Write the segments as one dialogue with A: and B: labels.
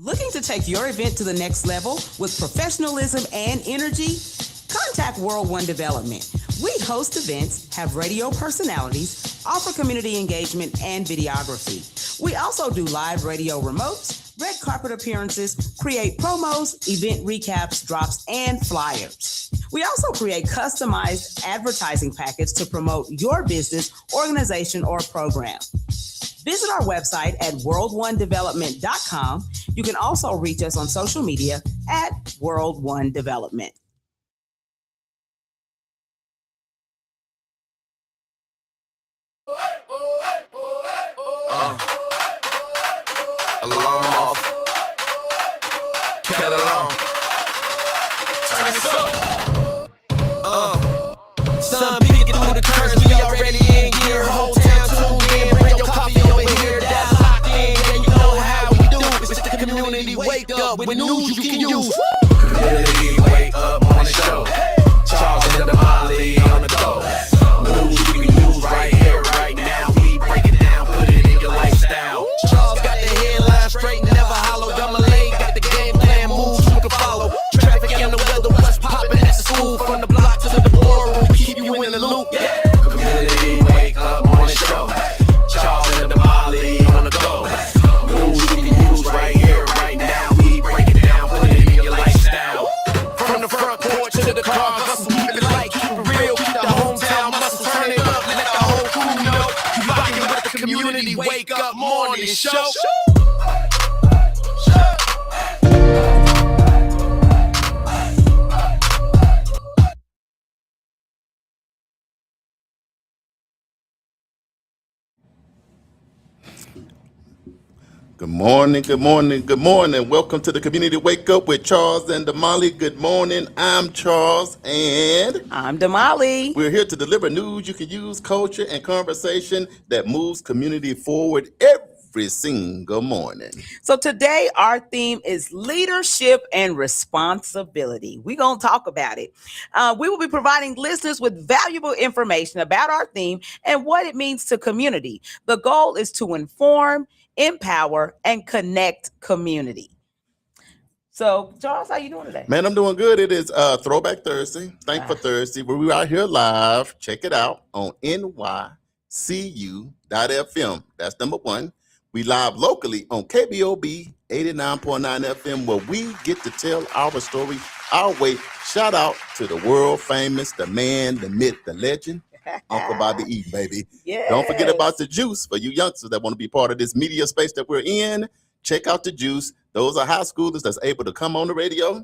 A: Looking to take your event to the next level with professionalism and energy? Contact World One Development. We host events, have radio personalities, offer community engagement and videography. We also do live radio remotes, red carpet appearances, create promos, event recaps, drops, and flyers. We also create customized advertising packets to promote your business, organization, or program. Visit our website at world1development.com. You can also reach us on social media at World One Development.
B: Alarm off. Cat along. Turn this up. Sun peeking through the curtains. We already in gear. Whole town tuned in. Bring your coffee over here. That's locked in. Yeah, you know how we do. It's the community wake up with news you can use. Community wake up on the show. Charles and Damali on the go. News you can use right here, right now. We break it down, put it in your lifestyle. Charles got the headline straight, never hollow. Damali got the game plan, moves you can follow. Traffic and the weather, what's poppin' at the school. From the block to the boardroom, keep you in the loop. Yeah. Community wake up on the show. Charles and Damali on the go. News you can use right here, right now. We break it down, put it in your lifestyle. From the front porch to the car, hustle, keep it light, keep it real, keep the hometown muscle, turn it up, let the whole crew know. You rockin' with the community wake up morning show.
C: Good morning, good morning, good morning. Welcome to the Community Wake Up with Charles and Damali. Good morning. I'm Charles and
A: I'm Damali.
C: We're here to deliver news you can use, culture, and conversation that moves community forward every single morning.
A: So today our theme is leadership and responsibility. We're going to talk about it. We will be providing listeners with valuable information about our theme and what it means to community. The goal is to inform, empower, and connect community. So, Charles, how you doing today?
C: Man, I'm doing good. It is Throwback Thursday, Thankful Thursday, where we are here live. Check it out on nycu.fm. That's number one. We live locally on KBOB 89.9 FM, where we get to tell our story our way. Shout out to the world famous, the man, the myth, the legend, Uncle Bobby E, baby.
A: Yes.
C: Don't forget about the Juice for you youngsters that want to be part of this media space that we're in. Check out the Juice. Those are high schoolers that's able to come on the radio,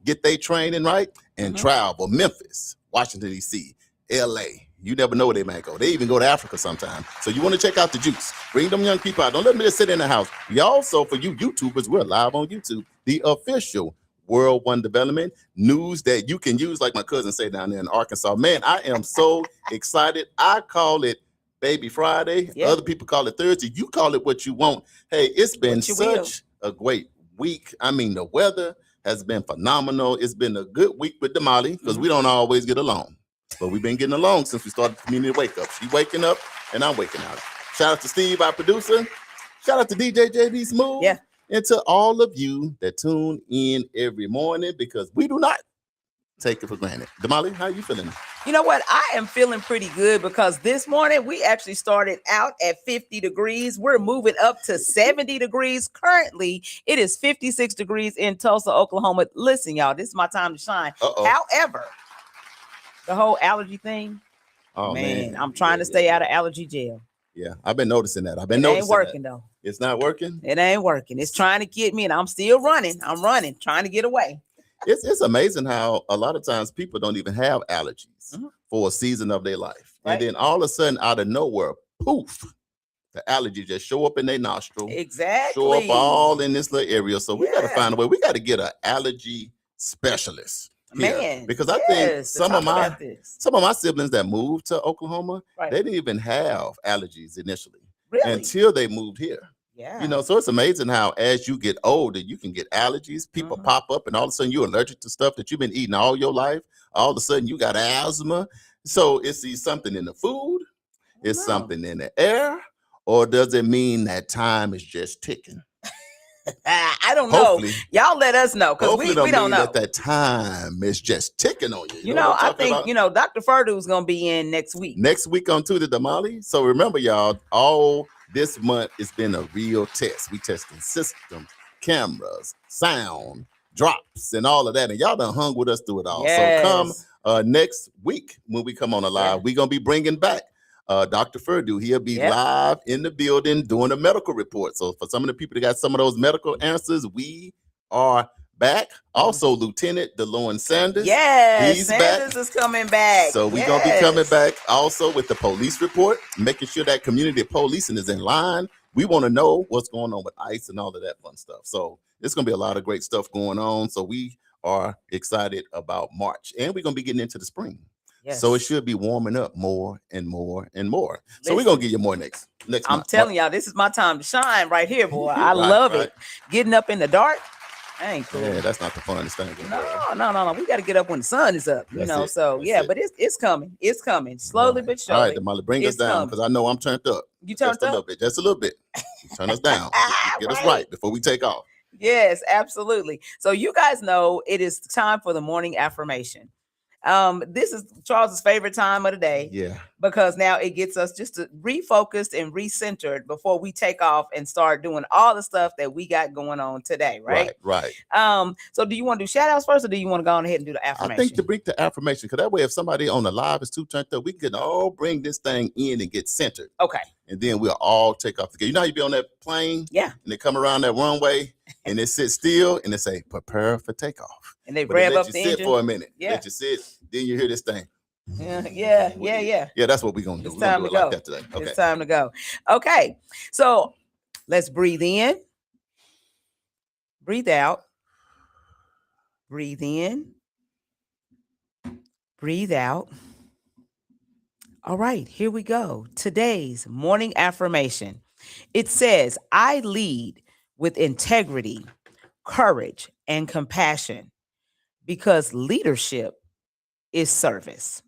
C: get their training right, and travel. Memphis, Washington, D.C., L.A. You never know where they might go. They even go to Africa sometimes. So you want to check out the Juice. Bring them young people out. Don't let them just sit in the house. We also, for you YouTubers, we're live on YouTube, the official World One Development news that you can use, like my cousin say down there in Arkansas. Man, I am so excited. I call it Baby Friday. Other people call it Thursday. You call it what you want. Hey, it's been such a great week. I mean, the weather has been phenomenal. It's been a good week with Damali because we don't always get along. But we've been getting along since we started the Community Wake Up. She waking up and I'm waking up. Shout out to Steve, our producer. Shout out to DJ JB Smooth.
A: Yeah.
C: And to all of you that tune in every morning, because we do not take it for granted. Damali, how are you feeling?
A: You know what? I am feeling pretty good because this morning we actually started out at 50 degrees. We're moving up to 70 degrees. Currently, it is 56 degrees in Tulsa, Oklahoma. Listen, y'all, this is my time to shine. However, the whole allergy thing, man, I'm trying to stay out of allergy jail.
C: Yeah, I've been noticing that. It
A: ain't working though.
C: It's not working?
A: It ain't working. It's trying to get me and I'm still running. I'm running, trying to get away.
C: It's amazing how a lot of times people don't even have allergies for a season of their life. Right. And then all of a sudden, out of nowhere, poof, the allergy just show up in their nostril.
A: Exactly.
C: Show up all in this little area. So we got to find a way. We got to get an allergy specialist.
A: Man,
C: because I think some of my siblings that moved to Oklahoma, they didn't even have allergies initially until they moved here.
A: Yeah.
C: You know, so it's amazing how as you get older, you can get allergies. People pop up and all of a sudden you're allergic to stuff that you've been eating all your life. All of a sudden you got asthma. So is it something in the food? Is something in the air? Or does it mean that time is just ticking?
A: I don't
C: Hopefully,
A: know. Y'all let us know because we don't know.
C: That time is just ticking on you.
A: You know I think about? Dr. Furdu's gonna be in next week.
C: Next week on Tuesday, Damali. So remember, y'all, all this month it's been a real test. We testing systems, cameras, sound, drops, and all of that. And y'all done hung with us through it all.
A: Yes.
C: So come next week when we come on the live, we're gonna be bringing back Dr. Furdu. He'll be live in the building doing a medical report. So for some of the people that got some of those medical answers, we are back. Also, Lieutenant DeLorean Sanders.
A: Yes,
C: he's
A: Sanders is coming back.
C: So we're going to be coming back also with the police report, making sure that community policing is in line. We want to know what's going on with ICE and all of that fun stuff. So it's going to be a lot of great stuff going on. So we are excited about March, and we're going to be getting into the spring. Yes. So it should be warming up more and more and more. So we're going to give you more next
A: I'm
C: month.
A: telling y'all, this is my time to shine right here, boy. I love it. Getting up in the dark. Ain't cool.
C: Yeah, that's not the funnest thing.
A: No. We got to get up when the sun is up, you know. So but it's coming. It's coming slowly but surely.
C: All right, Damali, bring us down because I know I'm turned up.
A: You turned up
C: just a little bit. Turn us down. Get us right before we take off.
A: Yes, absolutely. So you guys know it is time for the morning affirmation. This is Charles's favorite time of the day.
C: Yeah.
A: Because now it gets us just to refocused and recentered before we take off and start doing all the stuff that we got going on today, right?
C: Right.
A: So do you want to do shout outs first, or do you want to go on ahead and do the affirmation?
C: I think to bring the affirmation, because that way if somebody on the live is too turned up, we can all bring this thing in and get centered.
A: Okay.
C: And then we'll all take off together. You know how you be on that plane?
A: Yeah.
C: And they come around that runway and they sit still and they say, prepare for takeoff.
A: And they rev up the engine.
C: Sit for a minute.
A: Yeah.
C: Let you sit. Then you hear this thing.
A: Yeah.
C: Yeah, that's what we're going to do.
A: It's time to go.
C: Like that today. Okay.
A: It's time to go. Okay. So let's breathe in. Breathe out. Breathe in. Breathe out. All right, here we go. Today's morning affirmation. It says, I lead with integrity, courage, and compassion because leadership is service.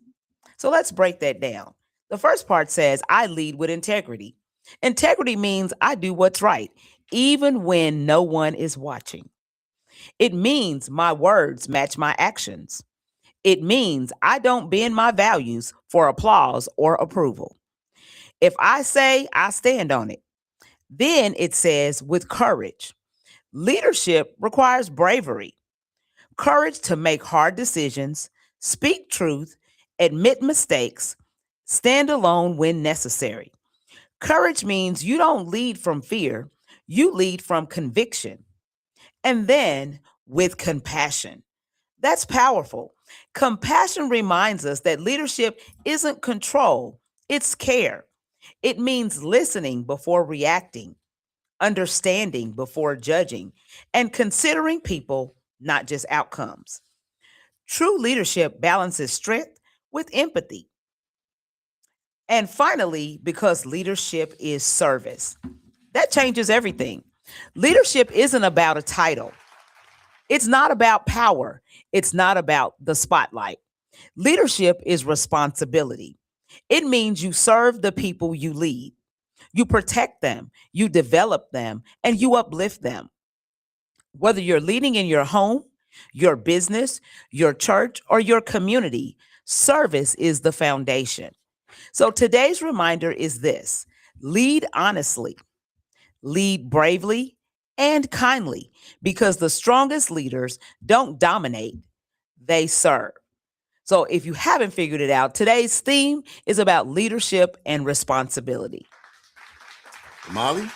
A: So let's break that down. The first part says, I lead with integrity. Integrity means I do what's right, even when no one is watching. It means my words match my actions. It means I don't bend my values for applause or approval. If I say, I stand on it. Then it says with courage. Leadership requires bravery, courage to make hard decisions, speak truth, admit mistakes, stand alone when necessary. Courage means you don't lead from fear, you lead from conviction. And then with compassion. That's powerful. Compassion reminds us that leadership isn't control, it's care. It means listening before reacting, understanding before judging, and considering people, not just outcomes. True leadership balances strength with empathy. And finally, because leadership is service, that changes everything. Leadership isn't about a title. It's not about power. It's not about the spotlight. Leadership is responsibility. It means you serve the people you lead. You protect them, you develop them, and you uplift them. Whether you're leading in your home, your business, your church, or your community, service is the foundation. So today's reminder is this: lead honestly, lead bravely, and kindly, because the strongest leaders don't dominate, they serve. So if you haven't figured it out, today's theme is about leadership and responsibility.
C: Molly,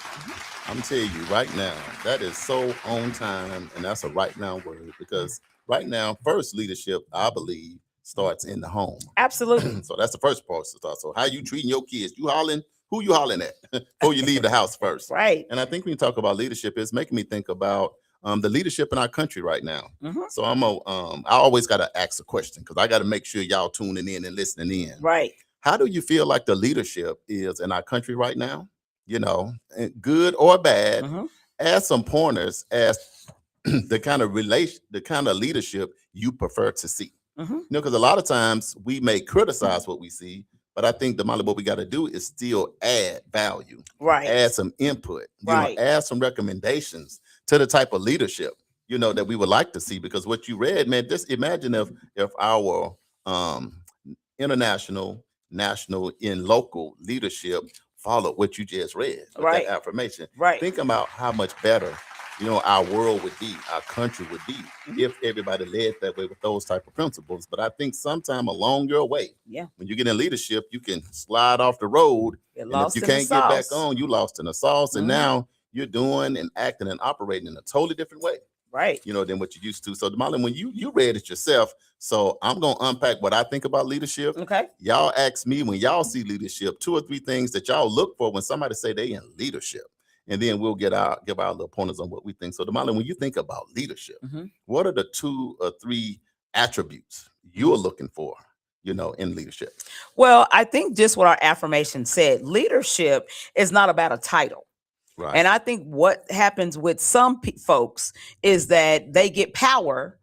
C: I'm telling you right now, that is so on time, and that's a right now word, because right now, first leadership, I believe, starts in the home.
A: Absolutely.
C: So that's the first part to start. So how you treating your kids? You hollering? Who you hollering at before you leave the house first?
A: Right.
C: And I think when you talk about leadership, it's making me think about the leadership in our country right now.
A: Mm-hmm.
C: So I always got to ask a question, because I got to make sure y'all tuning in and listening in.
A: Right.
C: How do you feel like the leadership is in our country right now? You know, good or bad.
A: Mm-hmm.
C: Add some pointers as the kind of leadership you prefer to see.
A: Mm-hmm.
C: You know, because a lot of times we may criticize what we see, but I think what we got to do is still add value,
A: right?
C: Add some input,
A: right?
C: Add some recommendations to the type of leadership, that we would like to see. Because what you read, man, just imagine if our international, national, and local leadership followed what you just read with that affirmation. Think about how much better our world would be, our country would be, if everybody led that way with those type of principles. But I think sometime along your way, when you get in leadership, you can slide off the road, and if you can't get back on, you lost in the sauce, and now you're doing and acting and operating in a totally different way, than what you used to. So Damali, when you read it yourself, so I'm gonna unpack what I think about leadership.
A: Okay.
C: Y'all ask me, when y'all see leadership, 2 or 3 things that y'all look for when somebody say they in leadership. And then we'll give our little pointers on what we think. So Damali, when you think about leadership, what are the 2 or 3 attributes you're looking for, in leadership?
A: Well, I think just what our affirmation said, leadership is not about a title. Right. And I think what happens with some folks is that they get power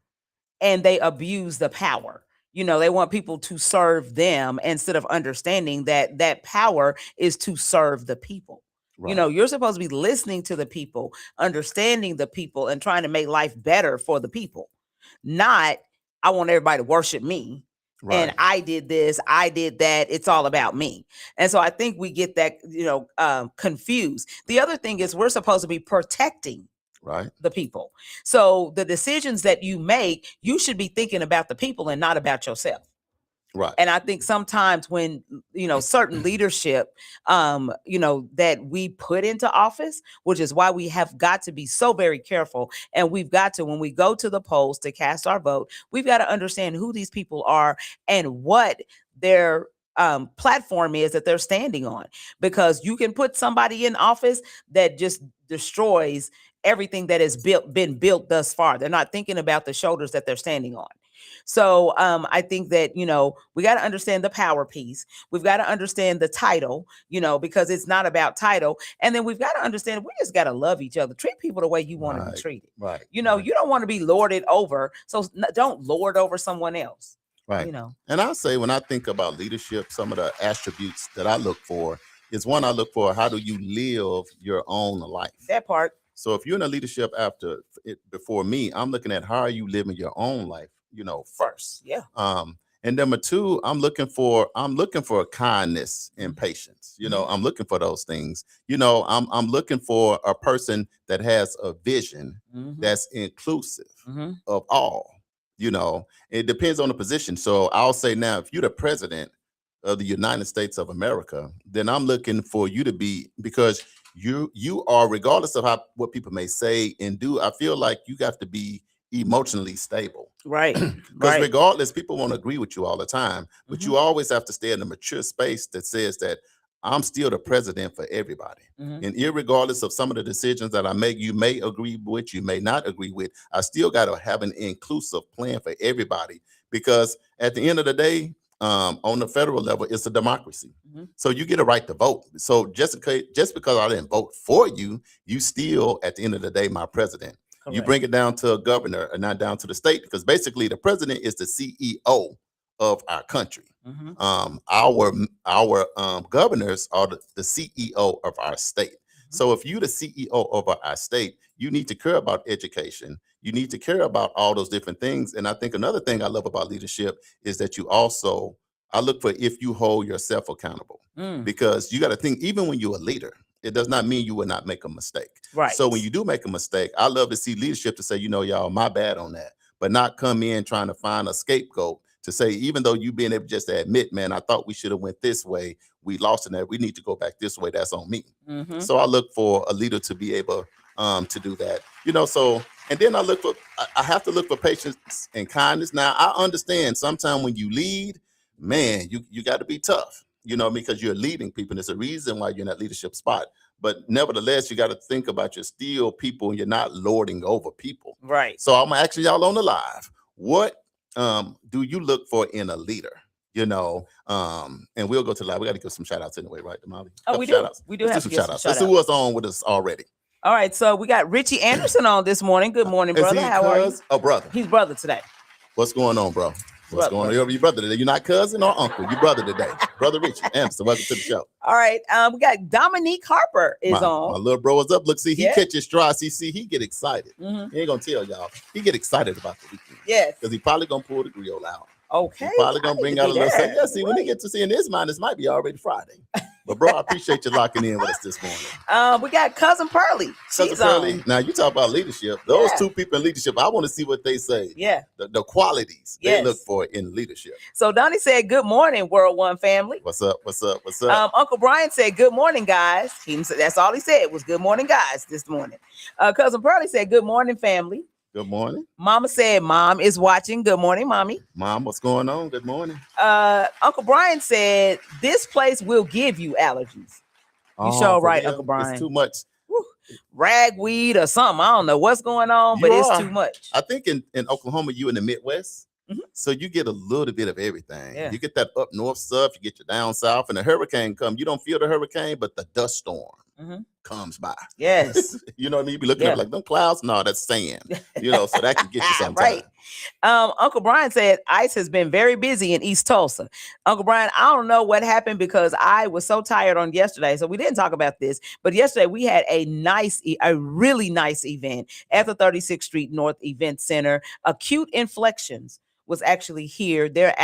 A: and they abuse the power. They want people to serve them instead of understanding that power is to serve the people. Right. You're supposed to be listening to the people, understanding the people, and trying to make life better for the people. Not, I want everybody to worship me. Right. And I did this, I did that. It's all about me. And so I think we get that, confused. The other thing is we're supposed to be protecting the people. So the decisions that you make, you should be thinking about the people and not about yourself. Right. And I think sometimes when, certain leadership, that we put into office, which is why we have got to be so very careful. And we've got to, when we go to the polls to cast our vote, we've got to understand who these people are and what their platform is that they're standing on. Because you can put somebody in office that just destroys everything that has been built thus far. They're not thinking about the shoulders that they're standing on. So I think that, we got to understand the power piece. We've got to understand the title, because it's not about title. And then we've got to understand we just got to love each other. Treat people the way you want to be treated. Right. You don't want to be lorded over. So don't lord over someone else. Right.
C: And I say, when I think about leadership, some of the attributes that I look for is, one, I look for, how do you live your own life?
A: That part.
C: So if you're in a leadership before me, I'm looking at, how are you living your own life? First.
A: Yeah.
C: And number 2, I'm looking for kindness and patience. I'm looking for those things. I'm looking for a person that has a vision that's inclusive of all. It depends on the position. So I'll say, now, if you're the president of the United States of America, then I'm looking for you to be, because you are, regardless of what people may say and do, I feel like you got to be emotionally stable.
A: Right.
C: Because regardless, people won't agree with you all the time, but you always have to stay in a mature space that says that I'm still the president for everybody. And irregardless of some of the decisions that I make, you may agree with, you may not agree with, I still got to have an inclusive plan for everybody. Because at the end of the day, on the federal level, it's a democracy. So you get a right to vote. So just because I didn't vote for you, you still, at the end of the day, my president. Correct. You bring it down to a governor and not down to the state, because basically the president is the CEO of our country. Our governors are the CEO of our state. So if you're the CEO of our state, you need to care about education. You need to care about all those different things. And I think another thing I love about leadership is that I look for if you hold yourself accountable, because you got to think, even when you're a leader, it does not mean you will not make a mistake. Right. So when you do make a mistake, I love to see leadership to say, y'all, my bad on that, but not come in trying to find a scapegoat to say, even though you being able just to admit, man, I thought we should have went this way, we lost in that, we need to go back this way, that's on me. So I look for a leader to be able to do that, so, and then I have to look for patience and kindness. Now, I understand sometimes when you lead, man, you got to be tough, because you're leading people. And there's a reason why you're in that leadership spot. But nevertheless, you got to think about you're still people and you're not lording over people.
A: Right.
C: So I'm asking y'all on the live, what do you look for in a leader? And we'll go to live. We got to give some shout outs anyway, right, Damali?
A: Oh, we do. We do have to give some shout outs.
C: Let's see what's on with us already.
A: All right. So we got Richie Anderson on this morning. Good morning, brother. How are you?
C: Oh, brother.
A: He's brother today.
C: What's going on, bro? What's going on over your brother today? You're not cousin or uncle. Your brother today. Brother Richie. Anderson, welcome to the show.
A: All right. We got Dominique Harper is on.
C: My little bro is up. Look, see, he catches straws. See, he get excited. He ain't going to tell y'all. He get excited about the weekend.
A: Yes.
C: Because he probably going to pull the grill out.
A: Okay.
C: He's probably going to bring out a little something. Yeah, see, when he gets to see in his mind, this might be already Friday. But, bro, I appreciate you locking in with us this morning.
A: We got Cousin Pearly.
C: Cousin Pearly. Now, you talk about leadership. Those two people in leadership, I want to see what they say.
A: Yeah.
C: The qualities they look for in leadership.
A: So, Donnie said, good morning, World One family.
C: What's up? What's up? What's up?
A: Uncle Brian said, good morning, guys. That's all he said was good morning, guys, this morning. Cousin Pearly said, good morning, family.
C: Good morning.
A: Mama said, Mom is watching. Good morning, Mommy.
C: Mom, what's going on? Good morning.
A: Uncle Brian said, this place will give you allergies. You sure right, Uncle Brian.
C: It's too much.
A: Woo. Ragweed or something. I don't know what's going on, but it's too much.
C: I think in Oklahoma, you in the Midwest. So you get a little bit of everything.
A: Yeah.
C: You get that up north stuff, you get your down south, and the hurricane comes. You don't feel the hurricane, but the dust storm comes by.
A: Yes.
C: You know what I mean? You be looking up like, them clouds? No, that's sand. So that can get you sometimes.
A: Right. Uncle Brian said ICE has been very busy in East Tulsa. Uncle Brian, I don't know what happened because I was so tired on yesterday. So we didn't talk about this, but yesterday we had a really nice event at the 36th Street North Event Center. Acute Inflections was actually here. They're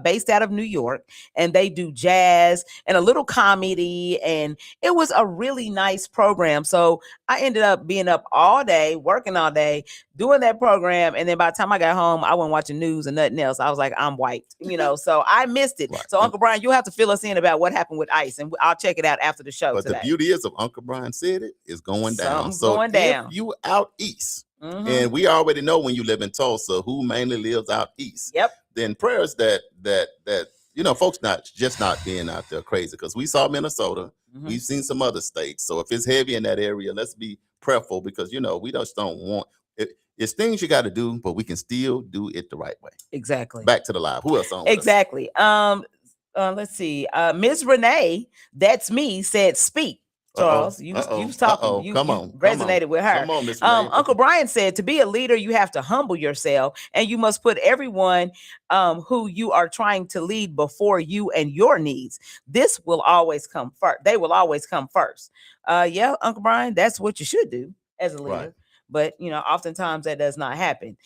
A: based out of New York, and they do jazz and a little comedy, and it was a really nice program. So I ended up being up all day, working all day, doing that program, and then by the time I got home, I wasn't watching news and nothing else. I was like, I'm wiped, so I missed it. Right. So Uncle Brian, you'll have to fill us in about what happened with ICE, and I'll check it out after the show today.
C: The beauty is, if Uncle Brian said it, it's going down.
A: If
C: you out east, and we already know when you live in Tulsa who mainly lives out east.
A: Yep.
C: Then prayers that folks not being out there crazy, because we saw Minnesota, we've seen some other states. So if it's heavy in that area, let's be prayerful, because we just don't want it. It's things you got to do, but we can still do it the right way. Exactly. Back to the live. Who else on?
A: Exactly. Let's see. Ms. Renee, that's me, said speak. Charles, you was talking. You resonated with her.
C: Come on, Miss
A: Uncle Brian said, to be a leader, you have to humble yourself, and you must put everyone who you are trying to lead before you and your needs. This will always come first. They will always come first. Yeah, Uncle Brian, that's what you should do as a leader. Right. But oftentimes that does not happen.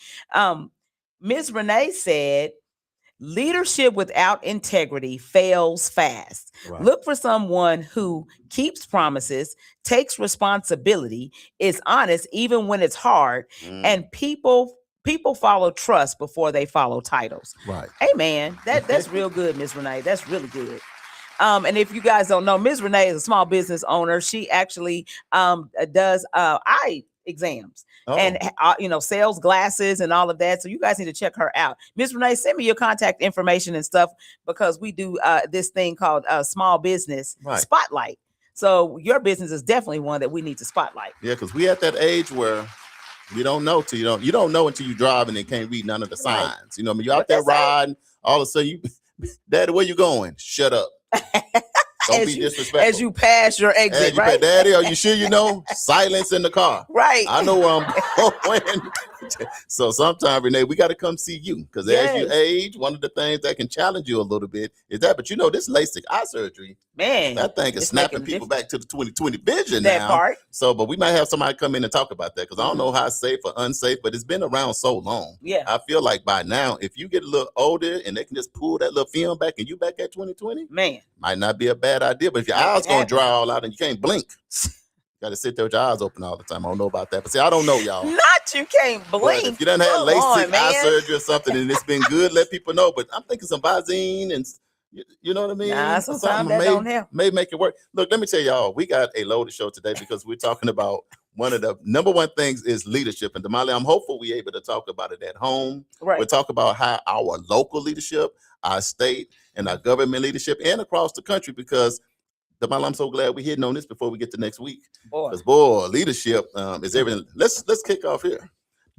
A: Ms. Renee said, leadership without integrity fails fast. Right. Look for someone who keeps promises, takes responsibility, is honest even when it's hard, and people follow trust before they follow titles.
C: Right.
A: Hey man, that's real good, Ms. Renee. That's really good. And if you guys don't know, Ms. Renee is a small business owner. She actually does eye exams. And sells glasses and all of that. So you guys need to check her out. Ms. Renee, send me your contact information and stuff, because we do this thing called Small Business Spotlight. So your business is definitely one that we need to spotlight.
C: Yeah, because we at that age where you don't know till you don't know until you drive and then can't read none of the signs. Right. You're out there riding, all of a sudden Daddy, where you going? Shut up. Don't be disrespectful.
A: As you pass your exit, right?
C: Daddy, are you sure silence in the car?
A: Right.
C: I know where I'm going. So sometimes, Renee, we got to come see you, because as you age, one of the things that can challenge you a little bit is that. But this LASIK eye surgery,
A: man,
C: that thing is snapping people back to the 20/20 vision
A: that
C: now.
A: Part.
C: So, but we might have somebody come in and talk about that, because I don't know how safe or unsafe, but it's been around so long.
A: Yeah.
C: I feel like by now, if you get a little older and they can just pull that little film back and you back at 20/20,
A: man,
C: might not be a bad idea. But if your eyes gonna dry all out and you can't blink, got to sit there with your eyes open all the time. I don't know about that, but see, I don't know, y'all.
A: Not you can't blink.
C: But if you done had LASIK eye surgery or something and it's been good, let people know. But I'm thinking some Visine and you know what I mean?
A: Nah, sometimes that don't help.
C: May make it work. Look, let me tell y'all, we got a loaded show today, because we're talking about one of the number one things is leadership. And Damali, I'm hopeful we're able to talk about it at home.
A: Right.
C: We'll talk about how our local leadership, our state, and our government leadership, and across the country, because Damali, I'm so glad we're hitting on this before we get to next week. Because leadership is everything. Let's kick off here.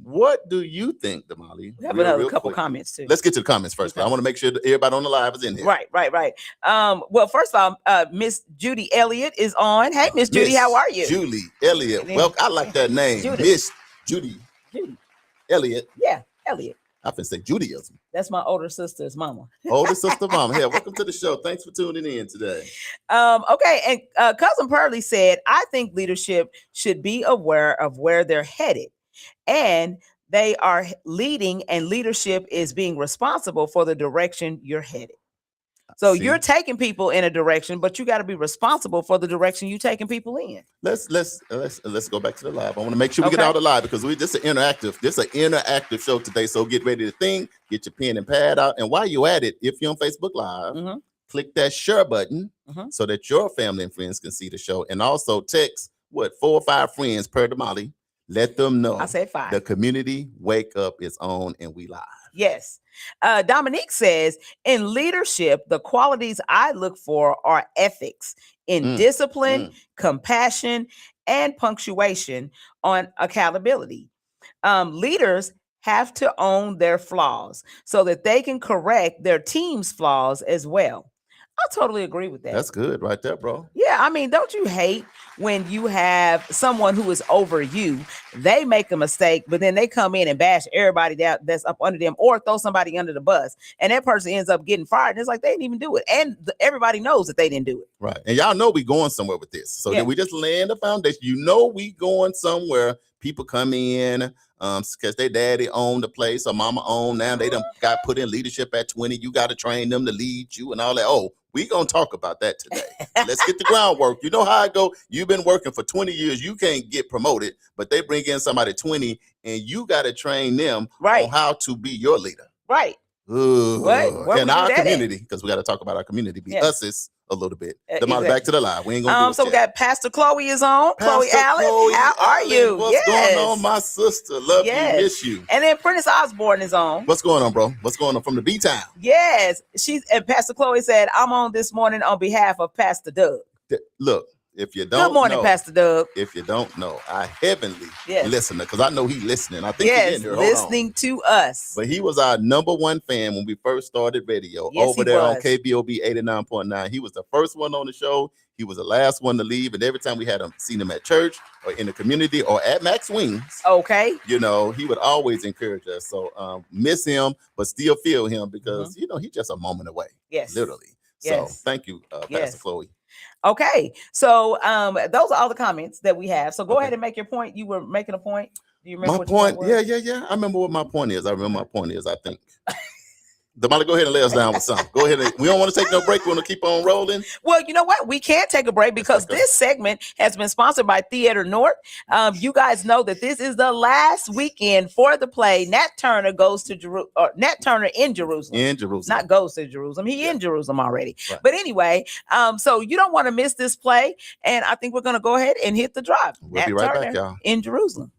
C: What do you think, Damali?
A: We have another couple comments too.
C: Let's get to the comments first. Okay. I want to make sure that everybody on the live is in here.
A: Right. Well, first of all, Miss Judy Elliott is on. Hey, Miss Judy, how are you?
C: Julie Elliott. Well, I like that name. Miss Judy Elliott.
A: Yeah, Elliott.
C: I finna say Judaism.
A: That's my older sister's mama.
C: Older sister mama. Hey, welcome to the show. Thanks for tuning in today.
A: Okay, and Cousin Pearlie said, I think leadership should be aware of where they're headed. And they are leading, and leadership is being responsible for the direction you're headed. So you're taking people in a direction, but you got to be responsible for the direction you're taking people in.
C: Let's go back to the live. I want to make sure we get out of live because this is an interactive show today. So get ready to think, get your pen and pad out. And while you're at it, if you're on Facebook Live, click that share button so that your family and friends can see the show. And also text 4 or 5 friends per Damali. Let them know.
A: I said 5.
C: The community wake up is on and we live.
A: Yes. Dominique says, in leadership, the qualities I look for are ethics in discipline, compassion, and punctuation on accountability. Leaders have to own their flaws so that they can correct their team's flaws as well. I totally agree with that.
C: That's good right there, bro.
A: Yeah, I mean, don't you hate when you have someone who is over you, they make a mistake, but then they come in and bash everybody that's up under them or throw somebody under the bus, and that person ends up getting fired, and it's like they didn't even do it, and everybody knows that they didn't do it.
C: Right, and y'all know we going somewhere with this, so that we just laying the foundation. You know we going somewhere. People come in because their daddy owned the place or mama owned. Now they done got put in leadership at 20. You got to train them to lead you and all that. Oh, we gonna talk about that today. Let's get the groundwork. You know how I go. You've been working for 20 years. You can't get promoted, but they bring in somebody 20, and you got to train them on how to be your leader.
A: Right.
C: In our community, because we got to talk about our community. Us is a little bit. Exactly. Back to the live. We ain't gonna.
A: So we got Pastor Chloe is on. Chloe Allen, how are you?
C: What's going on, my sister? Love you, miss you.
A: And then Prentice Osborne is on.
C: What's going on, bro? What's going on from the B-Town?
A: Yes, and Pastor Chloe said, I'm on this morning on behalf of Pastor Doug.
C: Look. If you don't
A: Good morning,
C: know,
A: Pastor Doug.
C: If you don't know, our heavenly listener, because I know he's listening. I think he's in here.
A: Listening to us.
C: But he was our #1 fan when we first started radio over there on KBOB 89.9. He was the first one on the show. He was the last one to leave. And every time we had seen him at church or in the community or at Max Wings, he would always encourage us. So miss him, but still feel him because, he's just a moment away. Yes. Literally. So thank you, Pastor Chloe.
A: Okay, so those are all the comments that we have. So go ahead and make your point. You were making a point. Do you remember
C: my point? Yeah. I remember what my point is. I think. Damali, go ahead and lay us down with something. Go ahead. We don't want to take no break. We want to keep on rolling.
A: Well, you know what? We can't take a break because this segment has been sponsored by Theater North. You guys know that this is the last weekend for the play. Nat Turner goes to Nat Turner in Jerusalem.
C: In Jerusalem.
A: Not goes to Jerusalem. He in Jerusalem already. Right. But anyway, so you don't want to miss this play. And I think we're going to go ahead and hit the drop.
C: We'll be right back, y'all.
A: In Jerusalem.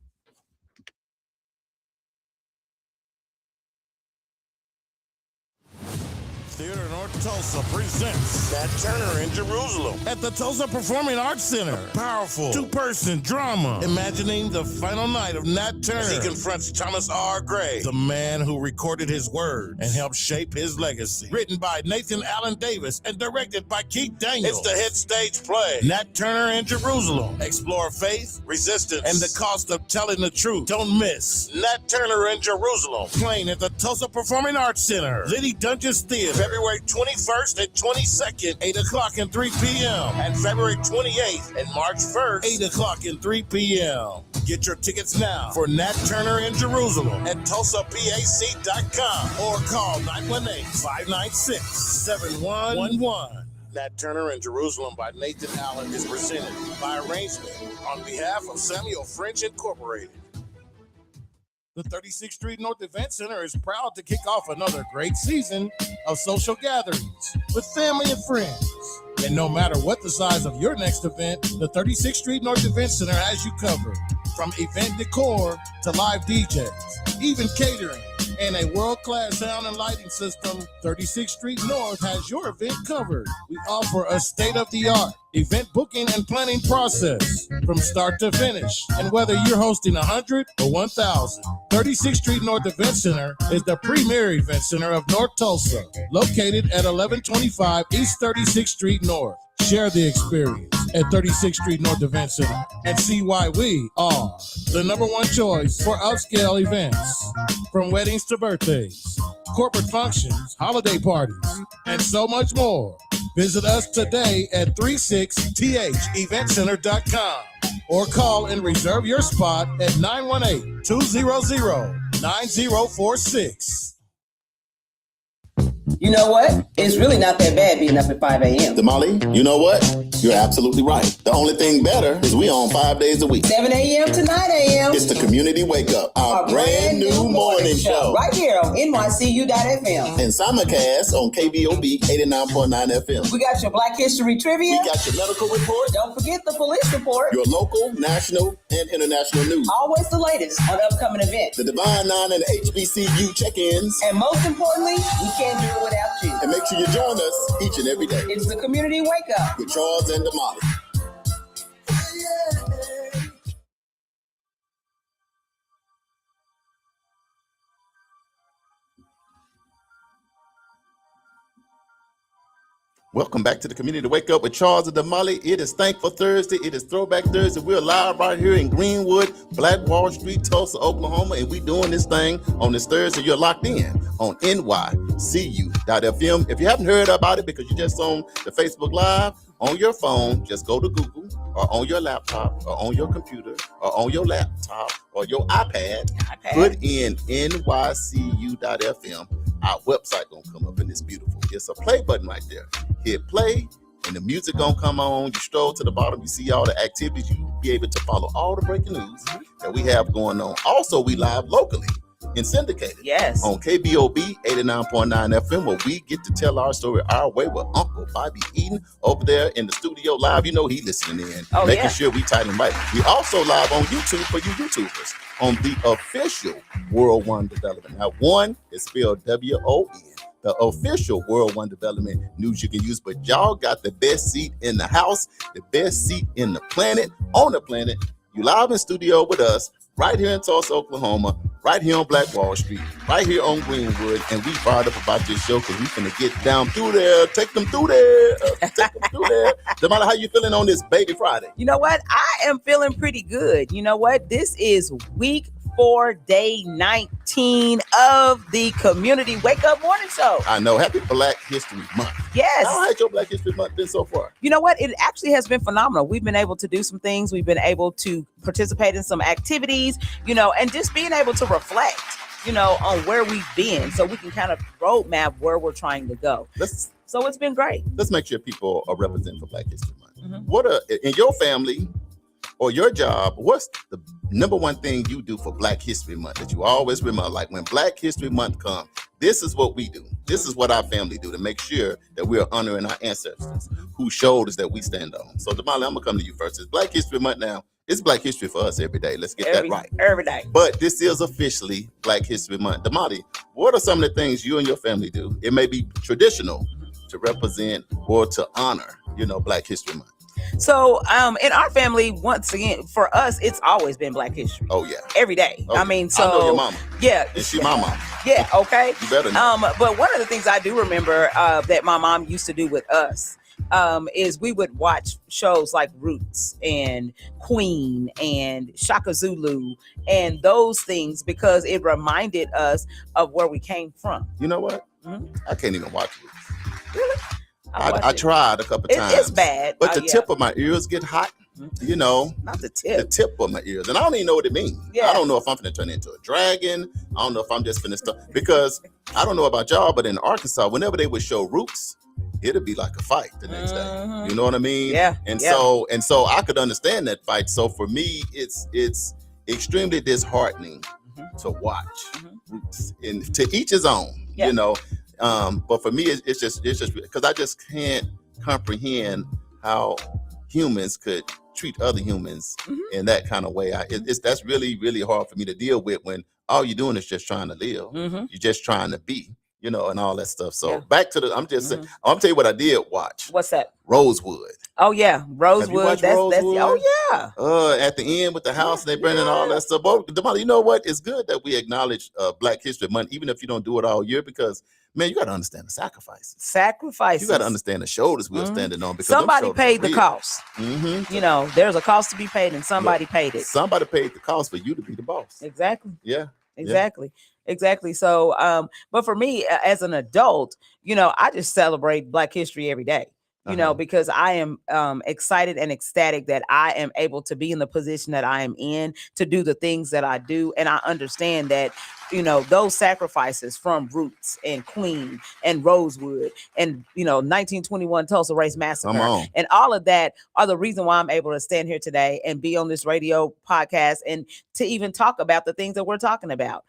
D: Theater North Tulsa presents
B: Nat Turner in Jerusalem
D: at the Tulsa Performing Arts Center. A powerful 2-person drama imagining the final night of Nat Turner.
B: He confronts Thomas R. Gray,
D: the man who recorded his words and helped shape his legacy. Written by Nathan Allen Davis and directed by Keith Daniels.
B: It's the hit stage play.
D: Nat Turner in Jerusalem. Explore faith,
B: resistance,
D: and the cost of telling the truth. Don't miss
B: Nat Turner in Jerusalem.
D: Playing at the Tulsa Performing Arts Center, Liddy Dungeons Theater.
B: February 21st and 22nd,
D: 8 o'clock and 3 p.m.
B: And February 28th and March 1st,
D: 8 o'clock and 3 p.m. Get your tickets now for Nat Turner in Jerusalem
B: at TulsaPAC.com
D: or call 918-596-7111.
B: Nat Turner in Jerusalem by Nathan Allen is presented by arrangement on behalf of Samuel French Incorporated.
D: The 36th Street North Event Center is proud to kick off another great season of social gatherings with family and friends. And no matter what the size of your next event, the 36th Street North Event Center has you covered. From event decor to live DJs, even catering, and a world-class sound and lighting system, 36th Street North has your event covered. We offer a state-of-the-art event booking and planning process from start to finish. And whether you're hosting 100 or 1,000, 36th Street North Event Center is the premier event center of North Tulsa, located at 1125 East 36th Street North. Share the experience. at 36th Street North Event Center and see why we are the #1 choice for upscale events. From weddings to birthdays, corporate functions, holiday parties, and so much more. Visit us today at 36theventcenter.com or call and reserve your spot at 918-200-9046.
E: You know what? It's really not that bad being up at 5 a.m.
C: Damali, you know what? You're absolutely right. The only thing better is we on 5 days a week.
E: 7 a.m. to 9 a.m.
C: It's the Community Wake Up, our brand new morning show.
E: Right here on NYCU.FM.
C: And simulcast on KBOB 89.9 FM.
E: We got your Black History Trivia.
C: We got your medical report.
E: Don't forget the police report.
C: Your local, national, and international news.
E: Always the latest on upcoming events.
C: The Divine Nine and HBCU check-ins.
E: And most importantly, we can't do it without you.
C: And make sure you join us each and every day.
E: It's the Community Wake Up
C: with Charles and Damali. Welcome back to the Community Wake Up with Charles and Damali. It is Thankful Thursday. It is Throwback Thursday. We're live right here in Greenwood, Black Wall Street, Tulsa, Oklahoma, and we doing this thing on this Thursday. You're locked in on NYCU.FM. If you haven't heard about it because you're just on the Facebook Live, on your phone, just go to Google or on your laptop or on your computer or on your laptop or your iPad. Put in NYCU.FM. Our website gonna come up and it's beautiful. It's a play button right there. Hit play and the music gonna come on. You stroll to the bottom, you see all the activities. You'll be able to follow all the breaking news that we have going on. Also, we live locally and syndicated.
A: Yes.
C: On KBOB 89.9 FM, where we get to tell our story our way with Uncle Bobby Eaton over there in the studio live. You know he listening in, making sure we tight and right. We also live on YouTube for you YouTubers on the official World One Development. Now, one is spelled WON. The official World One Development news you can use, but y'all got the best seat in the house, the best seat in the planet, on the planet. You live in studio with us right here in Tulsa, Oklahoma, right here on Black Wall Street, right here on Greenwood, and we fired up about this show because we finna get down through there, take them through there, Damali, how you feeling on this Baby Friday?
A: You know what? I am feeling pretty good. You know what? This is week 4, day 19 of the Community Wake Up Morning Show.
C: I know. Happy Black History Month.
A: Yes.
C: How has your Black History Month been so far?
A: You know what? It actually has been phenomenal. We've been able to do some things. We've been able to participate in some activities, you know, and just being able to reflect, you know, on where we've been so we can kind of roadmap where we're trying to go. So it's been great.
C: Let's make sure people are represented for Black History Month. In your family or your job, what's the #1 thing you do for Black History Month that you always remember? Like when Black History Month comes, this is what we do. This is what our family do to make sure that we are honoring our ancestors whose shoulders that we stand on. So Damali, I'm gonna come to you first. It's Black History Month now. It's Black History for us every day. Let's get that right.
A: Every day.
C: But this is officially Black History Month. Damali, what are some of the things you and your family do? It may be traditional to represent or to honor, you know, Black History Month.
A: So in our family, once again, for us, it's always been Black History.
C: Oh yeah.
A: Every day.
C: Okay.
A: I mean, so
C: I know your mama.
A: Yeah.
C: And she my mama.
A: Yeah, okay.
C: You better know.
A: But one of the things I do remember that my mom used to do with us is we would watch shows like Roots and Queen and Shaka Zulu and those things because it reminded us of where we came from.
C: You know what? I can't even watch Roots.
A: Really?
C: I tried a couple times.
A: It's bad.
C: But the tip of my ears get hot, you know.
A: Not the tip.
C: The tip of my ears. And I don't even know what it means.
A: Yeah.
C: I don't know if I'm finna turn into a dragon. I don't know if I'm just finna stuff. Because I don't know about y'all, but in Arkansas, whenever they would show Roots, it'd be like a fight the next day. You know what I mean?
A: Yeah.
C: So I could understand that fight. So for me, it's extremely disheartening to watch Roots. And to each his own, you know. But for me, it's just because I just can't comprehend how humans could treat other humans in that kind of way. That's really, really hard for me to deal with when all you're doing is just trying to live. You're just trying to be, you know, and all that stuff. So back to I'm saying, I'm tell you what I did watch.
A: What's that?
C: Rosewood.
A: Oh yeah, Rosewood. That's
C: Rosewood?
A: oh yeah.
C: At the end with the house they burning all that stuff. But Damali, you know what? It's good that we acknowledge Black History Month, even if you don't do it all year, because man, you got to understand the sacrifices.
A: Sacrifices.
C: You got to understand the shoulders we're standing on, because
A: somebody paid the cost. You know, there's a cost to be paid, and somebody paid it.
C: Somebody paid the cost for you to be the boss.
A: Exactly.
C: Yeah.
A: Exactly. Exactly. So, but for me as an adult, you know, I just celebrate Black History every day. You know, because I am excited and ecstatic that I am able to be in the position that I am in, to do the things that I do. And I understand that, you know, those sacrifices from Roots and Queen and Rosewood and, you know, 1921 Tulsa Race Massacre and all of that are the reason why I'm able to stand here today and be on this radio podcast and to even talk about the things that we're talking about.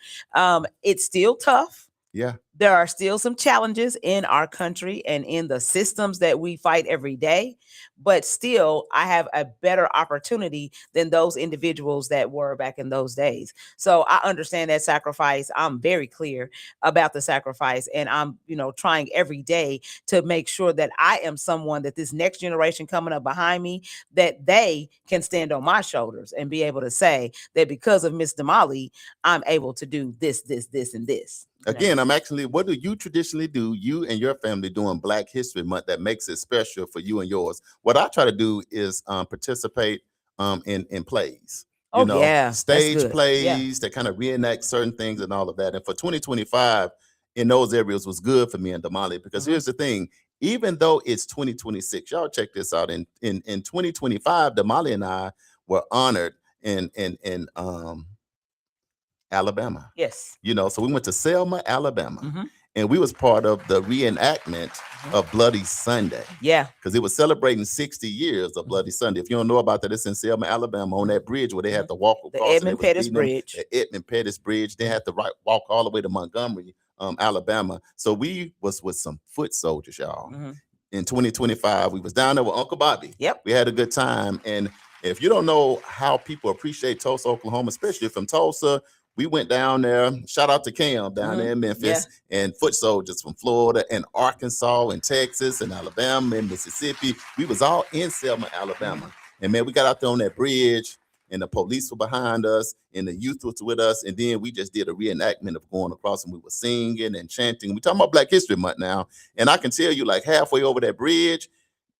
A: It's still tough.
C: Yeah.
A: There are still some challenges in our country and in the systems that we fight every day, but still I have a better opportunity than those individuals that were back in those days. So I understand that sacrifice. I'm very clear about the sacrifice, and I'm, you know, trying every day to make sure that I am someone that this next generation coming up behind me, that they can stand on my shoulders and be able to say that because of Miss Damali, I'm able to do this, and this.
C: Again, I'm actually, what do you traditionally do, you and your family, during Black History Month that makes it special for you and yours? What I try to do is participate in plays. You know, stage plays that kind of reenact certain things and all of that. And for 2025, in those areas was good for me and Damali, because here's the thing. Even though it's 2026, y'all check this out. In 2025, Damali and I were honored in Alabama.
A: Yes.
C: You know, so we went to Selma, Alabama, and we was part of the reenactment of Bloody Sunday.
A: Yeah.
C: Because it was celebrating 60 years of Bloody Sunday. If you don't know about that, it's in Selma, Alabama, on that bridge where they had to walk across.
A: The Edmund Pettus Bridge.
C: The Edmund Pettus Bridge. They had to walk all the way to Montgomery, Alabama. So we was with some foot soldiers, y'all. In 2025, we was down there with Uncle Bobby.
A: Yep.
C: We had a good time. And if you don't know how people appreciate Tulsa, Oklahoma, especially from Tulsa, we went down there. Shout out to Cam down there in Memphis, and foot soldiers from Florida and Arkansas and Texas and Alabama and Mississippi. We was all in Selma, Alabama. And man, we got out there on that bridge, and the police were behind us, and the youth was with us. And then we just did a reenactment of going across, and we were singing and chanting. We're talking about Black History Month now. And I can tell you, like, halfway over that bridge,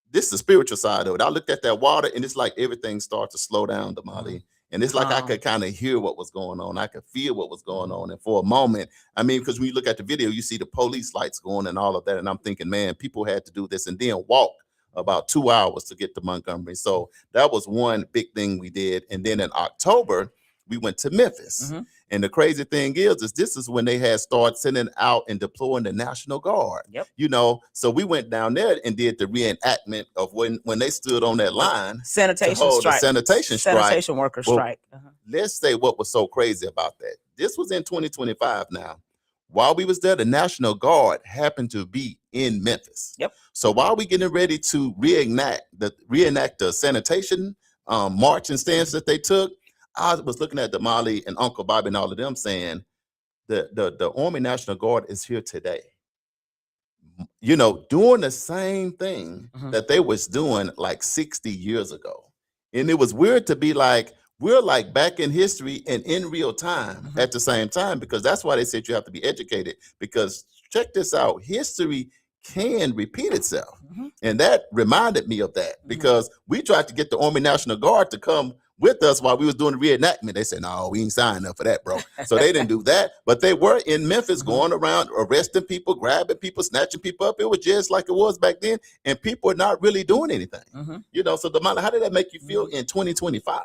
C: this is the spiritual side of it. I looked at that water, and it's like everything started to slow down, Damali. And it's like I could kind of hear what was going on. I could feel what was going on. And for a moment, I mean, because when you look at the video, you see the police lights going and all of that. And I'm thinking, man, people had to do this and then walk about 2 hours to get to Montgomery. So that was one big thing we did. And then in October, we went to Memphis. And the crazy thing is this is when they had started sending out and deploying the National Guard. You know, so we went down there and did the reenactment of when they stood on that line.
A: Sanitation strike.
C: Sanitation
A: worker strike.
C: Let's say what was so crazy about that. This was in 2025 now. While we was there, the National Guard happened to be in Memphis. So while we getting ready to reenact the sanitation march and stance that they took, I was looking at Damali and Uncle Bobby and all of them saying the Army National Guard is here today. You know, doing the same thing that they was doing like 60 years ago. And it was weird to be like, we're like back in history and in real time at the same time, because that's why they said you have to be educated, because check this out, history can repeat itself. And that reminded me of that, because we tried to get the Army National Guard to come with us while we was doing the reenactment. They said, no, we ain't signing up for that, bro. So they didn't do that. But they were in Memphis going around arresting people, grabbing people, snatching people up. It was just like it was back then. And people are not really doing anything. You know, so Damali, how did that make you feel in 2025?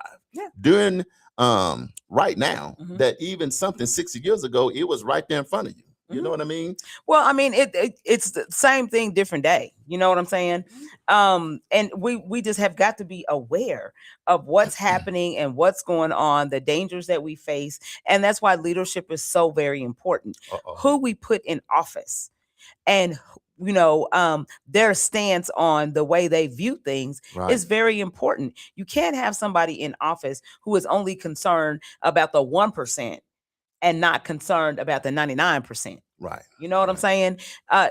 C: During right now, that even something 60 years ago, it was right there in front of you. You know what I mean?
A: Well, I mean, it's the same thing, different day. You know what I'm saying? And we just have got to be aware of what's happening and what's going on, the dangers that we face. And that's why leadership is so very important. Who we put in office and, you know, their stance on the way they view things is very important. You can't have somebody in office who is only concerned about the 1% and not concerned about the 99%. You know what I'm saying?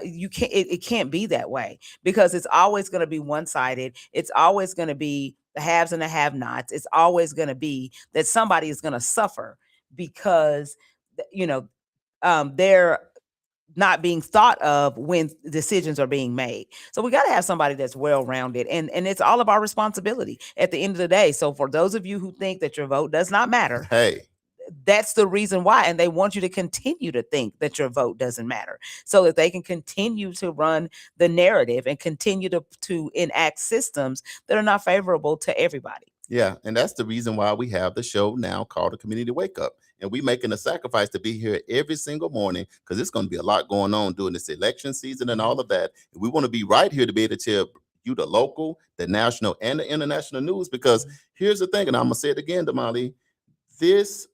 A: You can't, it can't be that way, because it's always going to be one-sided. It's always going to be the haves and the have-nots. It's always going to be that somebody is going to suffer because, you know, they're not being thought of when decisions are being made. So we got to have somebody that's well-rounded, and it's all of our responsibility at the end of the day. So for those of you who think that your vote does not matter,
C: hey,
A: that's the reason why. And they want you to continue to think that your vote doesn't matter so that they can continue to run the narrative and continue to enact systems that are not favorable to everybody.
C: Yeah, and that's the reason why we have the show now called the Community Wake Up. And we making a sacrifice to be here every single morning because it's going to be a lot going on during this election season and all of that. And we want to be right here to be able to tell you the local, the national, and the international news. Because here's the thing, and I'm going to say it again, Damali, this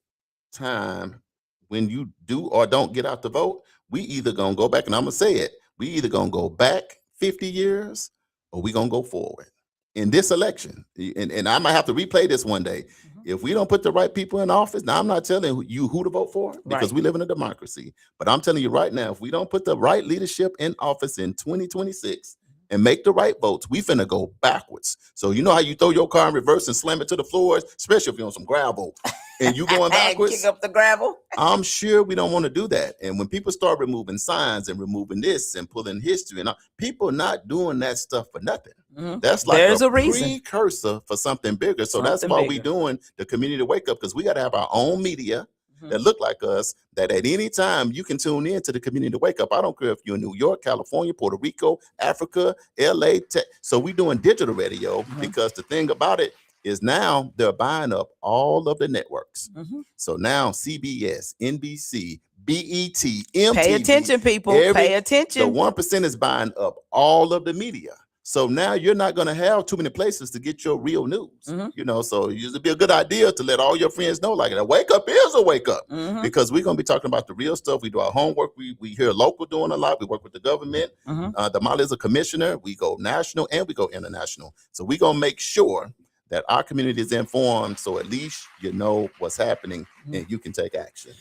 C: time when you do or don't get out the vote, we either going to go back, and I'm going to say it, we either going to go back 50 years or we going to go forward. In this election, and I might have to replay this one day. If we don't put the right people in office, now I'm not telling you who to vote for because we live in a democracy, but I'm telling you right now, if we don't put the right leadership in office in 2026 and make the right votes, we finna go backwards. So you know how you throw your car in reverse and slam it to the floors, especially if you're on some gravel and you going backwards.
A: Kick up the gravel.
C: I'm sure we don't want to do that. And when people start removing signs and removing this and pulling history, and people not doing that stuff for nothing. That's like
A: There's a
C: precursor for something bigger. So that's why we're doing the Community Wake Up, because we got to have our own media that look like us, that at any time you can tune in to the Community Wake Up. I don't care if you're in New York, California, Puerto Rico, Africa, LA. So we're doing digital radio because the thing about it is now they're buying up all of the networks. So now CBS, NBC, BET, MTV.
A: Pay attention, people. Pay attention.
C: The 1% is buying up all of the media. So now you're not going to have too many places to get your real news, you know, so it would be a good idea to let all your friends know, like, a wake up is a wake up, because we're going to be talking about the real stuff. We do our homework. We hear local doing a lot. We work with the government. Damali is a commissioner. We go national and we go international. So we're going to make sure that our community is informed, so at least you know what's happening and you can take action.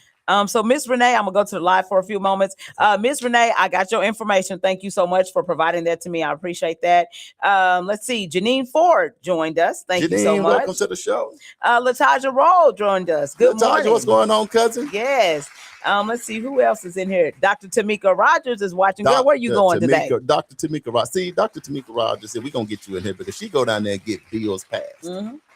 A: So Miss Renee, I'm gonna go to the live for a few moments. Miss Renee, I got your information. Thank you so much for providing that to me. I appreciate that. Let's see. Janine Ford joined us. Thank you so much.
C: Welcome to the show.
A: Lataja Roll joined us. Good morning.
C: What's going on, cousin?
A: Yes. Let's see who else is in here. Dr. Tamika Rogers is watching. Girl, where are you going today?
C: Dr. Tamika Rogers. See, Dr. Tamika Rogers said we're gonna get you in here because she go down there and get bills passed.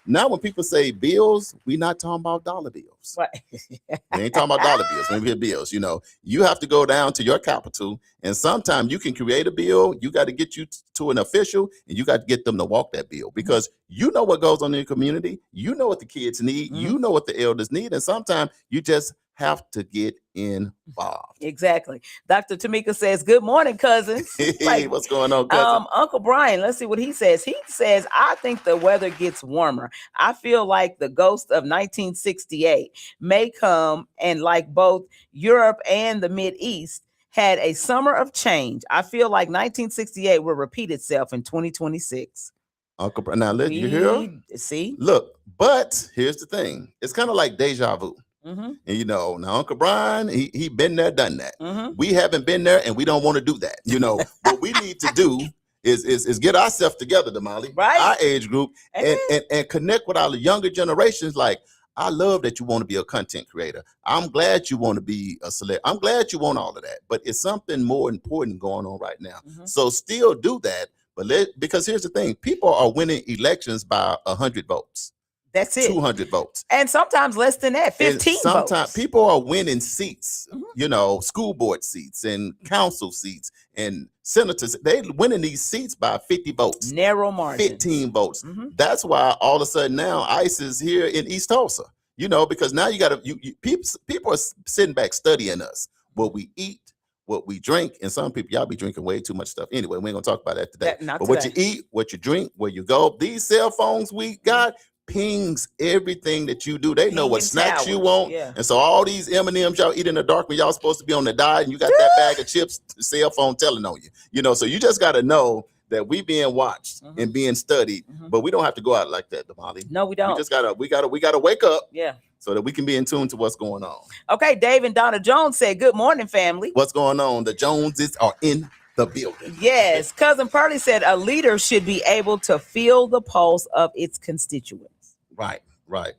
C: Now, when people say bills, we're not talking about dollar bills.
A: What?
C: We ain't talking about dollar bills. When we hear bills, you know, you have to go down to your capital, and sometimes you can create a bill. You got to get you to an official, and you got to get them to walk that bill, because you know what goes on in your community. You know what the kids need. You know what the elders need, and sometimes you just have to get involved.
A: Exactly. Dr. Tamika says, good morning, cousins.
C: Hey, what's going on, cousin?
A: Uncle Brian, let's see what he says. He says, I think the weather gets warmer. I feel like the ghost of 1968 may come, and like both Europe and the Mideast had a summer of change. I feel like 1968 will repeat itself in 2026.
C: Uncle Brian, now let you hear?
A: See?
C: Look, but here's the thing. It's kind of like deja vu. And you know, now Uncle Brian, he been there, done that. We haven't been there, and we don't want to do that. You know, what we need to do is get ourselves together, Damali,
A: right? Our
C: age group, and connect with our younger generations. Like, I love that you want to be a content creator. I'm glad you want to be a celeb. I'm glad you want all of that. But it's something more important going on right now. So still do that. But because here's the thing, people are winning elections by 100 votes.
A: That's it.
C: 200 votes.
A: And sometimes less than that, 15
C: and sometimes
A: votes.
C: People are winning seats, you know, school board seats and council seats and senators. They winning these seats by 50 votes.
A: Narrow margin.
C: 15 votes. That's why all of a sudden now ICE is here in East Tulsa, you know, because now you got to, people are sitting back studying us, what we eat, what we drink. And some people, y'all be drinking way too much stuff. Anyway, we ain't gonna talk about that today. What you eat, what you drink, where you go, these cell phones we got, pings everything that you do. They know what snacks you want. And so all these M&Ms y'all eat in the dark when y'all supposed to be on the diet, and you got that bag of chips, the cell phone telling on you. You know, so you just got to know that we being watched and being studied, but we don't have to go out like that, Damali.
A: No, we don't.
C: We just gotta wake up.
A: Yeah.
C: So that we can be in tune to what's going on.
A: Okay, Dave and Donna Jones said, good morning, family.
C: What's going on? The Joneses are in the building.
A: Yes. Cousin Pearlie said a leader should be able to feel the pulse of its constituents.
C: Right. Right.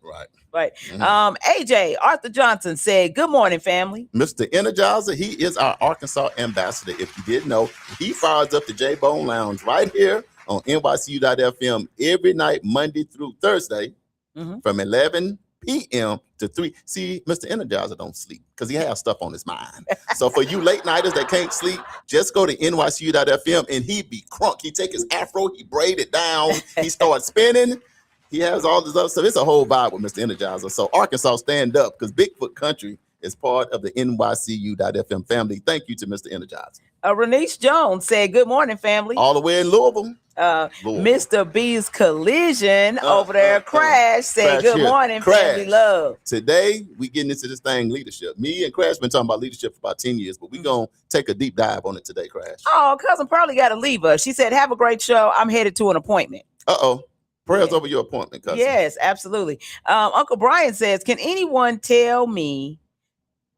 E: Right. AJ, Arthur Johnson said, good morning, family.
C: Mr. Energizer, he is our Arkansas ambassador. If you didn't know, he fires up the J-Bone Lounge right here on NYCU.FM every night, Monday through Thursday, from 11 p.m. to 3. See, Mr. Energizer don't sleep because he has stuff on his mind. So for you late nighters that can't sleep, just go to NYCU.FM and he be crunk. He take his afro, he braid it down, he starts spinning. He has all this other stuff. It's a whole vibe with Mr. Energizer. So Arkansas, stand up, because Bigfoot Country is part of the NYCU.FM family. Thank you to Mr. Energizer.
E: Renice Jones said, good morning, family.
C: All the way in Louisville.
E: Mr. B's Collision over there, Crash, said, good morning,
C: Crash.
E: family love.
C: Today, we getting into this thing, leadership. Me and Crash been talking about leadership for about 10 years, but we going to take a deep dive on it today, Crash.
E: Oh, Cousin Pearlie got to leave us. She said, have a great show. I'm headed to an appointment.
C: Uh-oh. Prayers over your appointment, cousin.
E: Yes, absolutely. Uncle Brian says, can anyone tell me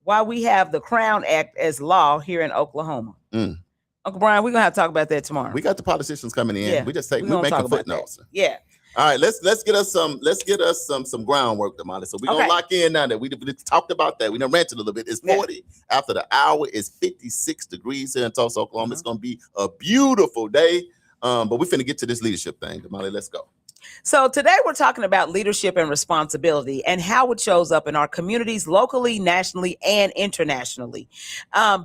E: why we have the Crown Act as law here in Oklahoma? Uncle Brian, we're gonna have to talk about that tomorrow.
C: We got the politicians coming in.
E: Yeah.
C: We just take we making footnotes.
E: Yeah.
C: All right, let's get us some groundwork, Damali. So we're gonna lock in now that we talked about that. We done ranted a little bit. It's 40 after the hour. It's 56 degrees here in Tulsa, Oklahoma. It's gonna be a beautiful day. But we're finna get to this leadership thing, Damali. Let's go.
E: So today we're talking about leadership and responsibility and how it shows up in our communities locally, nationally, and internationally.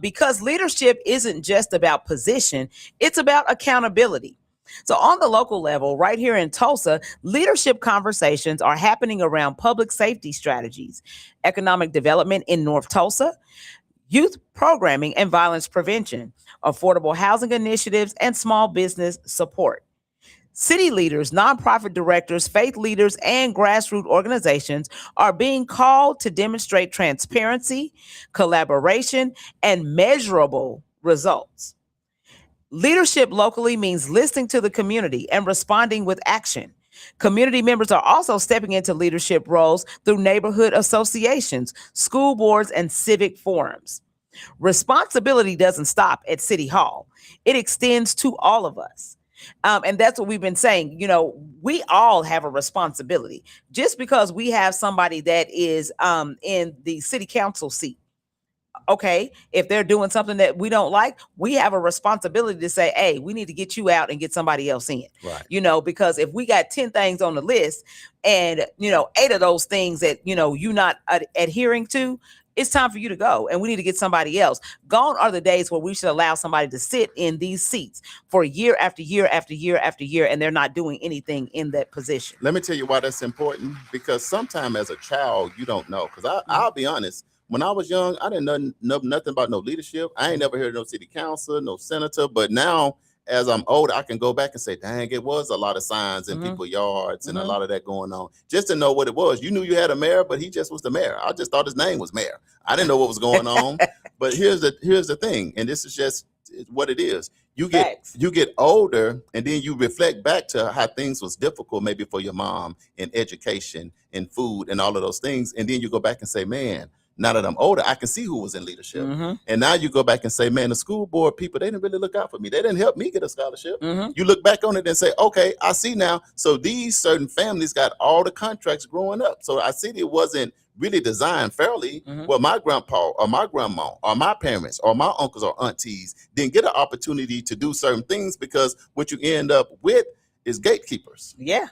E: Because leadership isn't just about position, it's about accountability. So on the local level, right here in Tulsa, leadership conversations are happening around public safety strategies, economic development in North Tulsa, youth programming and violence prevention, affordable housing initiatives, and small business support. City leaders, nonprofit directors, faith leaders, and grassroots organizations are being called to demonstrate transparency, collaboration, and measurable results. Leadership locally means listening to the community and responding with action. Community members are also stepping into leadership roles through neighborhood associations, school boards, and civic forums. Responsibility doesn't stop at City Hall. It extends to all of us. And that's what we've been saying. You know, we all have a responsibility. Just because we have somebody that is in the city council seat, okay, if they're doing something that we don't like, we have a responsibility to say, hey, we need to get you out and get somebody else in.
C: Right.
E: You know, because if we got 10 things on the list and, 8 of those things that, you're not adhering to, it's time for you to go, and we need to get somebody else. Gone are the days where we should allow somebody to sit in these seats for year after year after year after year, and they're not doing anything in that position.
C: Let me tell you why that's important, because sometimes as a child, you don't know. Because I'll be honest, when I was young, I didn't know nothing about no leadership. I ain't never heard of no city council, no senator. But now, as I'm older, I can go back and say, dang, it was a lot of signs in people's yards and a lot of that going on. Just to know what it was. You knew you had a mayor, but he just was the mayor. I just thought his name was mayor. I didn't know what was going on. But here's the thing, and this is just what it is. You get older, and then you reflect back to how things was difficult, maybe for your mom in education and food and all of those things. And then you go back and say, man, now that I'm older, I can see who was in leadership. And now you go back and say, man, the school board people, they didn't really look out for me. They didn't help me get a scholarship. You look back on it and say, okay, I see now. So these certain families got all the contracts growing up. So I see it wasn't really designed fairly. Well, my grandpa or my grandma or my parents or my uncles or aunties didn't get an opportunity to do certain things, because what you end up with is gatekeepers.
E: Yeah.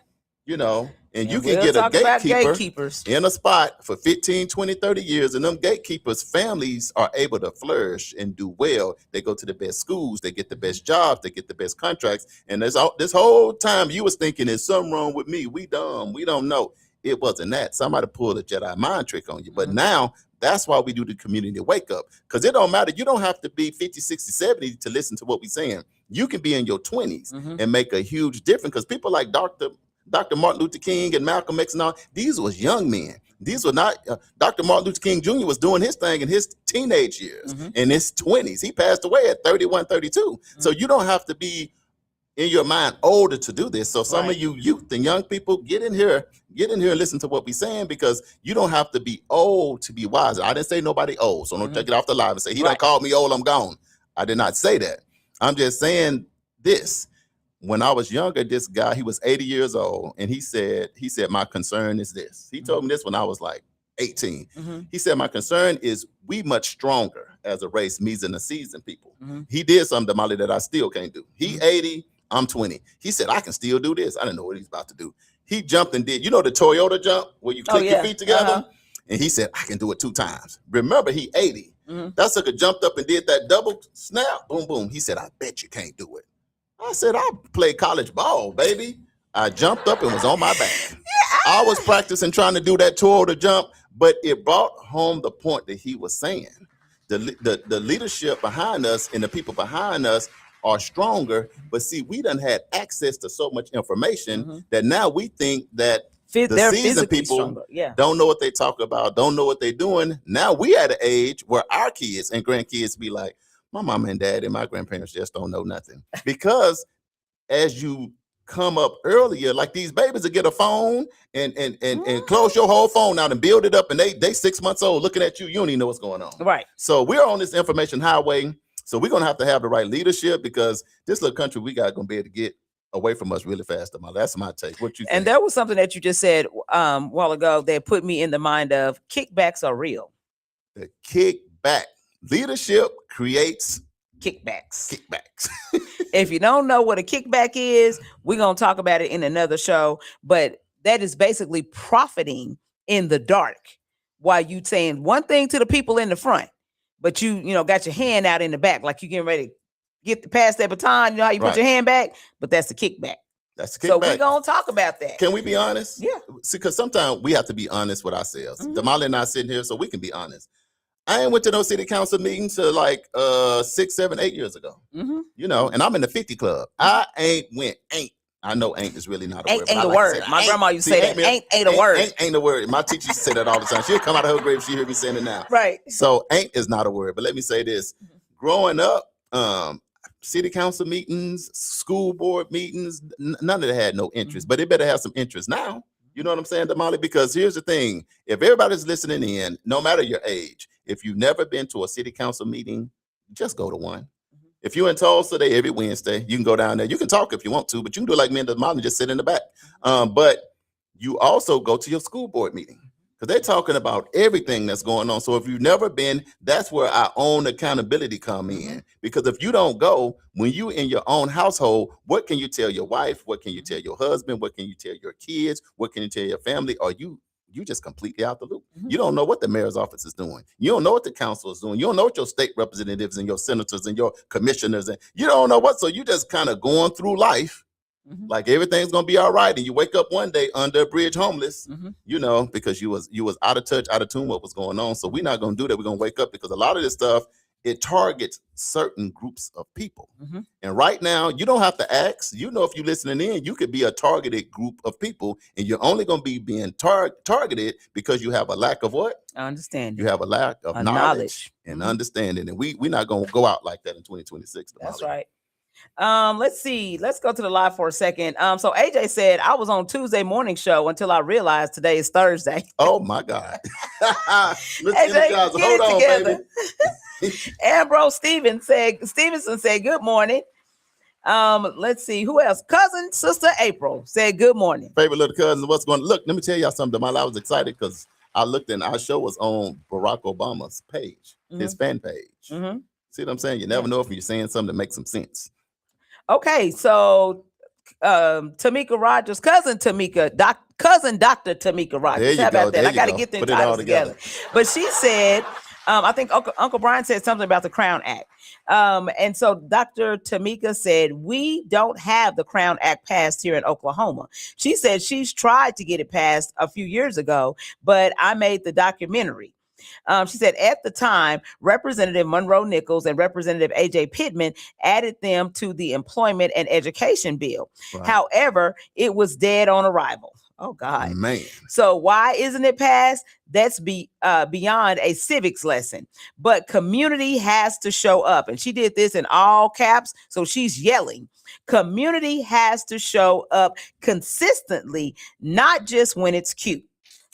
C: And you can get a gatekeeper in a spot for 15, 20, 30 years. And them gatekeepers' families are able to flourish and do well. They go to the best schools. They get the best jobs. They get the best contracts. And this whole time you was thinking, there's something wrong with me. We dumb. We don't know. It wasn't that. Somebody pulled a Jedi mind trick on you. But now that's why we do the community wake up. Because it don't matter. You don't have to be 50, 60, 70 to listen to what we're saying. You can be in your 20s and make a huge difference. Because people like Dr. Martin Luther King and Malcolm X and all, these was young men. These were not, Dr. Martin Luther King Jr. was doing his thing in his teenage years, in his 20s. He passed away at 31, 32. So you don't have to be in your mind older to do this. So some of you youth and young people, get in here and listen to what we're saying, because you don't have to be old to be wise. I didn't say nobody old, so don't take it off the live and say, he don't call me old, I'm gone. I did not say that. I'm just saying this. when I was younger, this guy, he was 80 years old, and he said, my concern is this. He told me this when I was like 18. He said, my concern is we much stronger as a race, me's and the seasoned people. He did something, Damali, that I still can't do. He 80, I'm 20. He said, I can still do this. I didn't know what he's about to do. He jumped and did, the Toyota jump where you click your feet together? And he said, I can do it 2 times. Remember, he 80. That sucker jumped up and did that double snap, boom, boom. He said, I bet you can't do it. I said, I played college ball, baby. I jumped up and was on my back. I was practicing trying to do that Toyota jump, but it brought home the point that he was saying. The leadership behind us and the people behind us are stronger, but see, we done had access to so much information that now we think that the seasoned people don't know what they talk about, don't know what they're doing. Now we at an age where our kids and grandkids be like, my mom and dad and my grandparents just don't know nothing. Because as you come up earlier, like these babies will get a phone and close your whole phone out and build it up, and they 6 months old looking at you, you don't even know what's going on. Right. So we're on this information highway. So we're gonna have to have the right leadership, because this little country we got gonna be able to get away from us really fast. That's my take. What you think?
E: And there was something that you just said a while ago that put me in the mind of kickbacks are real.
C: The kickback. Leadership creates
E: kickbacks.
C: Kickbacks.
E: If you don't know what a kickback is, we're going to talk about it in another show. But that is basically profiting in the dark while you saying one thing to the people in the front, but you got your hand out in the back, like you getting ready to get past that baton. You know how you put your hand back, but that's the kickback.
C: That's the kickback.
E: So we're going to talk about that.
C: Can we be honest?
E: Yeah.
C: See, because sometimes we have to be honest with ourselves. Damali and I sitting here so we can be honest. I ain't went to no city council meetings till like 6, 7, 8 years ago. And I'm in the 50 club. I ain't went. I know ain't is really not a word.
E: Ain't a word. My grandma used to say that. Ain't a word.
C: Ain't a word. My teacher used to say that all the time. She'll come out of her grave, she hear me saying it now.
E: Right.
C: So ain't is not a word. But let me say this. Growing up, city council meetings, school board meetings, none of that had no interest. But it better have some interest now. You know what I'm saying, Damali? Because here's the thing. If everybody's listening in, no matter your age, if you've never been to a city council meeting, just go to one. If you're in Tulsa every Wednesday, you can go down there. You can talk if you want to, but you can do like me and Damali and just sit in the back. But you also go to your school board meeting, because they're talking about everything that's going on. So if you've never been, that's where our own accountability come in. Because if you don't go, when you in your own household, what can you tell your wife? What can you tell your husband? What can you tell your kids? What can you tell your family? Or you just completely out the loop. You don't know what the mayor's office is doing. You don't know what the council is doing. You don't know what your state representatives and your senators and your commissioners, and you don't know what. So you just kind of going through life like everything's gonna be all right, and you wake up one day under a bridge homeless, because you was out of touch, out of tune what was going on. So we're not gonna do that. We're gonna wake up, because a lot of this stuff, it targets certain groups of people. And right now, you don't have to ask. If you're listening in, you could be a targeted group of people, and you're only going to be being targeted because you have a lack of what?
E: Understanding.
C: You have a lack of knowledge and understanding. And we're not going to go out like that in 2026.
E: That's right. Let's see. Let's go to the live for a second. So AJ said, I was on Tuesday morning show until I realized today is Thursday.
C: Oh my God.
E: AJ, hold on, baby. Ambrose Stevenson said, good morning. Let's see who else. Cousin Sister April said, good morning.
C: Favorite little cousin, what's going on? Look, let me tell y'all something. I was excited because I looked, and our show was on Barack Obama's page, his fan page. See what I'm saying? You never know if you're saying something that makes some sense.
E: Okay, so Tamika Rogers, cousin Dr. Tamika Rogers. How about that? I got to get them titles together. But she said, I think Uncle Brian said something about the Crown Act. And so Dr. Tamika said, we don't have the Crown Act passed here in Oklahoma. She said she's tried to get it passed a few years ago, but I made the documentary. She said at the time, Representative Monroe Nichols and Representative A.J. Pittman added them to the employment and education bill. Right. However, it was dead on arrival. Oh, God.
C: Man.
E: So why isn't it passed? That's beyond a civics lesson. But community has to show up. And she did this in all caps. So she's yelling. Community has to show up consistently, not just when it's cute.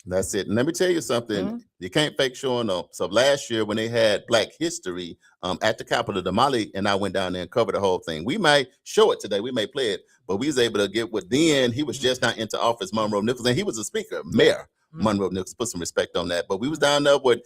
C: That's it. And let me tell you something. You can't fake showing up. So last year when they had Black History at the Capitol, Damali and I went down there and covered the whole thing. We might show it today. We may play it, but we was able to get what then he was just not into office, Monroe Nichols, and he was a speaker, mayor. Monroe Nichols, put some respect on that. But we was down there with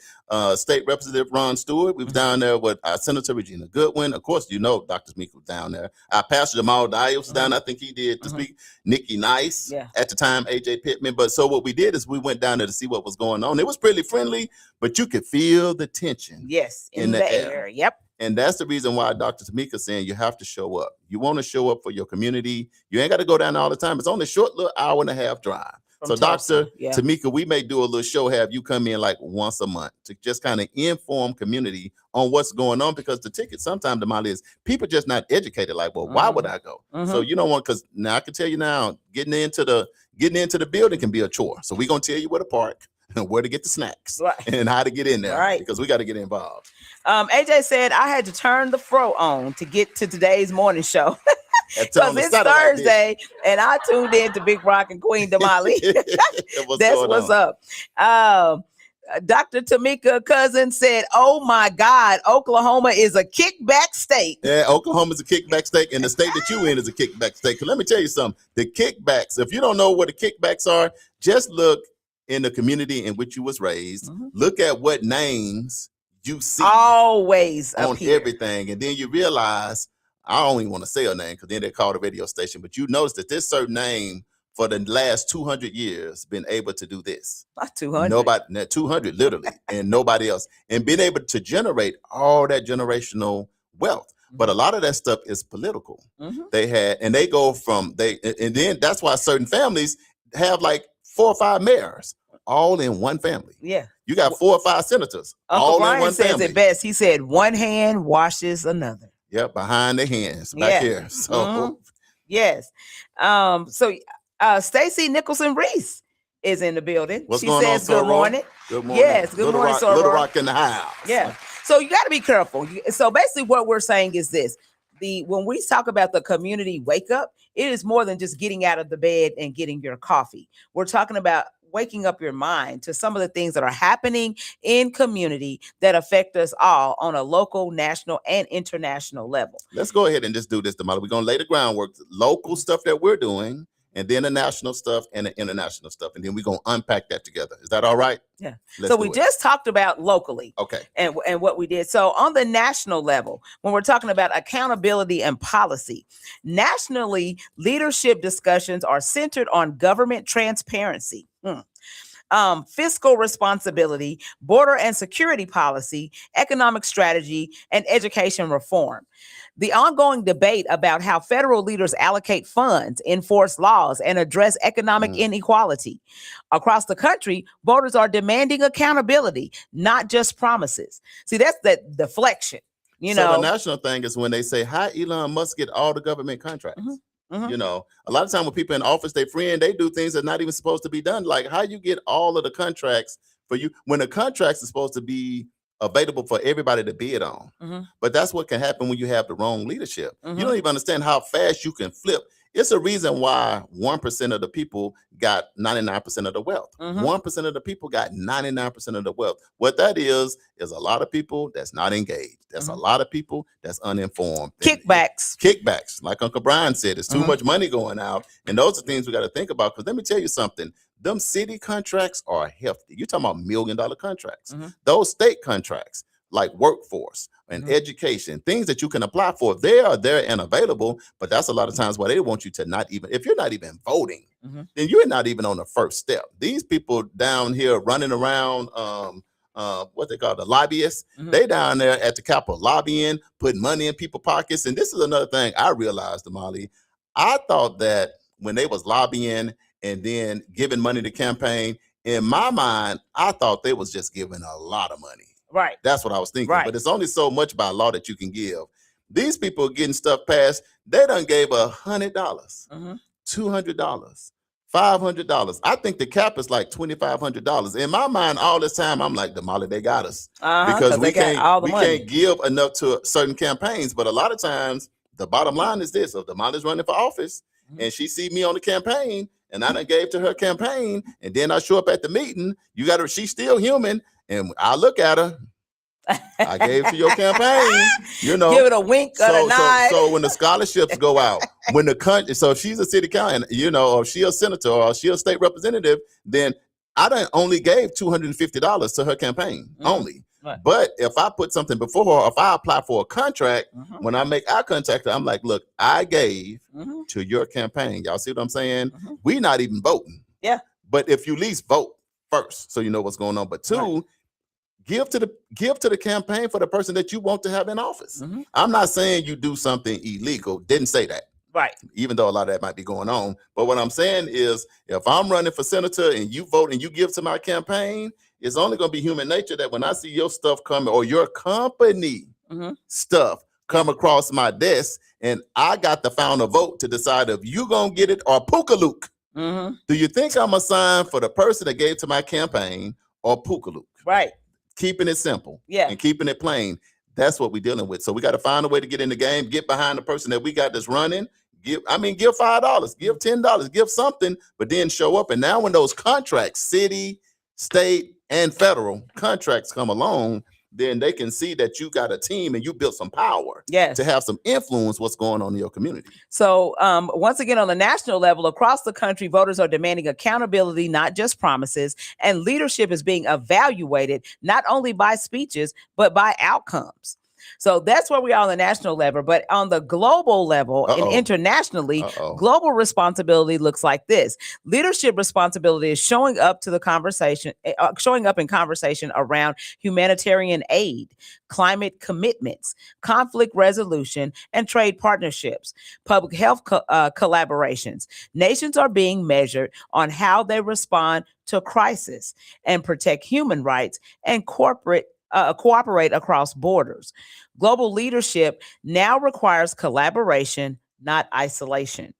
C: State Representative Ron Stewart. We was down there with Senator Regina Goodwin. Of course, Dr. Meek was down there. Our Pastor Jamal Dias was down. I think he did to speak. Nikki Nice at the time, AJ Pittman. But so what we did is we went down there to see what was going on. It was pretty friendly, but you could feel the tension.
E: Yes, in the air. Yep.
C: And that's the reason why Dr. Tamika saying you have to show up. You want to show up for your community. You ain't got to go down all the time. It's only a short little hour and a half drive. So Dr. Tamika, we may do a little show, have you come in like once a month to just kind of inform community on what's going on, because the ticket sometimes, Damali, is people just not educated. Like, well, why would I go? So you don't want, because now I can tell you now, getting into the building can be a chore. So we're gonna tell you where to park and where to get the snacks and how to get in there, because we got to get involved.
E: AJ said I had to turn the fro on to get to today's morning show. Because it's Thursday, and I tuned in to Big Rock and Queen Damali. That's what's up. Dr. Tamika Cousin said, "Oh my God, Oklahoma is a kickback state."
C: Yeah, Oklahoma is a kickback state, and the state that you in is a kickback state. Because let me tell you something: the kickbacks. If you don't know what the kickbacks are, just look in the community in which you was raised. Look at what names you see
E: always
C: on everything, and then you realize. I don't even want to say a name because then they call the radio station, but you notice that this certain name for the last 200 years been able to do this.
E: Not 200.
C: Nobody, 200 literally, and nobody else. And being able to generate all that generational wealth. But a lot of that stuff is political. They had, and they go from, and then that's why certain families have like 4 or 5 mayors all in one family.
E: Yeah.
C: You got 4 or 5 senators all
E: Brian
C: in one family.
E: Uncle Brian says it best. He said, one hand washes another.
C: Yep, behind the hands back here. So
E: yes. So Stacy Nicholson Reese is in the building.
C: What's
E: she
C: going
E: says
C: on,
E: good morning.
C: Good morning.
E: Yes, good morning, Soror.
C: Little Rock in the house.
E: Yeah. So you got to be careful. So basically what we're saying is this. When we talk about the community wake up, it is more than just getting out of the bed and getting your coffee. We're talking about waking up your mind to some of the things that are happening in community that affect us all on a local, national, and international level.
C: Let's go ahead and just do this, Damali. We're going to lay the groundwork, local stuff that we're doing, and then the national stuff and the international stuff. And then we're going to unpack that together. Is that all right?
E: Yeah. So we just talked about locally.
C: Okay.
E: And what we did. So on the national level, when we're talking about accountability and policy, nationally, leadership discussions are centered on government transparency. Fiscal responsibility, border and security policy, economic strategy, and education reform. The ongoing debate about how federal leaders allocate funds, enforce laws, and address economic inequality. Across the country, voters are demanding accountability, not just promises. See, that's that deflection. So
C: the national thing is when they say, how Elon Musk get all the government contracts? You know, a lot of time when people in office, they do things that are not even supposed to be done. Like how you get all of the contracts for you when the contracts are supposed to be available for everybody to bid on. But that's what can happen when you have the wrong leadership. You don't even understand how fast you can flip. It's a reason why 1% of the people got 99% of the wealth. 1% of the people got 99% of the wealth. What that is a lot of people that's not engaged. That's a lot of people that's uninformed. Kickbacks. Like Uncle Brian said, there's too much money going out. And those are things we got to think about. Because let me tell you something. Them city contracts are hefty. You're talking about $1 million contracts. Those state contracts, like workforce and education, things that you can apply for, they are there and available. But that's a lot of times why they want you to not even, if you're not even voting, then you're not even on the first step. These people down here running around, what they call the lobbyists, they down there at the Capitol lobbying, putting money in people's pockets. And this is another thing I realized, Damali. I thought that when they was lobbying and then giving money to campaign, in my mind, I thought they was just giving a lot of money.
E: Right.
C: That's what I was thinking. Right. But it's only so much by law that you can give. These people getting stuff passed, they done gave $100, $200, $500. I think the cap is like $2,500. In my mind, all this time, I'm like, Damali, they got us. Because we can't give enough to certain campaigns. But a lot of times, the bottom line is this. If Damali's running for office and she see me on the campaign, and I done gave to her campaign, and then I show up at the meeting, you got her, she's still human, and I look at her, I gave to your campaign, you know.
E: Give it a wink or a nod.
C: So when the scholarships go out, when the country, so if she's a city council, you know, or she a senator or she a state representative, then I done only gave $250 to her campaign only.
E: Right.
C: But if I put something before her, if I apply for a contract, when I make eye contact, I'm like, look, I gave to your campaign. Y'all see what I'm saying? We not even voting.
E: Yeah.
C: But if you at least vote first, so you know what's going on. But two, give to the campaign for the person that you want to have in office. I'm not saying you do something illegal. Didn't say that.
E: Right.
C: Even though a lot of that might be going on. But what I'm saying is, if I'm running for senator and you vote and you give to my campaign, it's only going to be human nature that when I see your stuff coming or your company stuff come across my desk and I got the final vote to decide if you going to get it or Pookaloo. Do you think I'm assigned for the person that gave to my campaign or Pookaloo?
E: Right.
C: Keeping it simple
E: and
C: keeping it plain. That's what we're dealing with. So we got to find a way to get in the game, get behind the person that we got that's running. Give $5, give $10, give something, but then show up. And now when those contracts, city, state, and federal contracts come along, then they can see that you got a team and you built some power to have some influence what's going on in your community.
E: So once again, on the national level, across the country, voters are demanding accountability, not just promises, and leadership is being evaluated not only by speeches, but by outcomes. So that's where we are on the national level. But on the global level and internationally, global responsibility looks like this. Leadership responsibility is showing up in conversation around humanitarian aid, climate commitments, conflict resolution, and trade partnerships, public health collaborations. Nations are being measured on how they respond to crisis and protect human rights and cooperate across borders. Global leadership now requires collaboration, not isolation.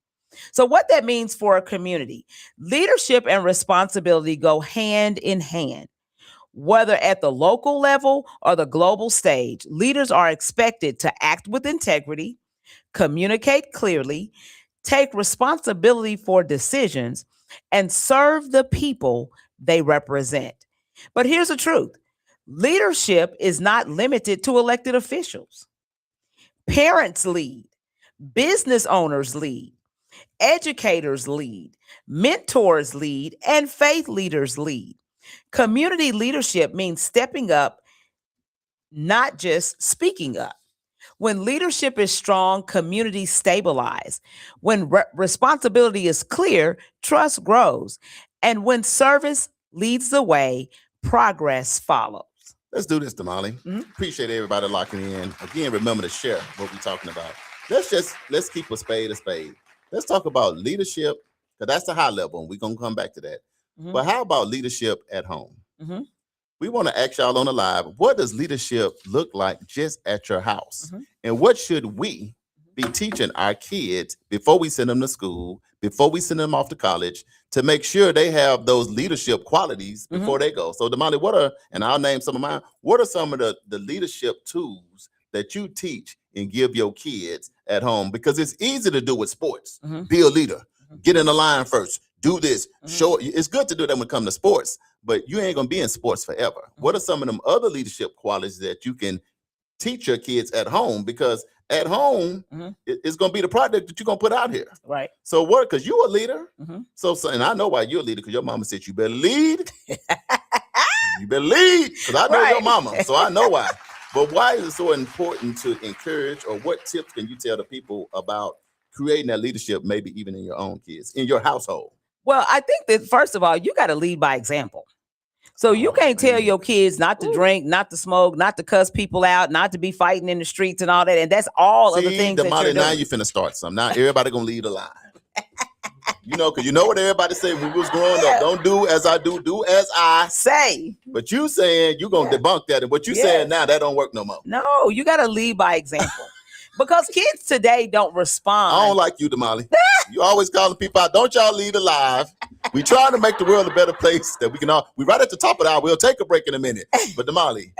E: So what that means for a community, leadership and responsibility go hand in hand. Whether at the local level or the global stage, leaders are expected to act with integrity, communicate clearly, take responsibility for decisions, and serve the people they represent. But here's the truth. Leadership is not limited to elected officials. Parents lead, business owners lead, educators lead, mentors lead, and faith leaders lead. Community leadership means stepping up, not just speaking up. When leadership is strong, communities stabilize. When responsibility is clear, trust grows. And when service leads the way, progress follows.
C: Let's do this, Damali. Appreciate everybody locking in. Again, remember to share what we're talking about. Let's keep a spade a spade. Let's talk about leadership, because that's the high level, and we're going to come back to that. But how about leadership at home? We want to ask y'all on the live, what does leadership look like just at your house? And what should we be teaching our kids before we send them to school, before we send them off to college, to make sure they have those leadership qualities before they go? So Damali, and I'll name some of mine, what are some of the leadership tools that you teach and give your kids at home? Because it's easy to do with sports. Be a leader, get in the line first, do this, show. It's good to do that when it comes to sports, but you ain't gonna be in sports forever. What are some of them other leadership qualities that you can teach your kids at home? Because at home, it's going to be the product that you're going to put out here.
E: Right.
C: So what? Because you're a leader. So, and I know why you're a leader, because your mama said you better lead. You better lead, because I know your mama, so I know why. But why is it so important to encourage, or what tips can you tell the people about creating that leadership, maybe even in your own kids, in your household?
E: Well, I think that, first of all, you got to lead by example. So you can't tell your kids not to drink, not to smoke, not to cuss people out, not to be fighting in the streets and all that. And that's all of the things that you're doing.
C: Now you finna start something. Now everybody gonna lead a lie. Because you know what everybody said when we was growing up. Don't do as I do, do as I
E: say.
C: But you saying you gonna debunk that, and what you saying now, that don't work no more.
E: No, you gotta lead by example. Because kids today don't respond.
C: I don't like you, Damali. You always calling people out. Don't y'all lead alive. We trying to make the world a better place that we can all. We right at the top of the hour. We'll take a break in a minute. But Damali,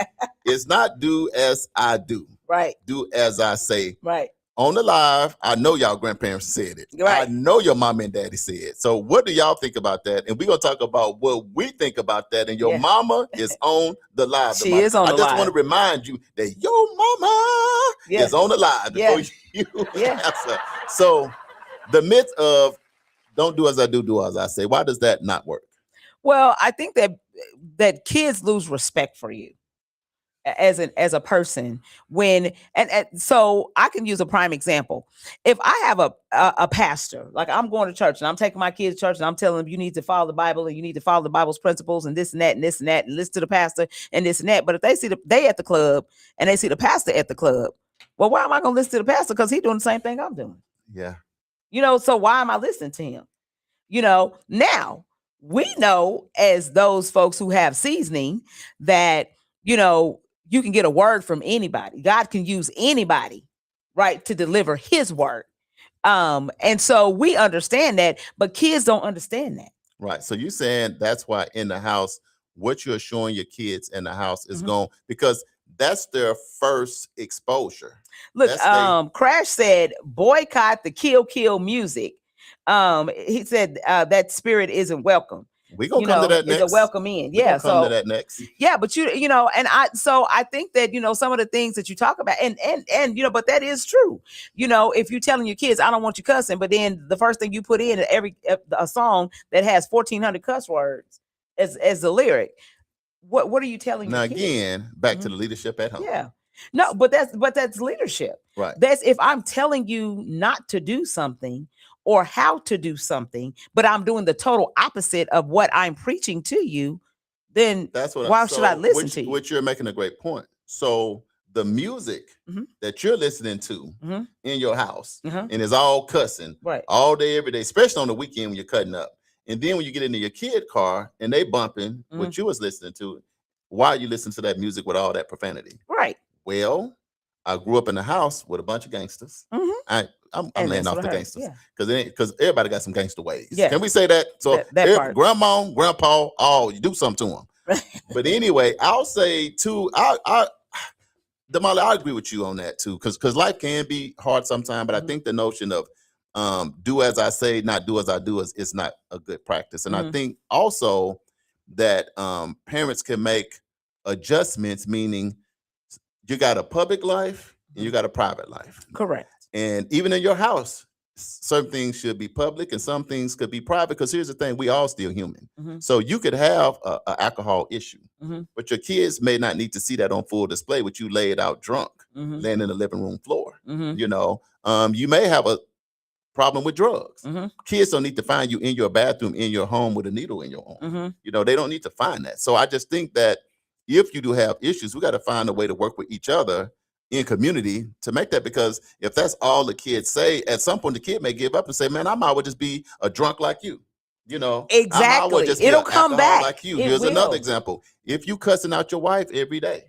C: it's not do as I do.
E: Right.
C: Do as I say.
E: Right.
C: on the live, I know y'all grandparents said it.
E: Right.
C: I know your mom and daddy said it. So what do y'all think about that? And we're going to talk about what we think about that. And your mama is on the live.
E: She is on the live.
C: I just want to remind you that your mama is on the live before you answer. So the myth of don't do as I do, do as I say. Why does that not work?
E: Well, I think that kids lose respect for you as a person when and so I can use a prime example. If I have a pastor, like I'm going to church and I'm taking my kids to church and I'm telling them you need to follow the Bible and you need to follow the Bible's principles and this and that and this and that and listen to the pastor and this and that. But if they see they at the club and they see the pastor at the club, well, why am I going to listen to the pastor? Because he's doing the same thing I'm doing.
C: Yeah.
E: So why am I listening to him? Now we know as those folks who have seasoning that, you can get a word from anybody. God can use anybody, right, to deliver his word. And so we understand that, but kids don't understand that.
C: Right. So you're saying that's why in the house, what you're showing your kids in the house is going, because that's their first exposure.
E: Look, Crash said, boycott the kill music. He said that spirit isn't welcome.
C: We're gonna come to that next.
E: It's a welcome in. Yeah.
C: So come to that next.
E: Yeah, but and I think that, some of the things that you talk about and but that is true. If you're telling your kids, I don't want you cussing, but then the first thing you put in a song that has 1,400 cuss words as the lyric, what are you telling your kids? Now
C: again, back to the leadership at home.
E: Yeah. No, but that's leadership.
C: Right.
E: That's if I'm telling you not to do something or how to do something, but I'm doing the total opposite of what I'm preaching to you, then why should I listen to you?
C: Which you're making a great point. So the music that you're listening to in your house and is all cussing all day, every day, especially on the weekend when you're cutting up. And then when you get into your kid car and they bumping what you was listening to, why are you listening to that music with all that profanity?
E: Right.
C: Well, I grew up in a house with a bunch of gangsters. I'm laying off the gangsters because everybody got some gangster ways. Yeah. Can we say that? So that grandma, grandpa, you do something to them. But anyway, I'll say too, Damali, I agree with you on that too, because life can be hard sometimes. But I think the notion of do as I say, not do as I do is not a good practice. And I think also that parents can make adjustments, meaning you got a public life and you got a private life.
E: Correct.
C: And even in your house, certain things should be public and some things could be private, because here's the thing, we all still human. So you could have an alcohol issue, but your kids may not need to see that on full display with you laid out drunk, laying in the living room floor. You may have a problem with drugs. Kids don't need to find you in your bathroom, in your home with a needle in your arm. They don't need to find that. So I just think that if you do have issues, we got to find a way to work with each other in community to make that, because if that's all the kids say, at some point the kid may give up and say, man, I might well just be a drunk like you.
E: Exactly. It'll come back
C: like you. Here's another example. If you cussing out your wife every day,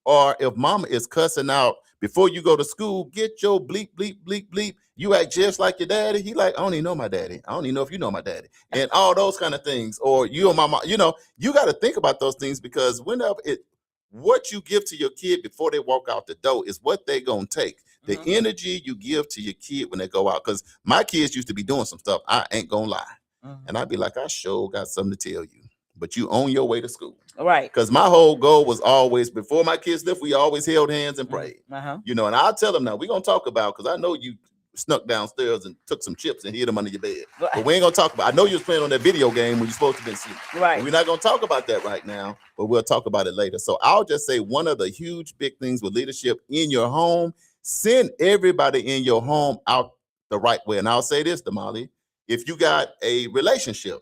C: or if mama is cussing out before you go to school, get your bleep, bleep, bleep, bleep. You act just like your daddy. He like, I don't even know my daddy. I don't even know if you know my daddy. And all those kind of things. Or you and my mom, you got to think about those things, because whenever what you give to your kid before they walk out the door is what they gonna take. The energy you give to your kid when they go out. Because my kids used to be doing some stuff, I ain't gonna lie. And I'd be like, I sure got something to tell you. But you on your way to school.
E: Right.
C: Because my whole goal was always, before my kids left, we always held hands and prayed. And I'll tell them now, we're gonna talk about, because I know you snuck downstairs and took some chips and hid them under your bed. But we ain't gonna talk about, I know you was playing on that video game when you're supposed to be asleep.
E: Right.
C: We're not gonna talk about that right now, but we'll talk about it later. So I'll just say one of the huge big things with leadership in your home, send everybody in your home out the right way. And I'll say this, Damali, if you got a relationship,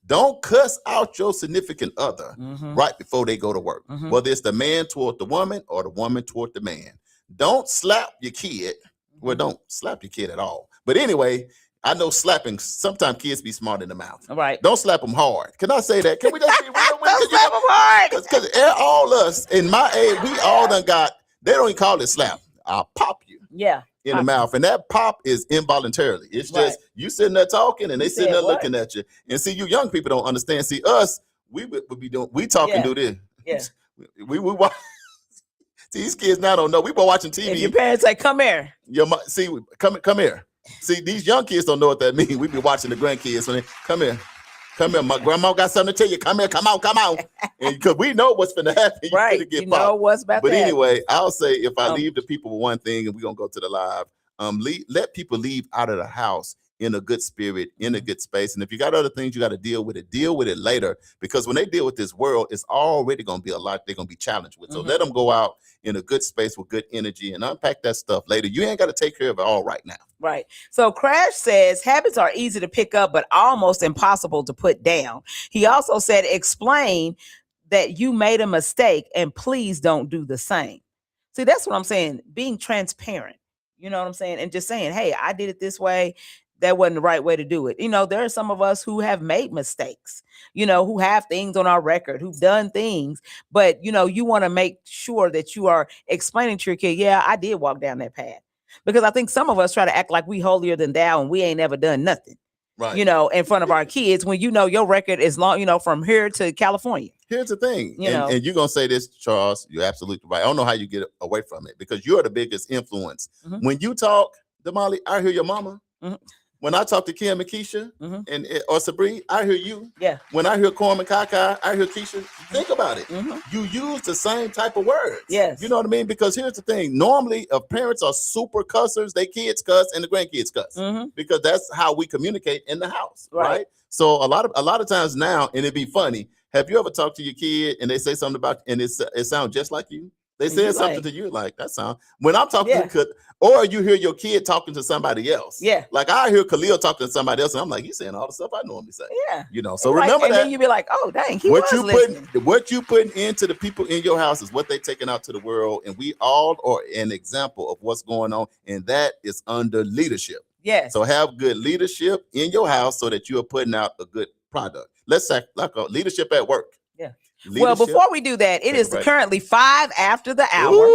C: don't cuss out your significant other right before they go to work. Whether it's the man toward the woman or the woman toward the man. Don't slap your kid. Well, don't slap your kid at all. But anyway, I know slapping, sometimes kids be smart in the mouth.
E: Right.
C: Don't slap them hard. Can I say that? Can we just be real?
E: Don't slap them hard.
C: Because all us, in my age, we all done got, they don't even call it slap. I'll pop you.
E: Yeah.
C: In the mouth. And that pop is involuntarily. It's just you sitting there talking and they sitting there looking at you. And see, you young people don't understand. See, us, we would be doing, we talk and do this.
E: Yeah.
C: We watch. These kids now don't know. We been watching TV.
E: And your parents say, come here.
C: See, come here. See, these young kids don't know what that means. We be watching the grandkids when they come here. Come here. My grandma got something to tell you. Come here. Come out. And because we know what's going to happen.
E: Right. You know what's about to happen.
C: But anyway, I'll say if I leave the people with one thing, and we're going to go to the live, let people leave out of the house in a good spirit, in a good space. And if you got other things you got to deal with it later, because when they deal with this world, it's already going to be a lot they're going to be challenged with. So let them go out in a good space with good energy and unpack that stuff later. You ain't got to take care of it all right now.
E: Right. So Crash says habits are easy to pick up, but almost impossible to put down. He also said, explain that you made a mistake and please don't do the same. See, that's what I'm saying. Being transparent, you know what I'm saying? And just saying, hey, I did it this way. That wasn't the right way to do it. You know, there are some of us who have made mistakes, you know, who have things on our record, who've done things, but, you know, you want to make sure that you are explaining to your kid, yeah, I did walk down that path. Because I think some of us try to act like we holier than thou and we ain't ever done nothing, right? You know, in front of our kids when, you know, your record is long, you know, from here to California.
C: Here's the thing.
E: And
C: you're going to say this, Charles, you're absolutely right. I don't know how you get away from it because you're the biggest influence. When you talk, Damali, I hear your mama. When I talk to Kim and Keisha or Sabri, I hear you.
E: Yeah.
C: When I hear Corm and Kaka, I hear Keisha. Think about it. You use the same type of words.
E: Yes.
C: You know what I mean? Because here's the thing. Normally, if parents are super cussers, they kids cuss and the grandkids cuss. Because that's how we communicate in the house. Right. So a lot of times now, and it'd be funny. Have you ever talked to your kid and they say something about and it sounds just like you? They said something to you like that sound. When I'm talking to or you hear your kid talking to somebody else.
E: Yeah.
C: Like I hear Khalil talking to somebody else and I'm like, he's saying all the stuff I normally say.
E: Yeah.
C: You know, so remember
E: and
C: that.
E: then you be like, oh, dang,
C: What you putting into the people in your house is what they taking out to the world. And we all are an example of what's going on. And that is under leadership.
E: Yes.
C: So have good leadership in your house so that you are putting out a good product. Let's say like a leadership at work.
E: Yeah.
C: Leadership.
E: Well, before we do that, it is currently 5 after the hour,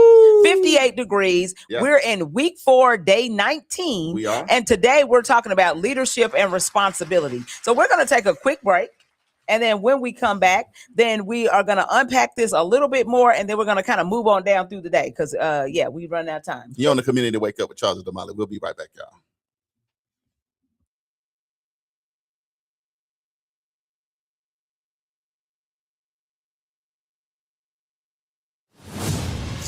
E: 58 degrees. Yeah. We're in week 4, day 19.
C: We are.
E: And today we're talking about leadership and responsibility. So we're going to take a quick break. And then when we come back, then we are going to unpack this a little bit more. And then we're going to kind of move on down through the day because, we run out of time.
C: You're on the Community Wake Up with Charles and Damali. We'll be right back, y'all.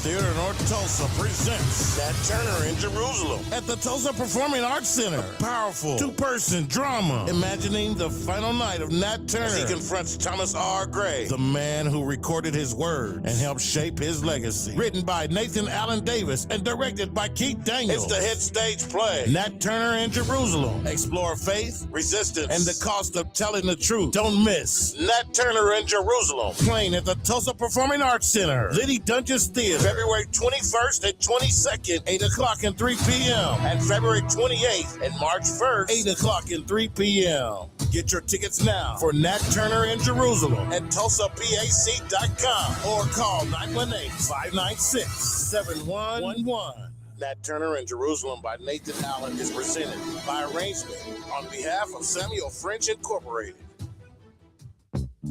D: Theater North Tulsa presents Nat Turner in Jerusalem at the Tulsa Performing Arts Center. A powerful 2-person drama imagining the final night of Nat Turner as he confronts Thomas R. Gray, the man who recorded his words and helped shape his legacy. Written by Nathan Allen Davis and directed by Keith Daniels. It's the hit stage play Nat Turner in Jerusalem. Explore faith, resistance, and the cost of telling the truth. Don't miss Nat Turner in Jerusalem, playing at the Tulsa Performing Arts Center, Liddy Dungeons Theater. February 21st and 22nd, 8 o'clock and 3 p.m. And February 28th and March 1st, 8 o'clock and 3 p.m. Get your tickets now for Nat Turner in Jerusalem at TulsaPAC.com or call 918-596-7111. Nat Turner in Jerusalem by Nathan Allen is presented by arrangement on behalf of Samuel French Incorporated.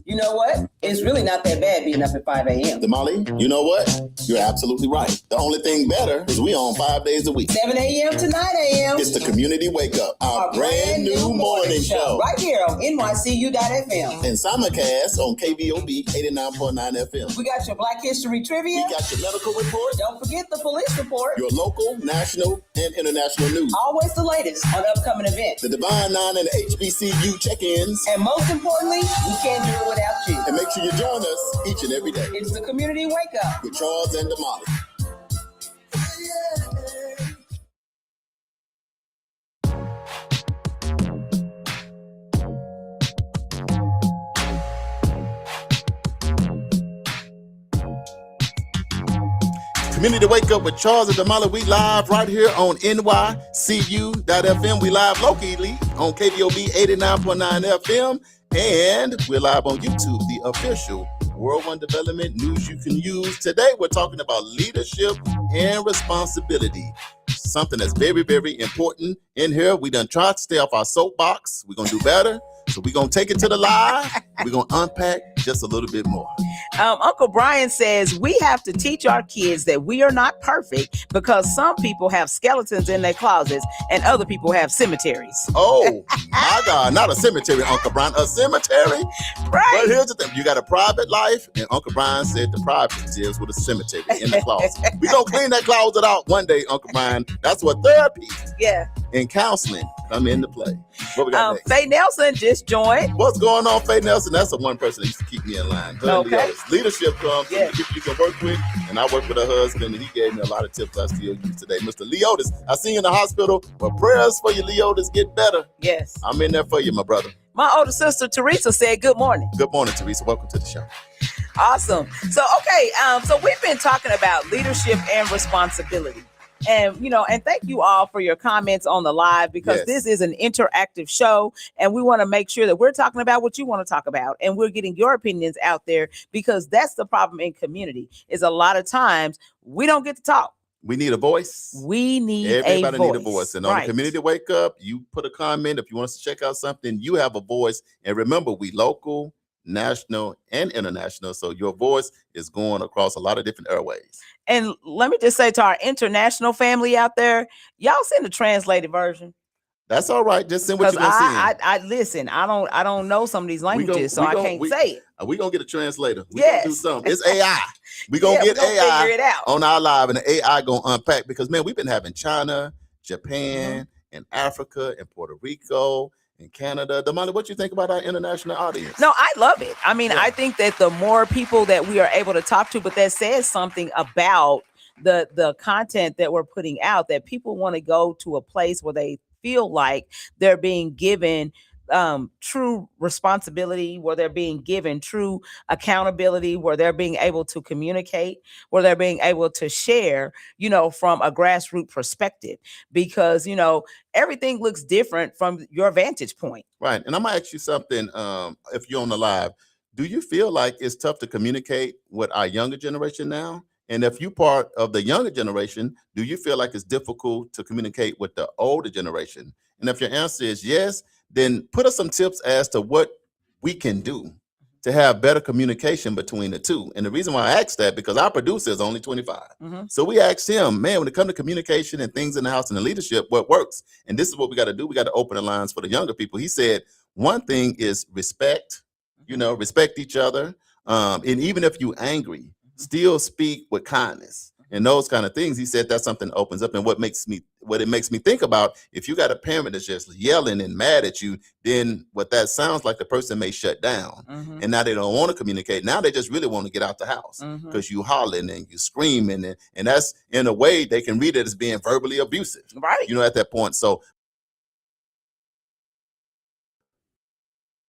A: You know what? It's really not that bad being up at 5 a.m.
C: Damali, you know what? You're absolutely right. The only thing better is we on 5 days a week.
A: 7 a.m. to 9 a.m.
C: It's the Community Wake Up, our brand new morning show.
A: Right here on NYCU.FM.
C: And simulcast on KVOB 89.9 FM.
A: We got your Black History Trivia.
C: We got your medical report.
A: Don't forget the police report.
C: Your local, national, and international news.
A: Always the latest on upcoming events.
C: The Divine Nine and the HBCU check-ins.
A: And most importantly, we can't do it without you.
C: And make sure you join us each and every day.
A: It's the Community Wake Up
C: with Charles and Damali. Community Wake Up with Charles and Damali. We live right here on NYCU.FM. We live locally on KVOB 89.9 FM. And we're live on YouTube, the official World One Development News you can use. Today, we're talking about leadership and responsibility. Something that's very, very important in here. We done tried to stay off our soapbox. We're going to do better. So we're going to take it to the live. We're going to unpack just a little bit more.
E: Uncle Brian says we have to teach our kids that we are not perfect because some people have skeletons in their closets and other people have cemeteries.
C: Oh, my God. Not a cemetery, Uncle Brian. A cemetery?
E: Right.
C: But here's the thing. You got a private life, and Uncle Brian said the private deals with a cemetery in the closet. We're going to clean that closet out one day, Uncle Brian. That's what therapy and counseling come into play. What we got next?
E: Faye Nelson just joined.
C: What's going on, Faye Nelson? That's the one person that used to keep me in line.
E: Okay.
C: Leadership comes from the people you can work with, and I work with her husband, and he gave me a lot of tips I still use today. Mr. Leotis, I see you in the hospital, but prayers for you, Leotis, get better.
E: Yes.
C: I'm in there for you, my brother.
E: My older sister, Teresa, said good morning.
C: Good morning, Teresa. Welcome to the show.
E: Awesome. So, okay. So we've been talking about leadership and responsibility. And, and thank you all for your comments on the live because this is an interactive show and we want to make sure that we're talking about what you want to talk about and we're getting your opinions out there because that's the problem in community is a lot of times we don't get to talk.
C: We need a voice.
E: We need
C: Everybody
E: a voice.
C: need a voice. And on the Community Wake Up, you put a comment. If you want us to check out something, you have a voice. And remember, we local, national, and international. So your voice is going across a lot of different airways.
E: And let me just say to our international family out there, y'all send the translated version.
C: That's all right. Just send what you're gonna send.
E: I listen. I don't know some of these languages, so I can't say it.
C: We're gonna get a translator. We're gonna do something. It's AI. We're gonna get AI
E: figure it out
C: on our live, and the AI gonna unpack because man, we've been having China, Japan, and Africa, and Puerto Rico. In Canada. Damali, what you think about our international audience?
E: No, I love it. I mean, I think that the more people that we are able to talk to, but that says something about the content that we're putting out, that people want to go to a place where they feel like they're being given true responsibility, where they're being given true accountability, where they're being able to communicate, where they're being able to share, from a grassroots perspective, because, everything looks different from your vantage point.
C: Right. And I'm gonna ask you something. If you're on the live, do you feel like it's tough to communicate with our younger generation now? And if you're part of the younger generation, do you feel like it's difficult to communicate with the older generation? And if your answer is yes, then put us some tips as to what we can do to have better communication between the two. And the reason why I asked that, because our producer is only 25. So we asked him, man, when it comes to communication and things in the house and the leadership, what works? And this is what we got to do. We got to open the lines for the younger people. He said, one thing is respect, respect each other. And even if you're angry, still speak with kindness. And those kind of things, he said that's something that opens up. And what it makes me think about, if you got a parent that's just yelling and mad at you, then what that sounds like, the person may shut down. And now they don't want to communicate. Now they just really want to get out the house because you hollering and you screaming. And that's, in a way, they can read it as being verbally abusive.
E: Right.
C: At that point. So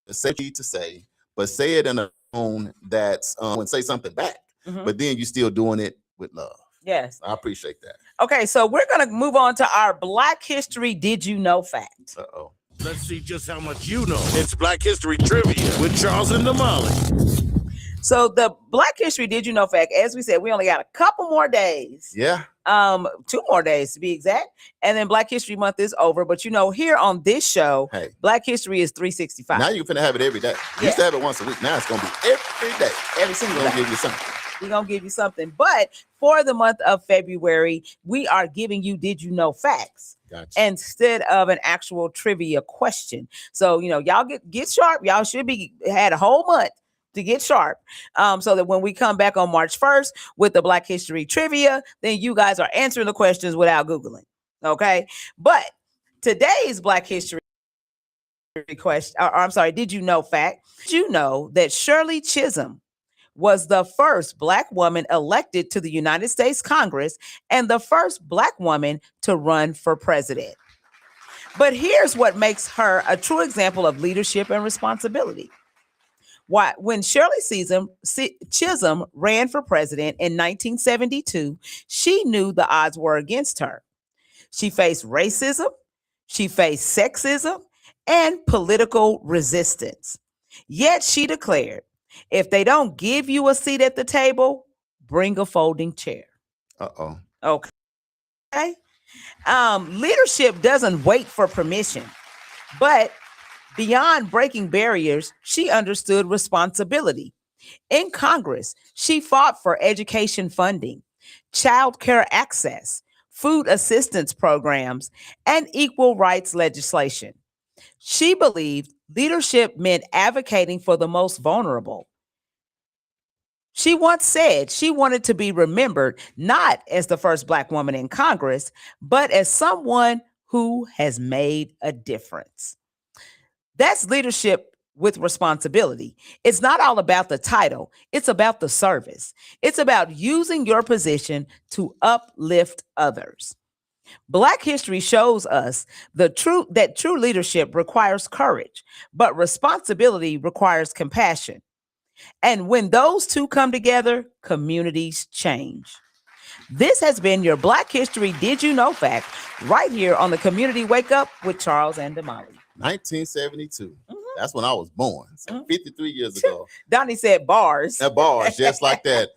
C: say what you need to say, but say it in a tone that's, and say something back. But then you're still doing it with love.
E: Yes.
C: I appreciate that.
E: Okay, so we're going to move on to our Black History Did You Know fact.
C: Uh-oh.
D: Let's see just how much you know. It's Black History Trivia with Charles and Damali.
E: So the Black History Did You Know fact, as we said, we only got a couple more days.
C: Yeah.
E: 2 more days to be exact. And then Black History Month is over. But here on this show, Black History is 365.
C: Now you're finna have it every day. You used to have it once a week. Now it's gonna be every day.
E: Every single day.
C: Give you something.
E: We're going to give you something. But for the month of February, we are giving you Did You Know facts instead of an actual trivia question. So, y'all get sharp. Y'all should be had a whole month to get sharp so that when we come back on March 1st with the Black History Trivia, then you guys are answering the questions without Googling. Okay. But today's Black History question, Did You Know fact? Did you know that Shirley Chisholm was the first Black woman elected to the United States Congress and the first Black woman to run for president? But here's what makes her a true example of leadership and responsibility. When Shirley Chisholm ran for president in 1972, she knew the odds were against her. She faced racism, she faced sexism, and political resistance. Yet she declared, if they don't give you a seat at the table, bring a folding chair.
C: Uh-oh.
E: Okay. Leadership doesn't wait for permission, but beyond breaking barriers, she understood responsibility. In Congress, she fought for education funding, child care access, food assistance programs, and equal rights legislation. She believed leadership meant advocating for the most vulnerable. She once said she wanted to be remembered not as the first Black woman in Congress, but as someone who has made a difference. That's leadership with responsibility. It's not all about the title. It's about the service. It's about using your position to uplift others. Black history shows us that true leadership requires courage, but responsibility requires compassion. And when those two come together, communities change. This has been your Black History Did You Know Fact right here on the Community Wake Up with Charles and Damali.
C: 1972. That's when I was born. So 53 years ago.
E: Donnie said bars.
C: Bars, just like that.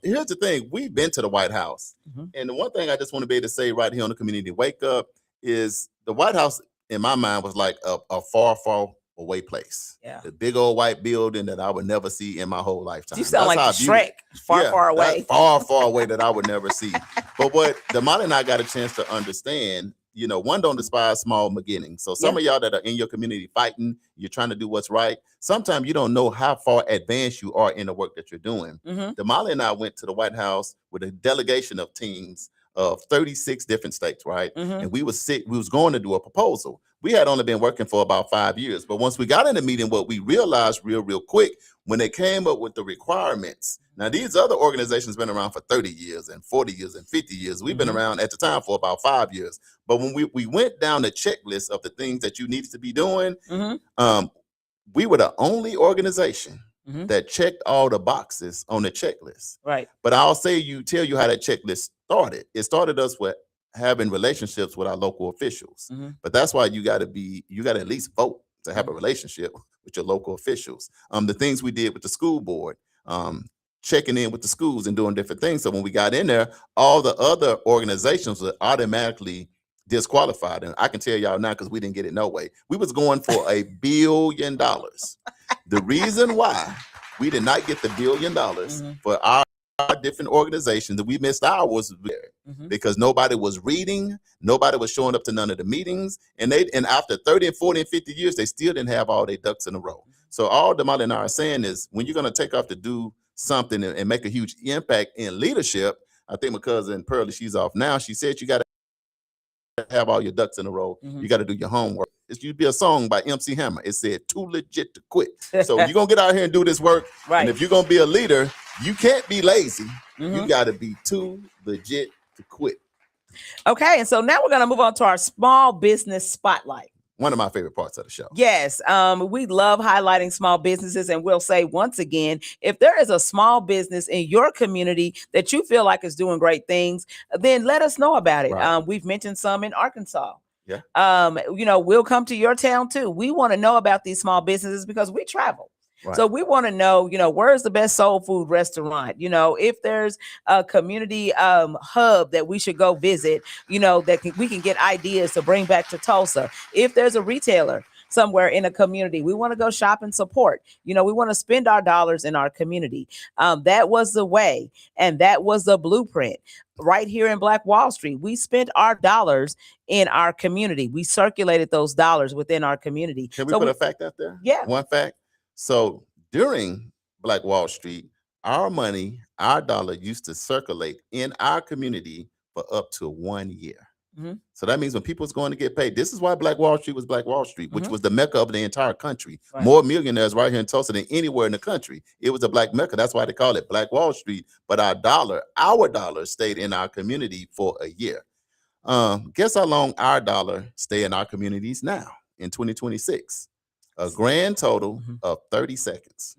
C: Here's the thing. We've been to the White House. And the one thing I just want to be able to say right here on the Community Wake Up is the White House, in my mind, was like a far, far away place.
E: Yeah.
C: The big old white building that I would never see in my whole lifetime.
E: You sound like Shrek, far away.
C: Far, far away that I would never see. But what Damali and I got a chance to understand, you know, one, don't despise small beginnings. So some of y'all that are in your community fighting, you're trying to do what's right. Sometimes you don't know how far advanced you are in the work that you're doing. Damali and I went to the White House with a delegation of teams of 36 different states, right? And we was going to do a proposal. We had only been working for about 5 years, but once we got in the meeting, what we realized real quick, when they came up with the requirements. Now, these other organizations been around for 30 years and 40 years and 50 years. We've been around at the time for about 5 years. But when we went down the checklist of the things that you need to be doing, we were the only organization that checked all the boxes on the checklist.
E: Right.
C: But I'll tell you how that checklist started. It started us with having relationships with our local officials. But that's why you got to at least vote to have a relationship with your local officials. The things we did with the school board, checking in with the schools and doing different things. So when we got in there, all the other organizations were automatically disqualified. And I can tell y'all now, because we didn't get it no way. We was going for $1 billion. The reason why we did not get the $1 billion for our different organizations that we missed ours because nobody was reading, nobody was showing up to none of the meetings, and after 30 and 40 and 50 years, they still didn't have all their ducks in a row. So all Damali and I are saying is, when you're going to take off to do something and make a huge impact in leadership, I think my cousin Pearlie, she's off now, she said you got to have all your ducks in a row. You got to do your homework. It used to be a song by MC Hammer. It said, "Too legit to quit." So you're going to get out here and do this work. Right. And if you're going to be a leader, you can't be lazy. You got to be too legit to quit.
E: Okay. And so now we're going to move on to our small business spotlight.
C: One of my favorite parts of the show.
E: Yes. We love highlighting small businesses, and we'll say once again, if there is a small business in your community that you feel like is doing great things, then let us know about it. Right. We've mentioned some in Arkansas. Yeah. We'll come to your town too. We want to know about these small businesses because we travel. Right. So we want to know, where's the best soul food restaurant? If there's a community hub that we should go visit, we can get ideas to bring back to Tulsa. If there's a retailer somewhere in a community, we want to go shop and support. We want to spend our dollars in our community. That was the way, and that was the blueprint. Right here in Black Wall Street, we spent our dollars in our community. We circulated those dollars within our community.
C: Can we put a fact out there?
E: Yeah.
C: One fact. So during Black Wall Street, our money, our dollar used to circulate in our community for up to 1 year. So that means when people was going to get paid, this is why Black Wall Street was Black Wall Street, which was the mecca of the entire country. Right. More millionaires right here in Tulsa than anywhere in the country. It was a black mecca. That's why they call it Black Wall Street. But our dollar stayed in our community for a year. Guess how long our dollar stay in our communities now in 2026? A grand total of 30 seconds.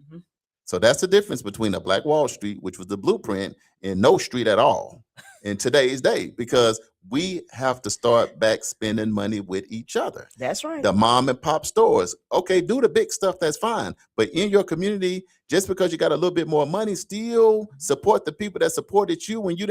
C: So that's the difference between a Black Wall Street, which was the blueprint, and no street at all in today's day, because we have to start back spending money with each other.
E: That's right.
C: The mom and pop stores. Okay, do the big stuff, that's fine. But in your community, just because you got a little bit more money, still support the people that supported you when you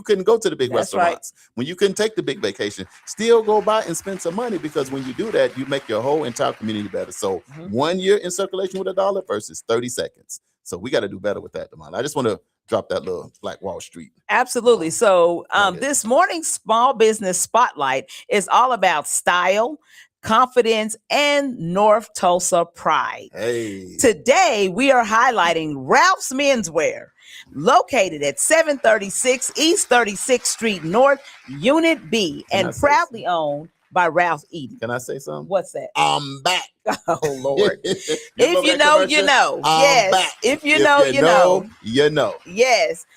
C: couldn't go to the big restaurants, when you couldn't take the big vacation. Still go by and spend some money, because when you do that, you make your whole entire community better. So 1 year in circulation with $1 versus 30 seconds. So we got to do better with that, Damali. I just want to drop that little Black Wall Street.
E: Absolutely. So this morning's small business spotlight is all about style, confidence, and North Tulsa pride.
C: Hey.
E: Today, we are highlighting Ralph's Menswear, located at 736 East 36th Street North, Unit B, and proudly owned by Ralph Eden.
C: Can I say something?
E: What's that?
C: I'm back.
E: Oh, Lord.
C: If
E: you know, you know. Yes.
C: Back.
E: If you know, you know.
C: You know.
E: Yes.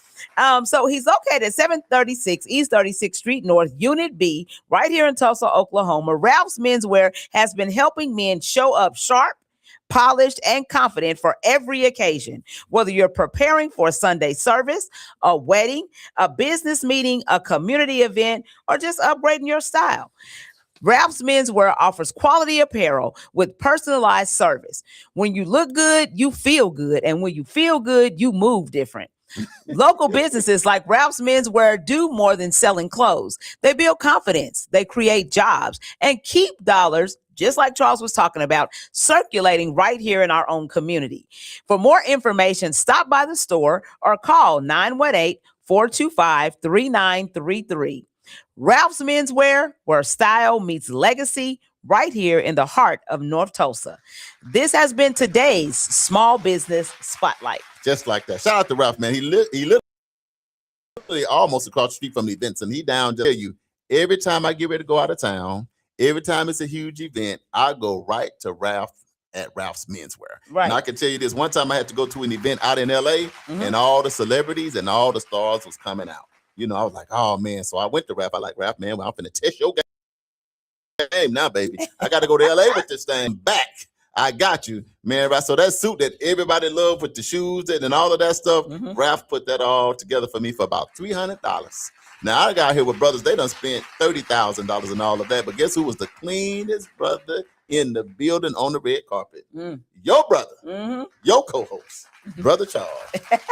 E: So he's located at 736 East 36th Street North, Unit B, right here in Tulsa, Oklahoma. Ralph's Menswear has been helping men show up sharp, polished, and confident for every occasion. Whether you're preparing for a Sunday service, a wedding, a business meeting, a community event, or just upgrading your style, Ralph's Menswear offers quality apparel with personalized service. When you look good, you feel good. And when you feel good, you move different. Local businesses like Ralph's Menswear do more than selling clothes. They build confidence, they create jobs, and keep dollars, just like Charles was talking about, circulating right here in our own community. For more information, stop by the store or call 918-425-3933. Ralph's Menswear, where style meets legacy, right here in the heart of North Tulsa. This has been today's Small Business Spotlight.
C: Just like that. Shout out to Ralph, man. He literally almost across the street from the events, and he down to tell you, every time I get ready to go out of town, every time it's a huge event, I go right to Ralph at Ralph's Menswear.
E: Right.
C: And I can tell you this, one time I had to go to an event out in LA, and all the celebrities and all the stars was coming out. You know, I was like, oh man. So I went to Ralph. I like, Ralph, man, well, I'm finna test your game now, baby. I got to go to LA with this thing back. I got you, man. Right. So that suit that everybody loved with the shoes and all of that stuff, Ralph put that all together for me for about $300. Now I got here with brothers. They done spent $30,000 and all of that. But guess who was the cleanest brother in the building on the red carpet? Your brother, your co-host, Brother Charles.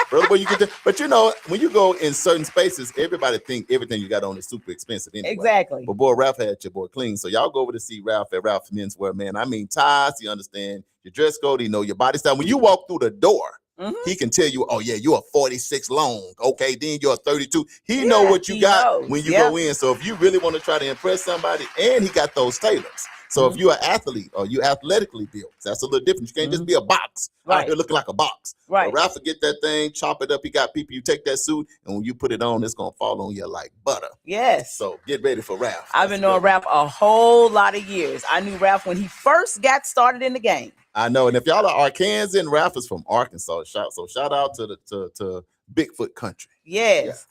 C: Brother, boy, you can but you know, when you go in certain spaces, everybody think everything you got on is super expensive anyway.
E: Exactly.
C: But boy, Ralph had your boy clean. So y'all go over to see Ralph at Ralph's Menswear, man. I mean, ties, you understand your dress code, you know your body style. When you walk through the door, he can tell you, oh yeah, you're a 46 long. Okay, then you're a 32. He know what you got when you go in. So if you really want to try to impress somebody, and he got those tailors. So if you're an athlete or you athletically built, that's a little different. You can't just be a box out here looking like a box. Right. Ralph will get that thing, chop it up. He got people, you take that suit, and when you put it on, it's going to fall on you like butter. Yes. So get ready for Ralph.
E: I've been knowing Ralph a whole lot of years. I knew Ralph when he first got started in the game.
C: I know. And if y'all are Arkansans, Ralph is from Arkansas. So shout out to Bigfoot country.
E: Yes.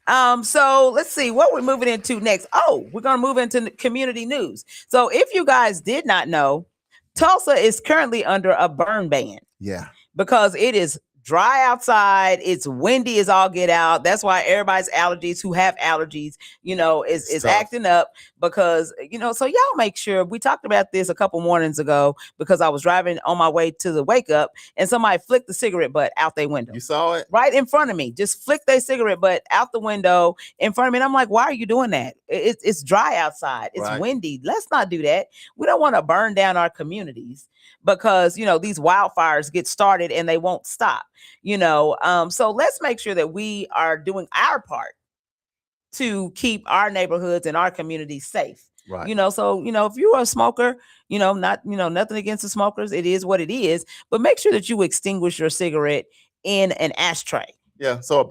E: Yeah. So let's see what we're moving into next. Oh, we're going to move into community news. So if you guys did not know, Tulsa is currently under a burn ban.
C: Yeah.
E: Because it is dry outside. It's windy as all get out. That's why everybody's allergies who have allergies, you know, is acting up because, you know, so y'all make sure we talked about this a couple mornings ago because I was driving on my way to the wake up and somebody flicked the cigarette butt out their window.
C: You saw it?
E: Right in front of me. Just flicked their cigarette butt out the window in front of me. And I'm like, why are you doing that? It's dry outside. It's windy. Let's not do that. We don't want to burn down our communities because, you know, these wildfires get started and they won't stop, you know. So let's make sure that we are doing our part to keep our neighborhoods and our communities safe. Right. You know, so, you know, if you're a smoker, you know, nothing against the smokers. It is what it is. But make sure that you extinguish your cigarette in an ashtray.
C: Yeah. So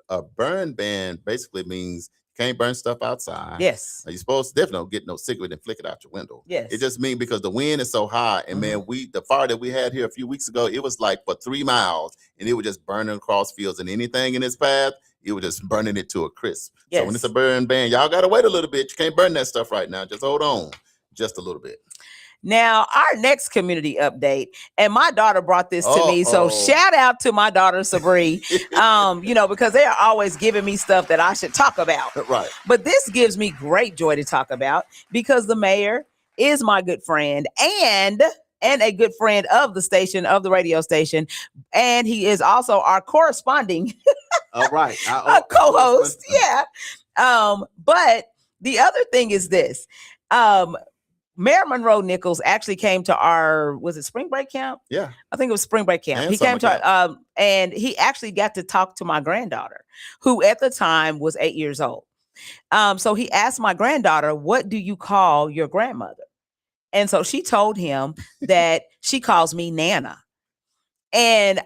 C: a burn ban basically means can't burn stuff outside.
E: Yes.
C: You're supposed to definitely don't get no cigarette and flick it out your window.
E: Yes.
C: It just means because the wind is so high. And man, the fire that we had here a few weeks ago, it was like for 3 miles and it was just burning across fields and anything in its path, it was just burning it to a crisp. Yes. So when it's a burn ban, y'all got to wait a little bit. You can't burn that stuff right now. Just hold on just a little bit.
E: Now, our next community update, and my daughter brought this to me. So shout out to my daughter, Sabri, you know, because they are always giving me stuff that I should talk about.
C: Right.
E: But this gives me great joy to talk about because the mayor is my good friend and a good friend of the station, of the radio station. And he is also our corresponding co-host. Yeah. But the other thing is this. Mayor Monroe Nichols actually came to our, was it spring break camp?
C: Yeah.
E: I think it was spring break camp.
C: And
E: He came
C: summer
E: to our, and he actually got to talk to my granddaughter, who at the time was 8 years old. So he asked my granddaughter, what do you call your grandmother? And so she told him that she calls me Nana. And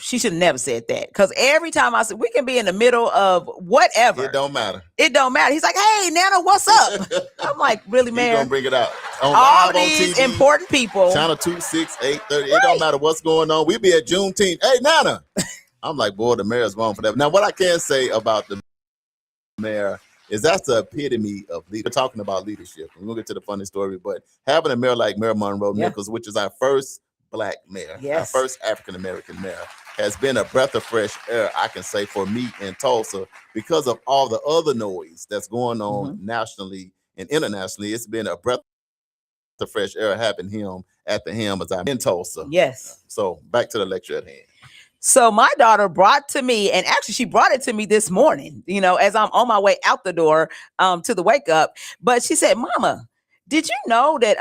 E: she should have never said that, because every time I said, we can be in the middle of whatever.
C: It don't matter.
E: It don't matter. He's like, hey, Nana, what's up? I'm like, really, man?
C: He's gonna bring it out.
E: All these important people.
C: Channel 2, 6, 8, 30. It don't matter what's going on. We be at Juneteenth. Hey, Nana. I'm like, boy, the mayor's wrong for that. Now, what I can say about the mayor is that's the epitome of leadership. We're talking about leadership. We're gonna get to the funny story, but having a mayor like Mayor Monroe Nichols, which is our first Black mayor, our first African-American mayor, has been a breath of fresh air, I can say, for me in Tulsa, because of all the other noise that's going on nationally and internationally. It's been a breath of fresh air having him at the helm as I'm in Tulsa.
E: Yes.
C: So back to the lecture at hand.
E: So my daughter brought to me, and actually she brought it to me this morning, as I'm on my way out the door to the wake up. But she said, Mama, did you know that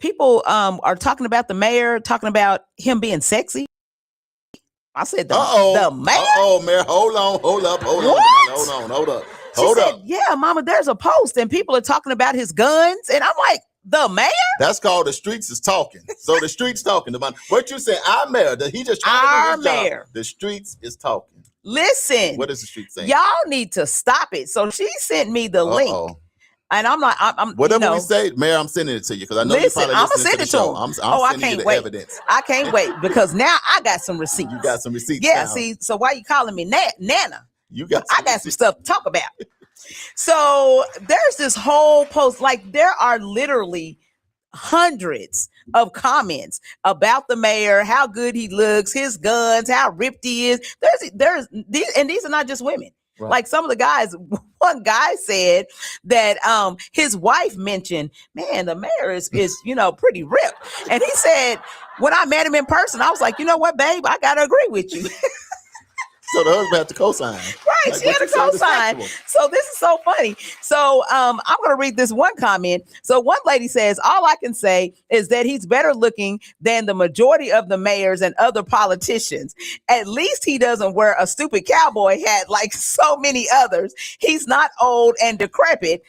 E: people are talking about the mayor, talking about him being sexy? I said, the mayor?
C: Mayor, hold up.
E: She said, yeah, Mama, there's a post and people are talking about his guns. And I'm like, the mayor?
C: That's called the streets is talking. So the streets talking about what you say. Our mayor, he just trying to do his job. The streets is talking.
E: Listen.
C: What is the street saying?
E: Y'all need to stop it. So she sent me the link. And I'm like,
C: whatever we say, Mayor, I'm sending it to you because I know you're probably listening to the show. I'm sending you the evidence.
E: I can't wait because now I got some receipts.
C: You got some receipts.
E: Yeah,
C: now.
E: See, so why you calling me Nana?
C: I
E: got some stuff to talk about. So there's this whole post, like there are literally hundreds of comments about the mayor, how good he looks, his guns, how ripped he is. There's these, and these are not just women. Right. Like some of the guys, one guy said that his wife mentioned, man, the mayor is pretty ripped. And he said, when I met him in person, I was like, you know what, babe, I gotta agree with you.
C: So the husband had to co-sign.
E: Right, like she had to co-sign. So this is so funny. So I'm going to read this one comment. So one lady says, all I can say is that he's better looking than the majority of the mayors and other politicians. At least he doesn't wear a stupid cowboy hat like so many others. He's not old and decrepit.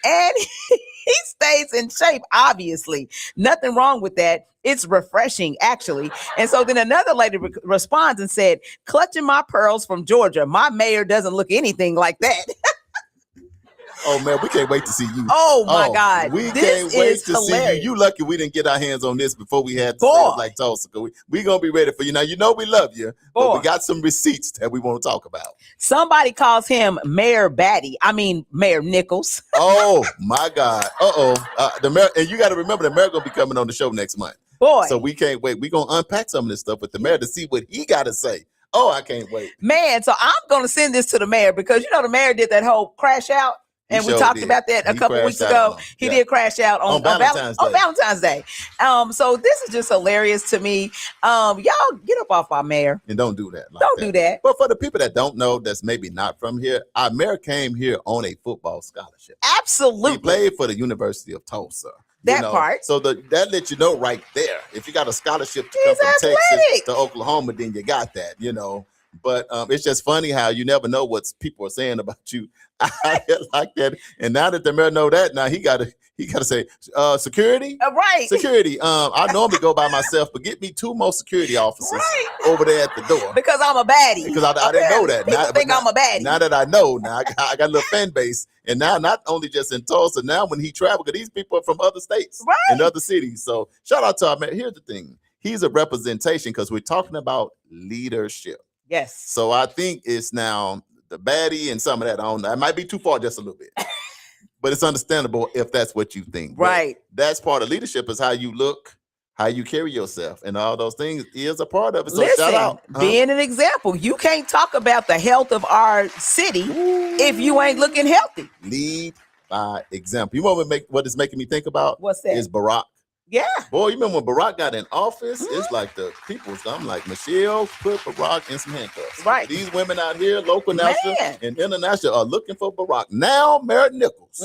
E: And he stays in shape, obviously. Nothing wrong with that. It's refreshing, actually. And so then another lady responds and said, clutching my pearls from Georgia, my mayor doesn't look anything like that.
C: Oh, man, we can't wait to see you.
E: Oh, my God.
C: We can't wait to see you. You lucky we didn't get our hands on this before we had to say it like Tulsa. We're going to be ready for you. Now, we love you, but we got some receipts that we want to talk about.
E: Somebody calls him Mayor Batty. I mean, Mayor Nichols.
C: Oh, my God. The mayor, and you got to remember, the mayor going to be coming on the show next month.
E: Boy.
C: So we can't wait. We're going to unpack some of this stuff with the mayor to see what he got to say. Oh, I can't wait.
E: Man, so I'm going to send this to the mayor because, the mayor did that whole crash out. And we talked about that a couple weeks ago. He did crash out on Valentine's Day. So this is just hilarious to me. Y'all get up off our mayor.
C: And don't do that.
E: Don't do that.
C: But for the people that don't know, that's maybe not from here, our mayor came here on a football scholarship.
E: Absolutely.
C: He played for the University of Tulsa.
E: Part.
C: So that lets you know right there. If you got a scholarship to come from Texas to Oklahoma, then you got that, But it's just funny how you never know what people are saying about you like that. And now that the mayor know that, now he gotta say security.
E: Right.
C: Security. I normally go by myself, but get me 2 more security officers over there at the door.
E: Because I'm a baddie.
C: Because I didn't know that.
E: I'm a baddie.
C: Now that I know, now I got a little fan base. And now not only just in Tulsa, now when he traveled, because these people are from other states and other cities. So shout out to our mayor. Here's the thing. He's a representation because we're talking about leadership.
E: Yes.
C: So I think it's now the baddie and some of that. I don't know. It might be too far just a little bit. But it's understandable if that's what you think.
E: Right.
C: But that's part of leadership is how you look, how you carry yourself, and all those things is a part of it. So
E: listen,
C: shout out.
E: Being an example. You can't talk about the health of our city if you ain't looking healthy.
C: Lead by example. You know what is making me think about?
E: What's that?
C: Is Barack.
E: Yeah.
C: Boy, you remember when Barack got in office? It's like the people. I'm like, Michelle, put Barack in some handcuffs.
E: Right.
C: These women out here, local, national, and international, are looking for Barack. Now, Mayor Nichols.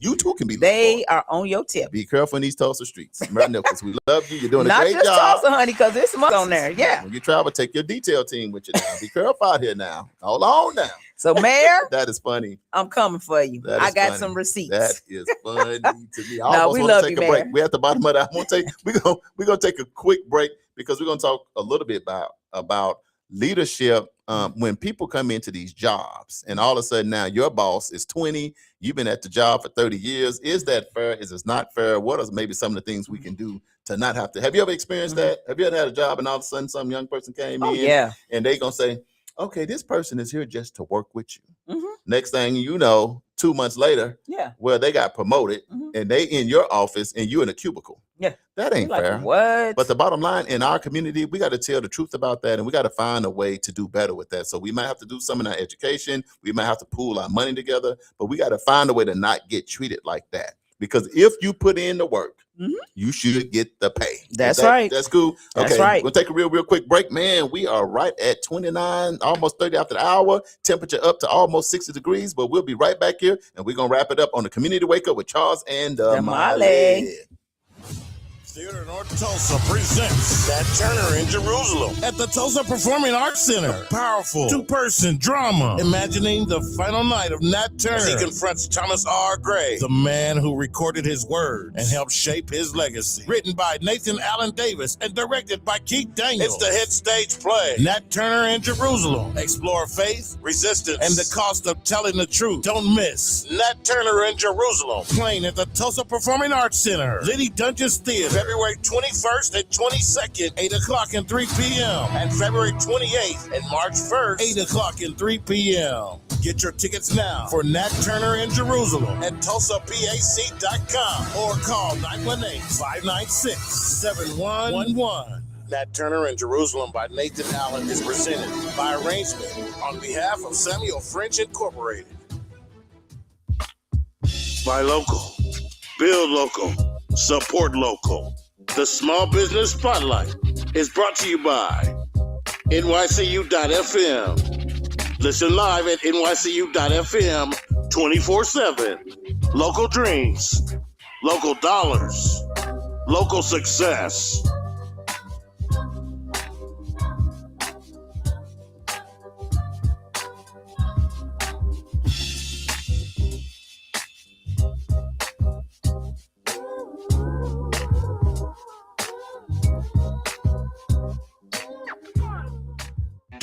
C: You too can be.
E: They are on your tip.
C: Be careful in these Tulsa streets. Because we love you. You're doing a
E: Not
C: great
E: just
C: job.
E: Tulsa, honey, because there's some on there. Yeah.
C: When you travel, take your detail team with you now. Be careful out here now. Hold on now.
E: So, Mayor,
C: that is funny.
E: I'm coming for you. I got
C: funny.
E: Some receipts.
C: That is funny to me.
E: No, we love you, Mayor.
C: We're at the bottom of that. We're gonna take a quick break because we're gonna talk a little bit about leadership. When people come into these jobs and all of a sudden now your boss is 20, you've been at the job for 30 years. Is that fair? Is it not fair? What are maybe some of the things we can do to not have to? Have you ever experienced that? Have you ever had a job and all of a sudden some young person came in and they gonna say, okay, this person is here just to work with you. Next thing you know, 2 months later, well, they got promoted and they in your office and you in a cubicle. Yeah. That ain't fair.
E: What?
C: But the bottom line, in our community, we got to tell the truth about that and we got to find a way to do better with that. So we might have to do some in our education. We might have to pool our money together, but we got to find a way to not get treated like that. Because if you put in the work, you should get the pay.
E: That's right.
C: That's cool.
E: That's
C: okay,
E: right.
C: We'll take a real quick break. Man, we are right at 29, almost 30 after the hour. Temperature up to almost 60 degrees, but we'll be right back here and we're going to wrap it up on the Community Wake Up with Charles and Damali.
D: Theater North Tulsa presents Nat Turner in Jerusalem at the Tulsa Performing Arts Center. A powerful two-person drama imagining the final night of Nat Turner as he confronts Thomas R. Gray, the man who recorded his words and helped shape his legacy. Written by Nathan Allen Davis and directed by Keith Daniels. It's the hit stage play Nat Turner in Jerusalem. Explore faith, resistance, and the cost of telling the truth. Don't miss Nat Turner in Jerusalem, playing at the Tulsa Performing Arts Center, Liddy Dungeons Theater. February 21st and 22nd, 8 o'clock and 3 p.m. And February 28th and March 1st, 8 o'clock and 3 p.m. Get your tickets now for Nat Turner in Jerusalem at TulsaPAC.com or call 918-596-7111. Nat Turner in Jerusalem by Nathan Allen is presented by arrangement on behalf of Samuel French Incorporated. Buy local, build local, support local. The Small Business Spotlight is brought to you by NYCU.FM. Listen live at NYCU.FM 24/7. Local dreams, local dollars, local success.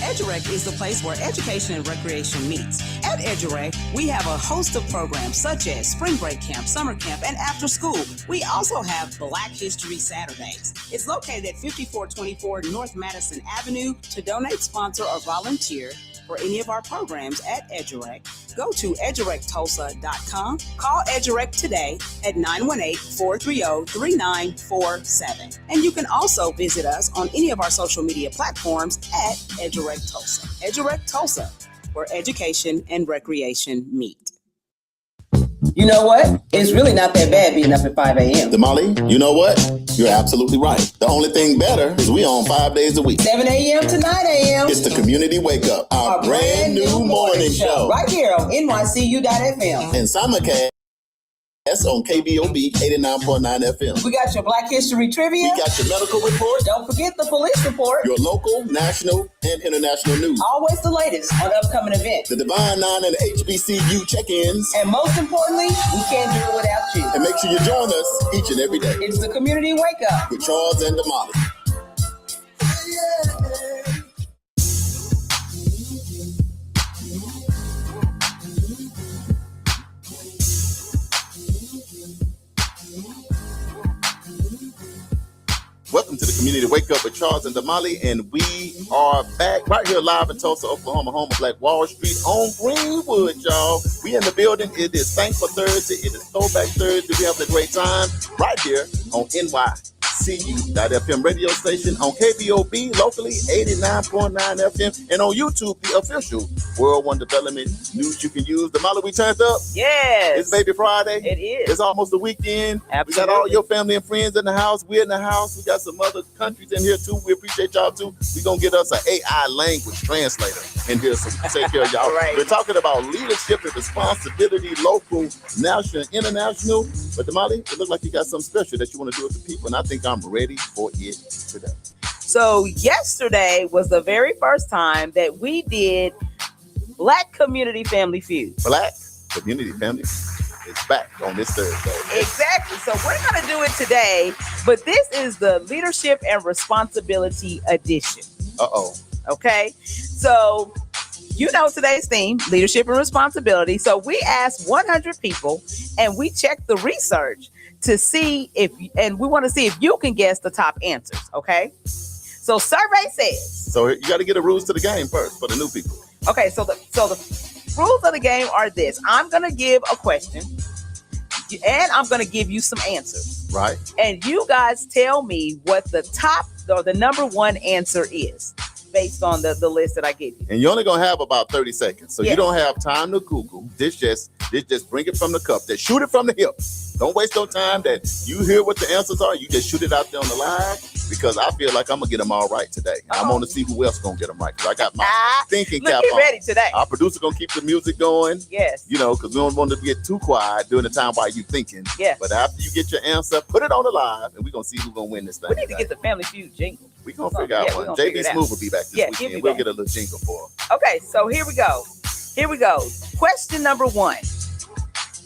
A: EduRec is the place where education and recreation meets. At EduRec, we have a host of programs such as Spring Break Camp, Summer Camp, and After School. We also have Black History Saturdays. It's located at 5424 North Madison Avenue. To donate, sponsor, or volunteer for any of our programs at EduRec, go to edurectulsa.com. Call EduRec today at 918-430-3947. And you can also visit us on any of our social media platforms at EduRec Tulsa. EduRec Tulsa, where education and recreation meet.
E: You know what? It's really not that bad being up at 5 a.m.
C: Damali, you know what? You're absolutely right. The only thing better is we on 5 days a week.
E: 7 a.m. to 9 a.m.
C: It's the Community Wake Up, our brand new morning show.
E: Right here on NYCU.FM.
C: And simulcast on KBOB 89.9 FM.
E: We got your Black History Trivia.
C: We got your medical report.
E: Don't forget the police report.
C: Your local, national, and international news.
E: Always the latest on upcoming events.
C: The Divine Nine and the HBCU check-ins.
E: And most importantly, we can't do it without you.
C: And make sure you join us each and every day.
E: It's the Community Wake Up
C: with Charles and Damali. Welcome to the Community Wake Up with Charles and Damali, and we are back right here live in Tulsa, Oklahoma, home of Black Wall Street on Greenwood, y'all. We in the building. It is Thankful Thursday. It is Throwback Thursday. We having a great time right here on NYCU.FM. WTU.FM radio station, on KBOB locally 89.9 FM, and on YouTube, the official World One Development News You Can Use. Damali, we turned up.
E: Yes.
C: It's Baby Friday.
E: It is.
C: It's almost the weekend.
E: Absolutely.
C: We got all your family and friends in the house. We're in the house. We got some other countries in here too. We appreciate y'all too. We're going to get us an AI language translator in here, so we take care of y'all.
E: Right.
C: We're talking about leadership and responsibility, local, national, international. But Damali, it looks like you got something special that you want to do with the people, and I think I'm ready for it today.
E: So yesterday was the very first time that we did Black Community Family Fued.
C: Black Community Family is back on this Thursday.
E: Exactly. So we're going to do it today, but this is the Leadership and Responsibility edition.
C: Uh-oh.
E: Okay. So you know today's theme, leadership and responsibility. So we asked 100 people and we checked the research to see and we want to see if you can guess the top answers. Okay. So survey says.
C: So you got to get the rules to the game first for the new people.
E: Okay. So the rules of the game are this. I'm going to give a question and I'm going to give you some answers.
C: Right.
E: And you guys tell me what the top or the number one answer is based on the list that I give you.
C: And you're only going to have about 30 seconds. So
E: Yes.
C: you don't have time to Google. This just bring it from the cup. Just shoot it from the hip. Don't waste no time that you hear what the answers are. You just shoot it out there on the live, because I feel like I'm going to get them all right today. And I'm going to see who else going to get them right, because I got my thinking cap
E: Look,
C: on.
E: ready today.
C: Our producer going to keep the music going.
E: Yes.
C: You know, because we don't want to get too quiet during the time while you thinking.
E: Yes.
C: But after you get your answer, put it on the live, and we're going to see who's going to win this thing.
E: We need to get the Family Feud jingle.
C: We're going to figure out one. JB Smooth will be back this weekend. We'll get a little jingle for him.
E: Okay, so here we go. Question number one.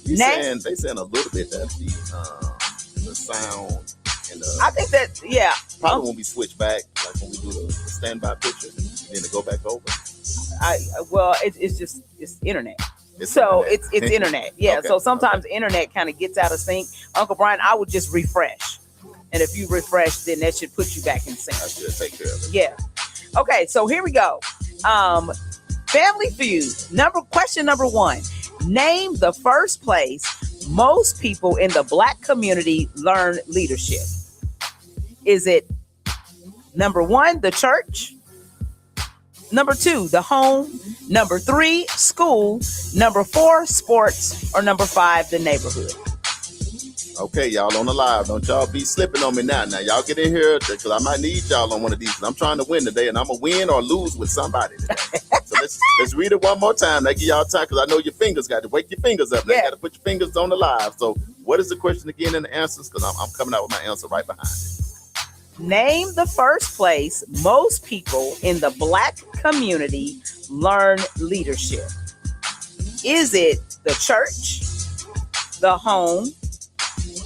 C: They saying a little bit that the sound and
E: I think that, yeah.
C: probably won't be switched back, like when we do the standby picture, and then to go back over.
E: It's internet. It's internet. Yeah.
C: Okay,
E: So sometimes the internet kind of gets out of sync. Uncle Brian, I would just refresh. And if you refresh, then that should put you back in sync.
C: I should take care of it.
E: Yeah. Okay, so here we go. Family Feud. Question number one. Name the first place most people in the Black community learn leadership. Is it number one, the church? Number two, the home? Number three, school? Number four, sports? Or number five, the neighborhood?
C: Okay, y'all on the live. Don't y'all be slipping on me now. Now, y'all get in here, because I might need y'all on one of these. I'm trying to win today, and I'm going to win or lose with somebody today. So let's read it one more time. That give y'all time, because I know your fingers got to wake your fingers up. Now, you got to put your fingers on the live. So what is the question again and the answers? Because I'm coming out with my answer right behind it.
E: Name the first place most people in the Black community learn leadership. Is it the church, the home,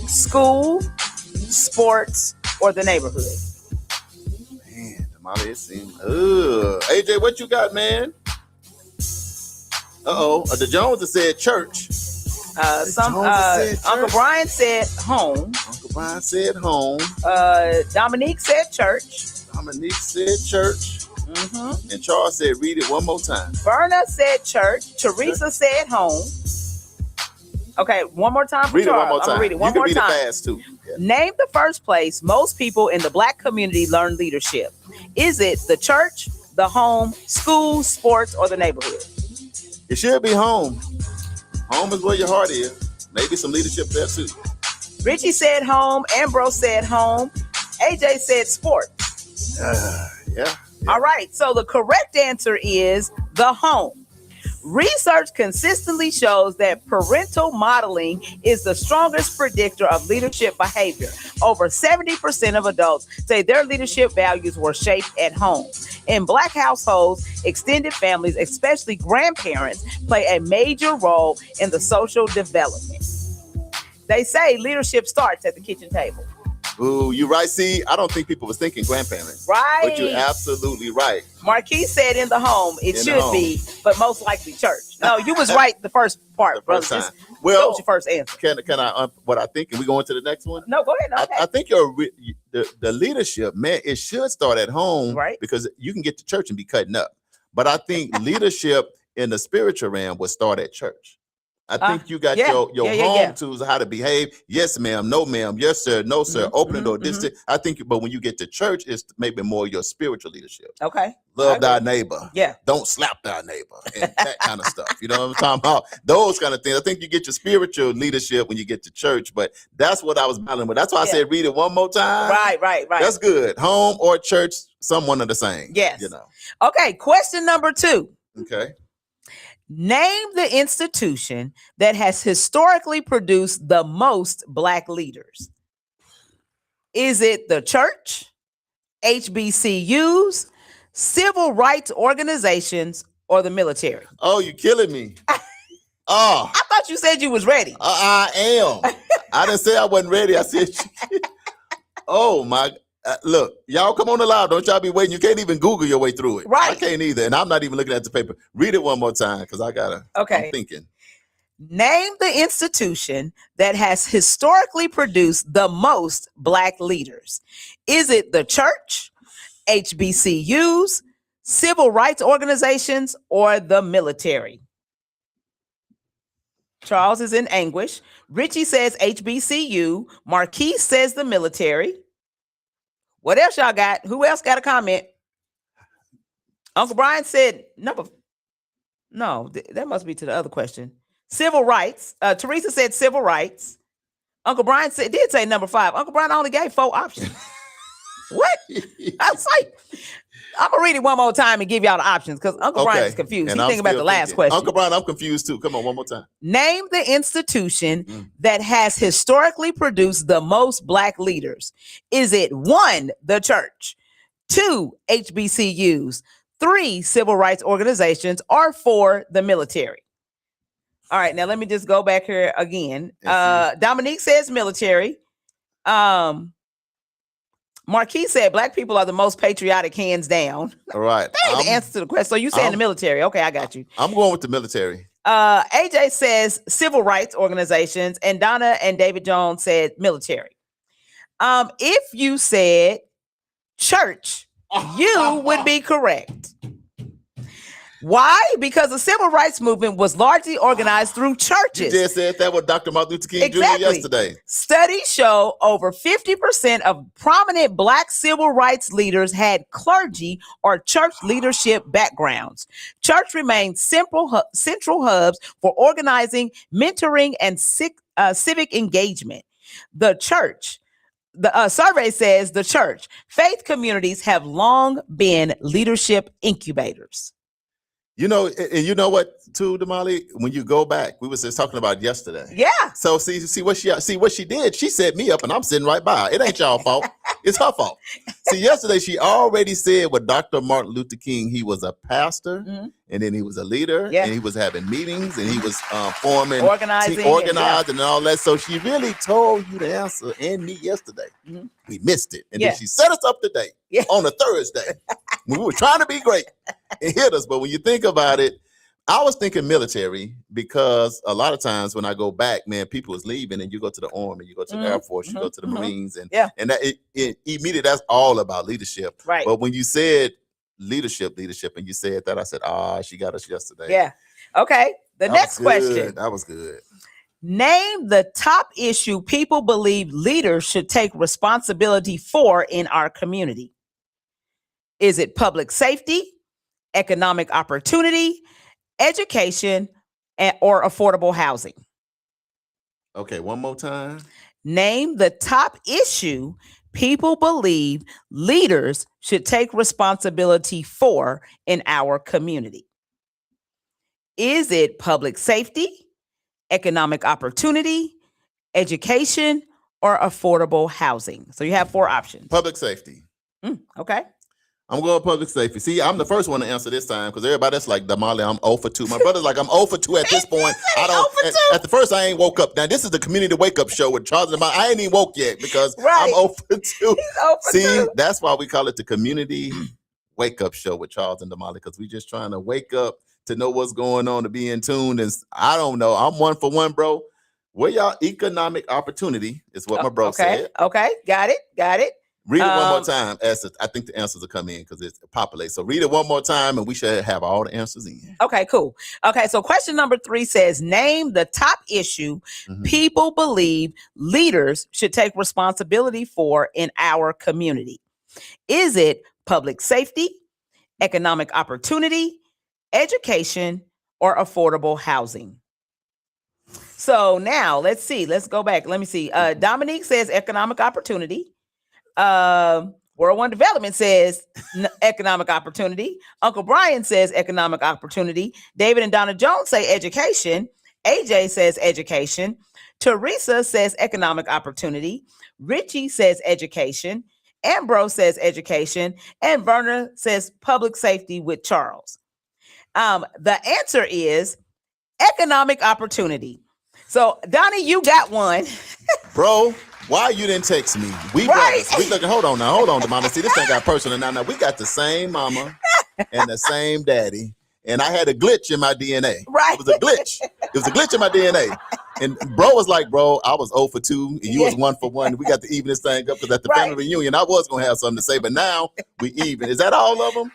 E: school, sports, or the neighborhood?
C: Man, Damali, it seems. AJ, what you got, man? The Joneses said church.
E: Uncle Brian said home.
C: Uncle Brian said home.
E: Dominique said church.
C: Dominique said church. Mm-hmm. And Charles said, read it one more time.
E: Berna said church. Teresa said home. Okay, one more time for
C: Read
E: Charles.
C: it one more time.
E: I'm gonna read it one
C: you
E: more
C: can
E: time.
C: read it fast too. Yeah.
E: Name the first place most people in the Black community learn leadership. Is it the church, the home, school, sports, or the neighborhood?
C: It should be home. Home is where your heart is. Maybe some leadership there too.
E: Richie said home. Ambrose said home. AJ said sports.
C: Yeah.
E: All right. So the correct answer is the home. Research consistently shows that parental modeling is the strongest predictor of leadership behavior. Over 70% of adults say their leadership values were shaped at home. In Black households, extended families, especially grandparents, play a major role in the social development. They say leadership starts at the kitchen table.
C: Ooh, you right. See, I don't think people was thinking grandparents.
E: Right.
C: But you're absolutely right.
E: Marquis said in the home, it should be, but most likely church. No, you was right the first part, brother. That was your first answer.
C: Can I, what I think, and we go into the next one?
E: No, go ahead. Okay.
C: I think the leadership, man, it should start at home.
E: Right.
C: Because you can get to church and be cutting up. But I think leadership in the spiritual realm would start at church. I think you got your home tools of how to behave. Yes, ma'am. No, ma'am. Yes, sir. No, sir. Open the door. This, I think, but when you get to church, it's maybe more your spiritual leadership.
E: Okay.
C: Love thy neighbor.
E: Yeah.
C: Don't slap thy neighbor. And that kind of stuff. You know what I'm talking about? Those kind of things. I think you get your spiritual leadership when you get to church, but that's what I was battling with. That's why I said read it one more time.
E: Right.
C: That's good. Home or church, someone of the same.
E: Yes.
C: You know.
E: Okay. Question number 2.
C: Okay.
E: Name the institution that has historically produced the most Black leaders. Is it the church, HBCUs, civil rights organizations, or the military?
C: Oh, you're killing me. Oh.
E: I thought you said you was ready.
C: I am. I didn't say I wasn't ready. I said, oh, my. Look, y'all come on the live. Don't y'all be waiting. You can't even Google your way through it.
E: Right.
C: I can't either. And I'm not even looking at the paper. Read it one more time because I got to.
E: Okay.
C: I'm thinking.
E: Name the institution that has historically produced the most Black leaders. Is it the church, HBCUs, civil rights organizations, or the military? Charles is in anguish. Richie says HBCU. Marquise says the military. What else y'all got? Who else got a comment? Uncle Brian said that must be to the other question. Civil rights. Teresa said civil rights. Uncle Brian did say number 5. Uncle Brian only gave 4 options. What? I was like, I'm gonna read it one more time and give y'all the options because Uncle Brian is confused. He's thinking about the last question.
C: Uncle Brian, I'm confused too. Come on, one more time.
E: Name the institution that has historically produced the most Black leaders. Is it 1, the church, 2, HBCUs, 3, civil rights organizations, or 4, the military? All right, now let me just go back here again. Dominique says military. Marquis said Black people are the most patriotic, hands down.
C: All right.
E: That ain't the answer to the question. So you saying the military. Okay, I got you.
C: I'm going with the military.
E: AJ says civil rights organizations, and Donna and David Jones said military. If you said church, you would be correct. Why? Because the civil rights movement was largely organized through churches.
C: You just said that with Dr. Martin Luther King Jr. yesterday.
E: Studies show over 50% of prominent Black civil rights leaders had clergy or church leadership backgrounds. Church remains central hubs for organizing, mentoring, and civic engagement. The survey says the church, faith communities have long been leadership incubators.
C: You know, and you know what, too, Damali? When you go back, we was just talking about yesterday.
E: Yeah.
C: So see what she did. She set me up, and I'm sitting right by her. It ain't y'all fault. It's her fault. See, yesterday she already said with Dr. Martin Luther King, he was a pastor, and then he was a leader, and he was having meetings, and he was forming, organizing, and all that. So she really told you the answer and me yesterday. We missed it, and then she set us up today on a Thursday. We were trying to be great and hit us, but when you think about it, I was thinking military because a lot of times when I go back, man, people was leaving, and you go to the Army, you go to the Air Force, you go to the Marines, and that it immediately that's all about leadership.
E: Right.
C: But when you said leadership, and you said that, I said, she got us yesterday.
E: Yeah. Okay. The next question.
C: That was good.
E: Name the top issue people believe leaders should take responsibility for in our community. Is it public safety, economic opportunity, education, or affordable housing?
C: Okay, one more time.
E: Name the top issue people believe leaders should take responsibility for in our community. Is it public safety, economic opportunity, education, or affordable housing? So you have 4 options.
C: Public safety.
E: Okay.
C: I'm going public safety. See, I'm the first one to answer this time because everybody else like, Damali, I'm 0 for 2. My brother's like, I'm 0 for 2 at this point. At the first, I ain't woke up. Now, this is the Community Wake Up Show with Charles and Damali. I ain't even woke yet because I'm 0 for 2.
E: He's 0 for
C: See,
E: 2.
C: That's why we call it the Community Wake Up Show with Charles and Damali, because we just trying to wake up to know what's going on, to be in tune. And I don't know. I'm 1 for 1, bro. Where y'all economic opportunity is what my bro said.
E: Okay. Got it.
C: Read it one more time. I think the answers will come in because it's populated. So read it one more time, and we should have all the answers in.
E: Okay, cool. Okay, so question number 3 says, name the top issue people believe leaders should take responsibility for in our community. Is it public safety, economic opportunity, education, or affordable housing? So now let's see. Let's go back. Let me see. Dominique says economic opportunity. World One Development says economic opportunity. Uncle Brian says economic opportunity. David and Donna Jones say education. AJ says education. Teresa says economic opportunity. Richie says education. Ambrose says education. And Verna says public safety with Charles. The answer is economic opportunity. So Donnie, you got one.
C: Bro, why you didn't text me? We brothers. We looking. Hold on, Damali. See, this thing got personal now. Now we got the same mama and the same daddy, and I had a glitch in my DNA.
E: Right.
C: It was a glitch. It was a glitch in my DNA. And bro was like, bro, I was 0 for 2, and you was 1 for 1. We got to even this thing up because at the family reunion, I was gonna have something to say, but now we even. Is that all of them?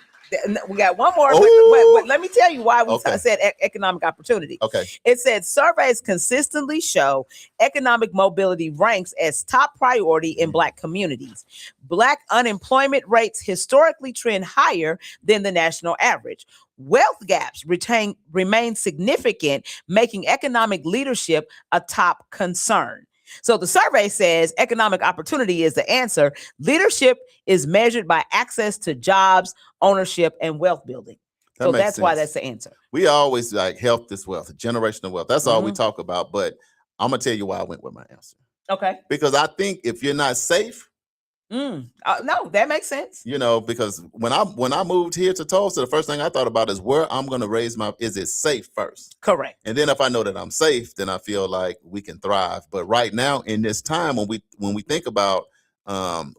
E: We got one more, but let me tell you why we said economic opportunity.
C: Okay.
E: It said surveys consistently show economic mobility ranks as top priority in Black communities. Black unemployment rates historically trend higher than the national average. Wealth gaps remain significant, making economic leadership a top concern. So the survey says economic opportunity is the answer. Leadership is measured by access to jobs, ownership, and wealth building. So that's why that's the answer.
C: We always like health is wealth, generational wealth. That's all we talk about. But I'm going to tell you why I went with my answer.
E: Okay.
C: Because I think if you're not safe.
E: No, that makes sense.
C: You know, because when I moved here to Tulsa, the first thing I thought about is where I'm going to raise is it safe first?
E: Correct.
C: And then if I know that I'm safe, then I feel like we can thrive. But right now in this time, when we think about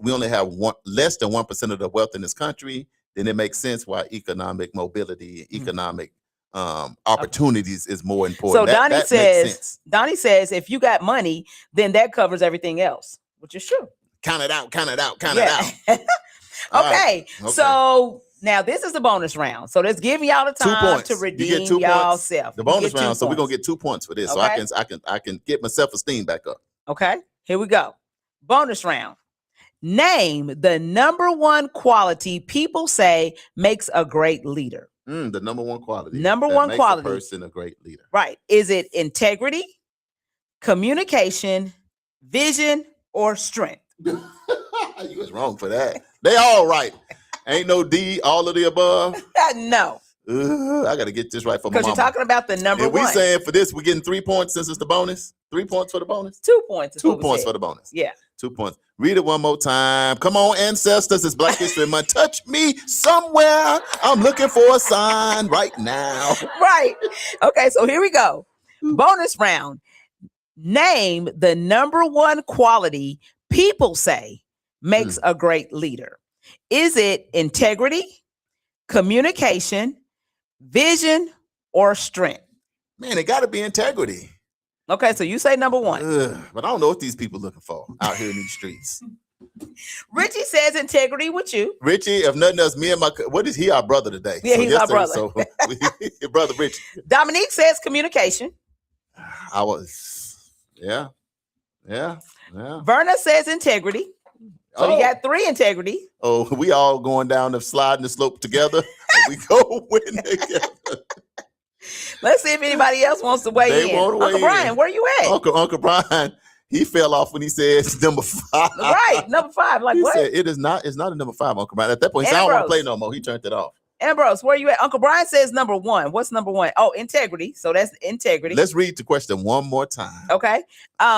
C: we only have less than 1% of the wealth in this country, then it makes sense why economic mobility, economic opportunities is more important.
E: So Donnie says if you got money, then that covers everything else, which is true.
C: Count it out.
E: Okay. So now this is the bonus round. So let's give y'all the time to redeem y'allself.
C: The bonus round. So we're gonna get 2 points for this. Okay. So I can get my self-esteem back up.
E: Okay. Here we go. Bonus round. Name the number one quality people say makes a great leader.
C: The number one quality.
E: Number one
C: makes
E: quality.
C: A person a great leader.
E: Right. Is it integrity, communication, vision, or strength?
C: You was wrong for that. They all right. Ain't no D, all of the above.
E: No.
C: I got to get this right for my mama.
E: Because you're talking about the number one.
C: We saying for this, we're getting 3 points since it's the bonus. 3 points for the bonus?
E: 2 points.
C: 2 points for the bonus.
E: Yeah.
C: 2 points. Read it one more time. Come on, ancestors. It's Black History Month. Touch me somewhere. I'm looking for a sign right now.
E: Right. Okay, so here we go. Bonus round. Name the number one quality people say makes a great leader. Is it integrity, communication, vision, or strength?
C: Man, it got to be integrity.
E: Okay, so you say number one.
C: But I don't know what these people looking for out here in these streets.
E: Richie says integrity with you.
C: Richie, if nothing else, me and what is he? Our brother today.
E: Yeah, he's our brother.
C: So your brother Richie.
E: Dominique says communication.
C: Yeah.
E: Verna says integrity. So you got 3 integrity.
C: Oh, we all going down the sliding the slope together. We go win together.
E: Let's see if anybody else wants to weigh in. Uncle Brian, where you at?
C: Uncle Brian, he fell off when he said number 5.
E: Right, number 5. Like
C: he
E: what?
C: Said, it's not a number 5, Uncle Brian. At that point, he said, I don't want to play no more. He turned it off.
E: Ambrose, where you at? Uncle Brian says number 1. What's number 1? Oh, integrity. So that's integrity.
C: Let's read the question one more time.
E: Okay.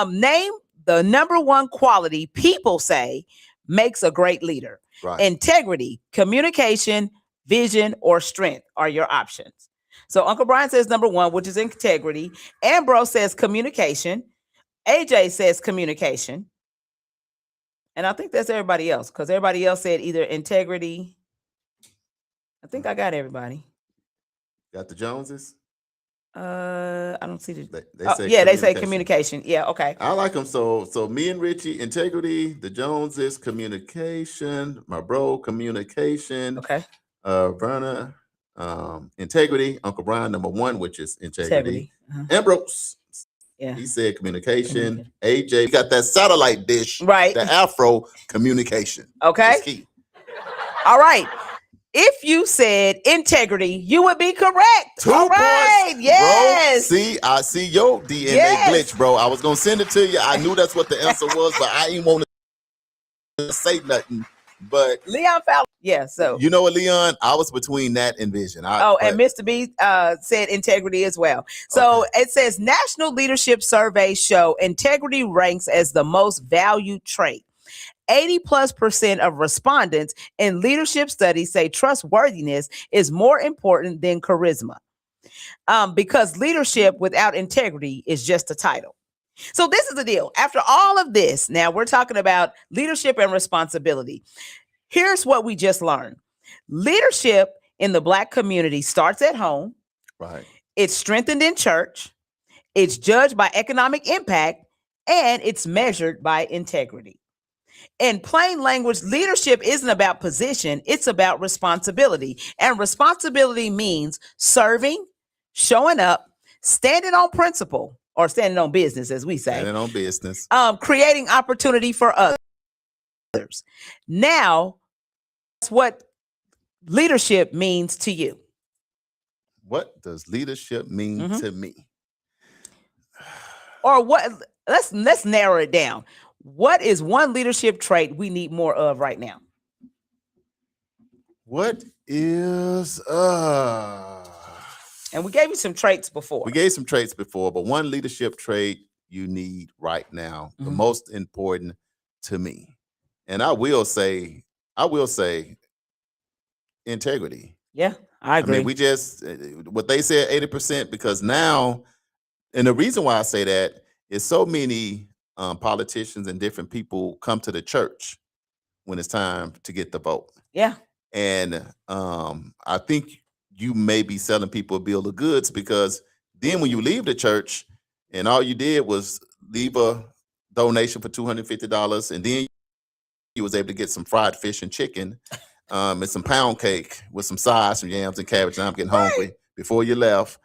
E: Name the number one quality people say makes a great leader.
C: Right.
E: Integrity, communication, vision, or strength are your options. So Uncle Brian says number 1, which is integrity. Ambrose says communication. AJ says communication. And I think that's everybody else, because everybody else said either integrity. I think I got everybody.
C: Got the Joneses?
E: I don't see the.
C: They
E: say communication. Yeah, okay.
C: I like them. So me and Richie, integrity. The Joneses, communication. My bro, communication.
E: Okay.
C: Verna, integrity. Uncle Brian, number 1, which is integrity.
E: Uh-huh.
C: Ambrose, he said communication. AJ, got that satellite dish,
E: right?
C: The Afro, communication.
E: Okay. All right. If you said integrity, you would be correct.
C: 2
E: All
C: points,
E: right. Yes.
C: Bro. See, I see your DNA glitch, bro. I was gonna send it to you. I knew that's what the answer was, but I didn't want to say nothing. But
E: Leon found. Yeah. So
C: you know what, Leon? I was between that and Vision.
E: And Mr. B said integrity as well. So it says National Leadership Surveys show integrity ranks as the most valued trait. 80+% of respondents in leadership studies say trustworthiness is more important than charisma, because leadership without integrity is just a title. So this is the deal. After all of this, now we're talking about leadership and responsibility. Here's what we just learned. Leadership in the Black community starts at home.
C: Right.
E: It's strengthened in church. It's judged by economic impact, and it's measured by integrity. In plain language, leadership isn't about position, it's about responsibility. And responsibility means serving, showing up, standing on principle, or standing on business, as we say.
C: Standing on business.
E: Creating opportunity for others. Now, that's what leadership means to you.
C: What does leadership mean to me?
E: Or what? Let's narrow it down. What is one leadership trait we need more of right now?
C: What is
E: and we gave you some traits before.
C: But one leadership trait you need right now, the most important to me. And I will say integrity.
E: Yeah, I agree.
C: I mean, we just what they said 80%, because now, and the reason why I say that is so many politicians and different people come to the church when it's time to get the vote.
E: Yeah.
C: And I think you may be selling people a bill of goods, because then when you leave the church and all you did was leave a donation for $250, and then you was able to get some fried fish and chicken and some pound cake with some sides, some yams and cabbage, and I'm getting hungry before you left.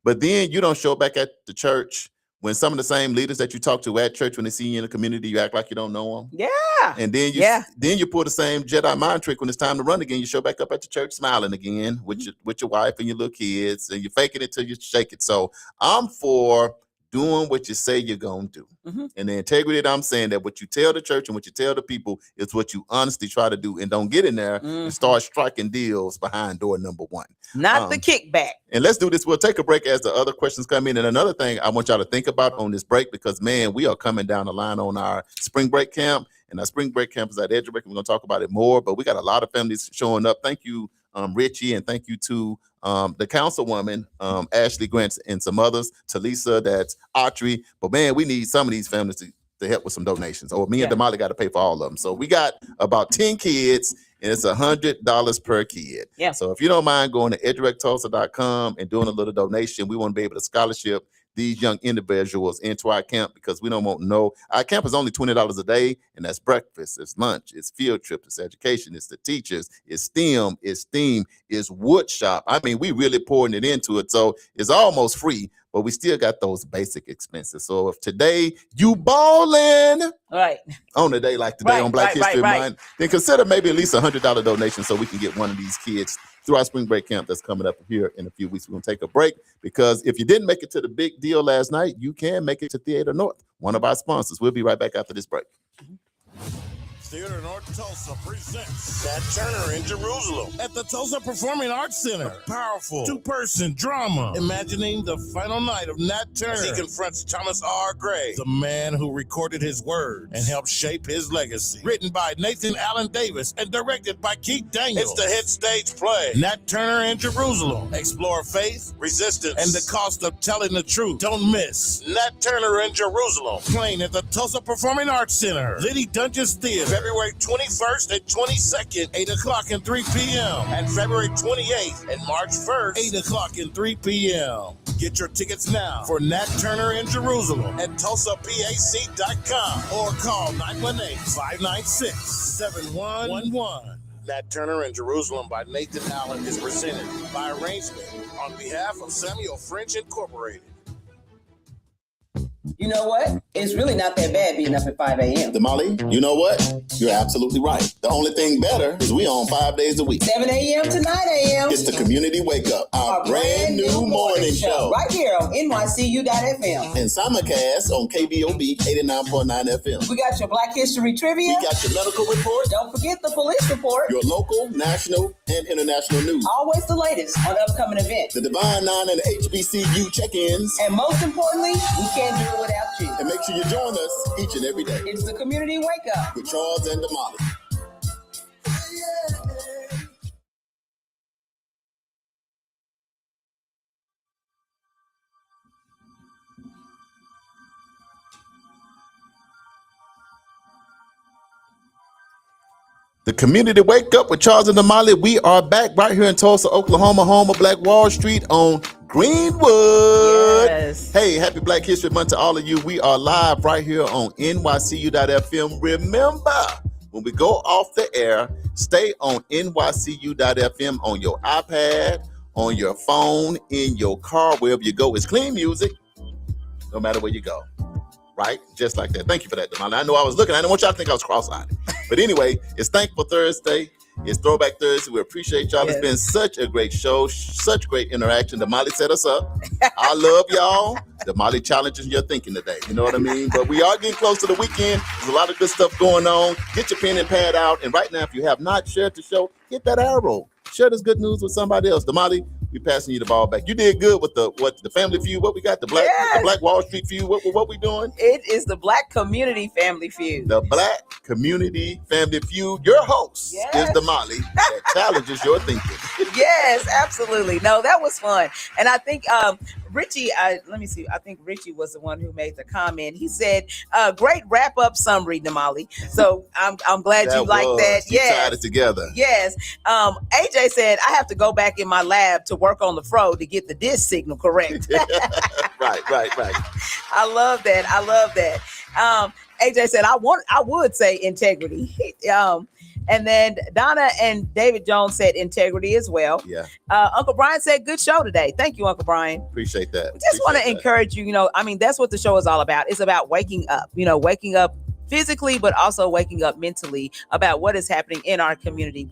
C: But then you don't show back at the church when some of the same leaders that you talk to at church, when they see you in the community, you act like you don't know them.
E: Yeah.
C: And then you pull the same Jedi mind trick when it's time to run again. You show back up at the church smiling again with your wife and your little kids, and you're faking it till you shake it. So I'm for doing what you say you're going to do. And the integrity that I'm saying, that what you tell the church and what you tell the people is what you honestly try to do, and don't get in there and start striking deals behind door number 1.
E: Not the kickback.
C: And let's do this. We'll take a break as the other questions come in. And another thing I want y'all to think about on this break, because, man, we are coming down the line on our spring break camp. And our spring break camp is at Edgewick. We're going to talk about it more, but we got a lot of families showing up. Thank you, Richie, and thank you to the councilwoman, Ashley Grant, and some others, Talisa, that's Autry. But, man, we need some of these families to help with some donations. Or me and Damali got to pay for all of them. So we got about 10 kids, and it's $100 per kid.
E: Yeah.
C: So if you don't mind going to edgerectulsa.com and doing a little donation, we want to be able to scholarship these young individuals into our camp, because we don't want our camp is only $20 a day, and that's breakfast, it's lunch, it's field trips, it's education, it's the teachers, it's STEM, it's theme, it's wood shop. I mean, we really pouring it into it, so it's almost free, but we still got those basic expenses. So if today you balling on a day like today on Black History Month, then consider maybe at least $100 donation so we can get one of these kids through our spring break camp that's coming up here in a few weeks. We're going to take a break, because if you didn't make it to the big deal last night, you can make it to Theater North, one of our sponsors. We'll be right back after this break.
D: Theater North Tulsa presents Nat Turner in Jerusalem at the Tulsa Performing Arts Center. A powerful two-person drama imagining the final night of Nat Turner as he confronts Thomas R. Gray, the man who recorded his words and helped shape his legacy. Written by Nathan Allen Davis and directed by Keith Daniels. It's the hit stage play, Nat Turner in Jerusalem. Explore faith, resistance, and the cost of telling the truth. Don't miss Nat Turner in Jerusalem, playing at the Tulsa Performing Arts Center, Liddy Dungeons Theater, February 21st and 22nd, 8 o'clock and 3 p.m. And February 28th and March 1st, 8 o'clock and 3 p.m. Get your tickets now for Nat Turner in Jerusalem at TulsaPAC.com or call 918-596-7111. Nat Turner in Jerusalem by Nathan Allen is presented by arrangement on behalf of Samuel French Incorporated.
A: You know what? It's really not that bad being up at 5 a.m.
C: Damali, you know what? You're absolutely right. The only thing better is we on 5 days a week.
A: 7 a.m. to 9 a.m.
C: It's the Community Wake Up, our brand new morning show.
A: Right here on NYCU.FM.
C: And simulcast on KBOB 89.9 FM.
A: We got your Black History Trivia.
C: We got your medical report.
A: Don't forget the police report.
C: Your local, national, and international news.
A: Always the latest on upcoming events.
C: The Divine Nine and the HBCU check-ins.
A: And most importantly, we can't do it without you.
C: And make sure you join us each and every day.
A: It's the Community Wake Up
C: with Charles and Damali. The Community Wake Up with Charles and Damali. We are back right here in Tulsa, Oklahoma, home of Black Wall Street on Greenwood.
E: Yes.
C: Hey, happy Black History Month to all of you. We are live right here on NYCU.FM. Remember, when we go off the air, stay on NYCU.FM on your iPad, on your phone, in your car, wherever you go. It's clean music, no matter where you go. Right? Just like that. Thank you for that, Damali. I know I was looking. I didn't want y'all to think I was cross-eyed. But anyway, it's Thankful Thursday. It's Throwback Thursday. We appreciate y'all.
E: Yes.
C: It's been such a great show, such great interaction. Damali set us up. I love y'all. Damali challenges your thinking today. You know what I mean? But we are getting close to the weekend. There's a lot of good stuff going on. Get your pen and pad out. And right now, if you have not shared the show, hit that arrow. Share this good news with somebody else. Damali, we passing you the ball back. You did good with the Family Feud. What we got? The Black Wall Street Feud. What we doing?
E: It is the Black Community Family Feud.
C: The Black Community Family Feud. Your host is Damali. That challenges your thinking.
E: Yes, absolutely. No, that was fun. And I think Richie, let me see. I think Richie was the one who made the comment. He said, great wrap up summary, Damali. So I'm glad you liked that.
C: You tied it together.
E: Yes. AJ said, I have to go back in my lab to work on the fro to get the disc signal correct.
C: Right.
E: I love that. AJ said, I would say integrity. And then Donna and David Jones said integrity as well.
C: Yeah.
E: Uncle Brian said, good show today. Thank you, Uncle Brian.
C: Appreciate that.
E: Just want to encourage you, that's what the show is all about. It's about waking up, waking up physically, but also waking up mentally about what is happening in our community.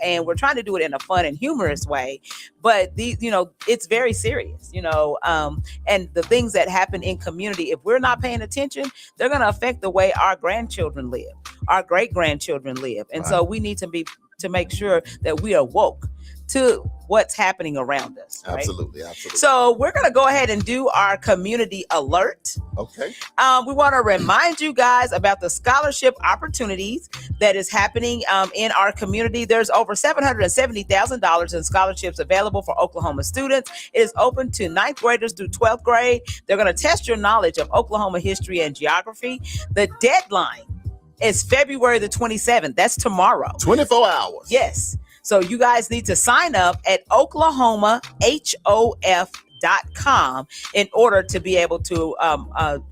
E: And we're trying to do it in a fun and humorous way, but it's very serious, and the things that happen in community, if we're not paying attention, they're going to affect the way our grandchildren live, our great-grandchildren live. And so we need to make sure that we are woke to what's happening around us. Right?
C: Absolutely.
E: So we're going to go ahead and do our community alert.
C: Okay.
E: We want to remind you guys about the scholarship opportunities that is happening in our community. There's over $770,000 in scholarships available for Oklahoma students. It is open to 9th graders through 12th grade. They're going to test your knowledge of Oklahoma history and geography. The deadline is February the 27th. That's tomorrow.
C: 24 hours.
E: Yes. So you guys need to sign up at OklahomaHof.com in order to be able to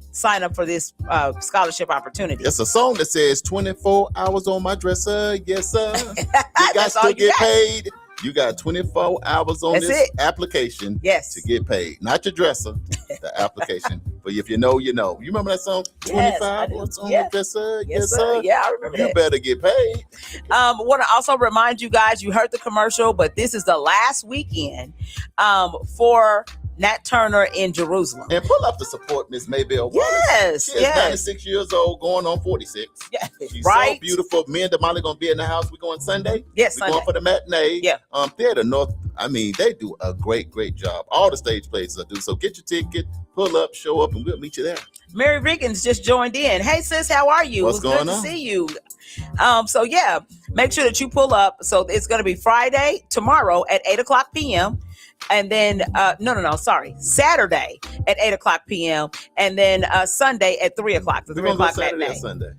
E: sign up for this scholarship opportunity.
C: It's a song that says 24 hours on my dresser. Yes, sir. You got to get paid. You got 24 hours on this application to get paid. Not your dresser, the application. But if you know, you know. You remember that song? 25 hours on the dresser. Yes, sir.
E: Yeah, I remember that.
C: You better get paid.
E: Want to also remind you guys, you heard the commercial, but this is the last weekend for Nat Turner in Jerusalem.
C: And pull up to support Miss Maybelle Wallace.
E: Yes,
C: She is 96 years old, going on 46.
E: Yeah,
C: she's
E: right.
C: So beautiful. Me and Damali gonna be in the house. We're going Sunday.
E: Yes,
C: we're going for the matinee.
E: Yeah.
C: Theater North. I mean, they do a great job. All the stage plays do. So get your ticket, pull up, show up, and we'll meet you there.
E: Mary Riggins just joined in. Hey sis, how are you?
C: What's going
E: good
C: on?
E: To see you. So yeah, make sure that you pull up. So it's going to be Friday, tomorrow at 8:00 p.m. And then, Saturday at 8:00 p.m. And then Sunday at 3:00. The 3:00 matinee.
C: Sunday.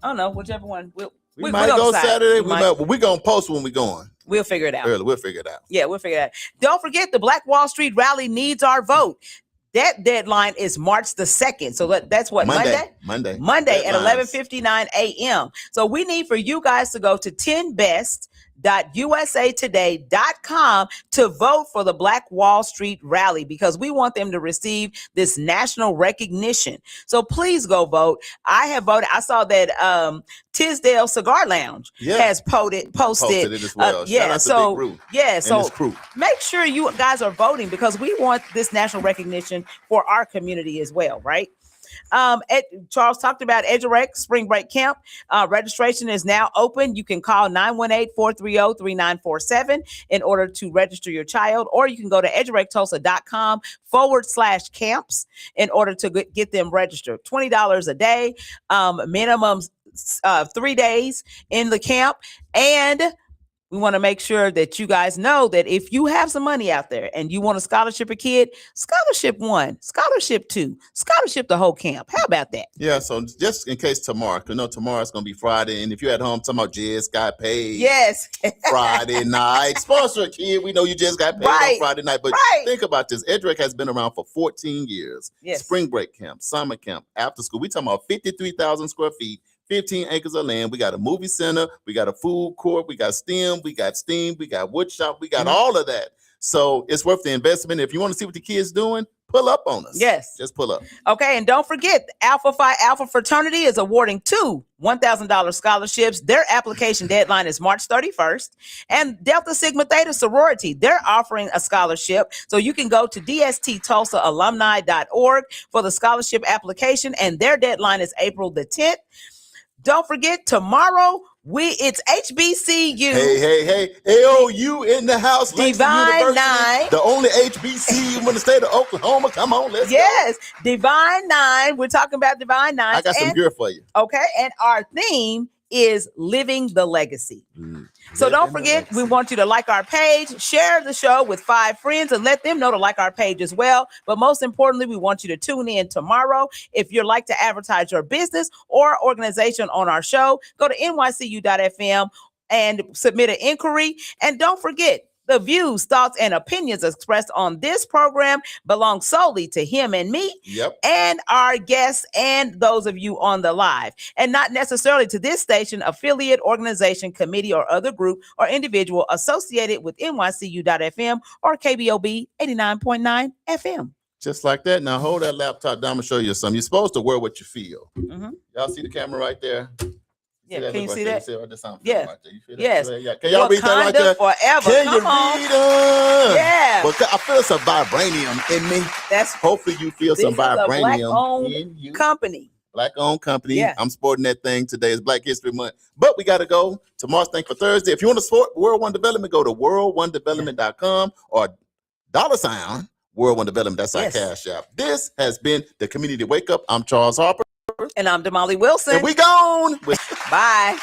E: I don't know, whichever one.
C: We might go
E: decide.
C: Saturday. We're going to post when we're going.
E: We'll figure it out.
C: Early. We'll figure it out.
E: Yeah, we'll figure it out. Don't forget, the Black Wall Street rally needs our vote. That deadline is March the 2nd. So that's what, Monday at 11:59 a.m. So we need for you guys to go to 10best.usatoday.com to vote for the Black Wall Street rally, because we want them to receive this national recognition. So please go vote. I have voted. I saw that Tisdale Cigar Lounge has posted
C: it as well.
E: So make sure you guys are voting, because we want this national recognition for our community as well, right? Charles talked about EduRec Spring Break Camp. Registration is now open. You can call 918-430-3947 in order to register your child, or you can go to edurectulsa.com/camps in order to get them registered. $20 a day, minimum 3 days in the camp. And we want to make sure that you guys know that if you have some money out there and you want to scholarship a kid, scholarship 1, scholarship 2, scholarship the whole camp. How about that?
C: Yeah, so just in case tomorrow, because tomorrow's going to be Friday, and if you're at home talking about just got paid Friday night, sponsor a kid, we know you just got paid on Friday night, but think about this. EduRec has been around for 14 years.
E: Yes.
C: Spring break camp, summer camp, after school. We talking about 53,000 square feet. 15 acres of land. We got a movie center. We got a food court. We got STEM. We got STEAM. We got wood shop. We got all of that. So it's worth the investment. If you want to see what the kids doing, pull up on us.
E: Yes.
C: Just pull up.
E: Okay. And don't forget, Alpha Phi Alpha Fraternity is awarding 2 $1,000 scholarships. Their application deadline is March 31st. And Delta Sigma Theta Sorority, they're offering a scholarship. So you can go to dsttulsaalumni.org for the scholarship application. And their deadline is April the 10th. Don't forget, tomorrow it's HBCU.
C: Hey. AOU in the house.
E: Divine 9.
C: The only HBCU in the state of Oklahoma. Come on, let's go.
E: Divine 9. We're talking about Divine 9.
C: I got some gear for you.
E: Okay. And our theme is living the legacy. So don't forget, we want you to like our page, share the show with 5 friends, and let them know to like our page as well. But most importantly, we want you to tune in tomorrow. If you'd like to advertise your business or organization on our show, go to nycu.fm and submit an inquiry. And don't forget, the views, thoughts, and opinions expressed on this program belong solely to him and me and our guests and those of you on the live, and not necessarily to this station, affiliate, organization, committee, or other group or individual associated with nycu.fm or KBOB 89.9 FM.
C: Just like that. Now hold that laptop down and show you something. You're supposed to wear what you feel. Y'all see the camera right there?
E: Yeah, can you see that?
C: Yeah.
E: Right there. You feel yes.
C: Yeah. Can y'all read that right there?
E: Forever.
C: Can you read them?
E: Yeah.
C: But I feel some vibranium in me. Hopefully you feel some vibranium in you. Black-owned company.
E: Yeah.
C: I'm sporting that thing today. It's Black History Month. But we got to go to March Thankful Thursday. If you want to support World One Development, go to world1development.com or $, World One Development. That's our cash app. This has been the Community Wake Up. I'm Charles Harper.
E: And I'm Damali Wilson.
C: And we gone.
E: Bye.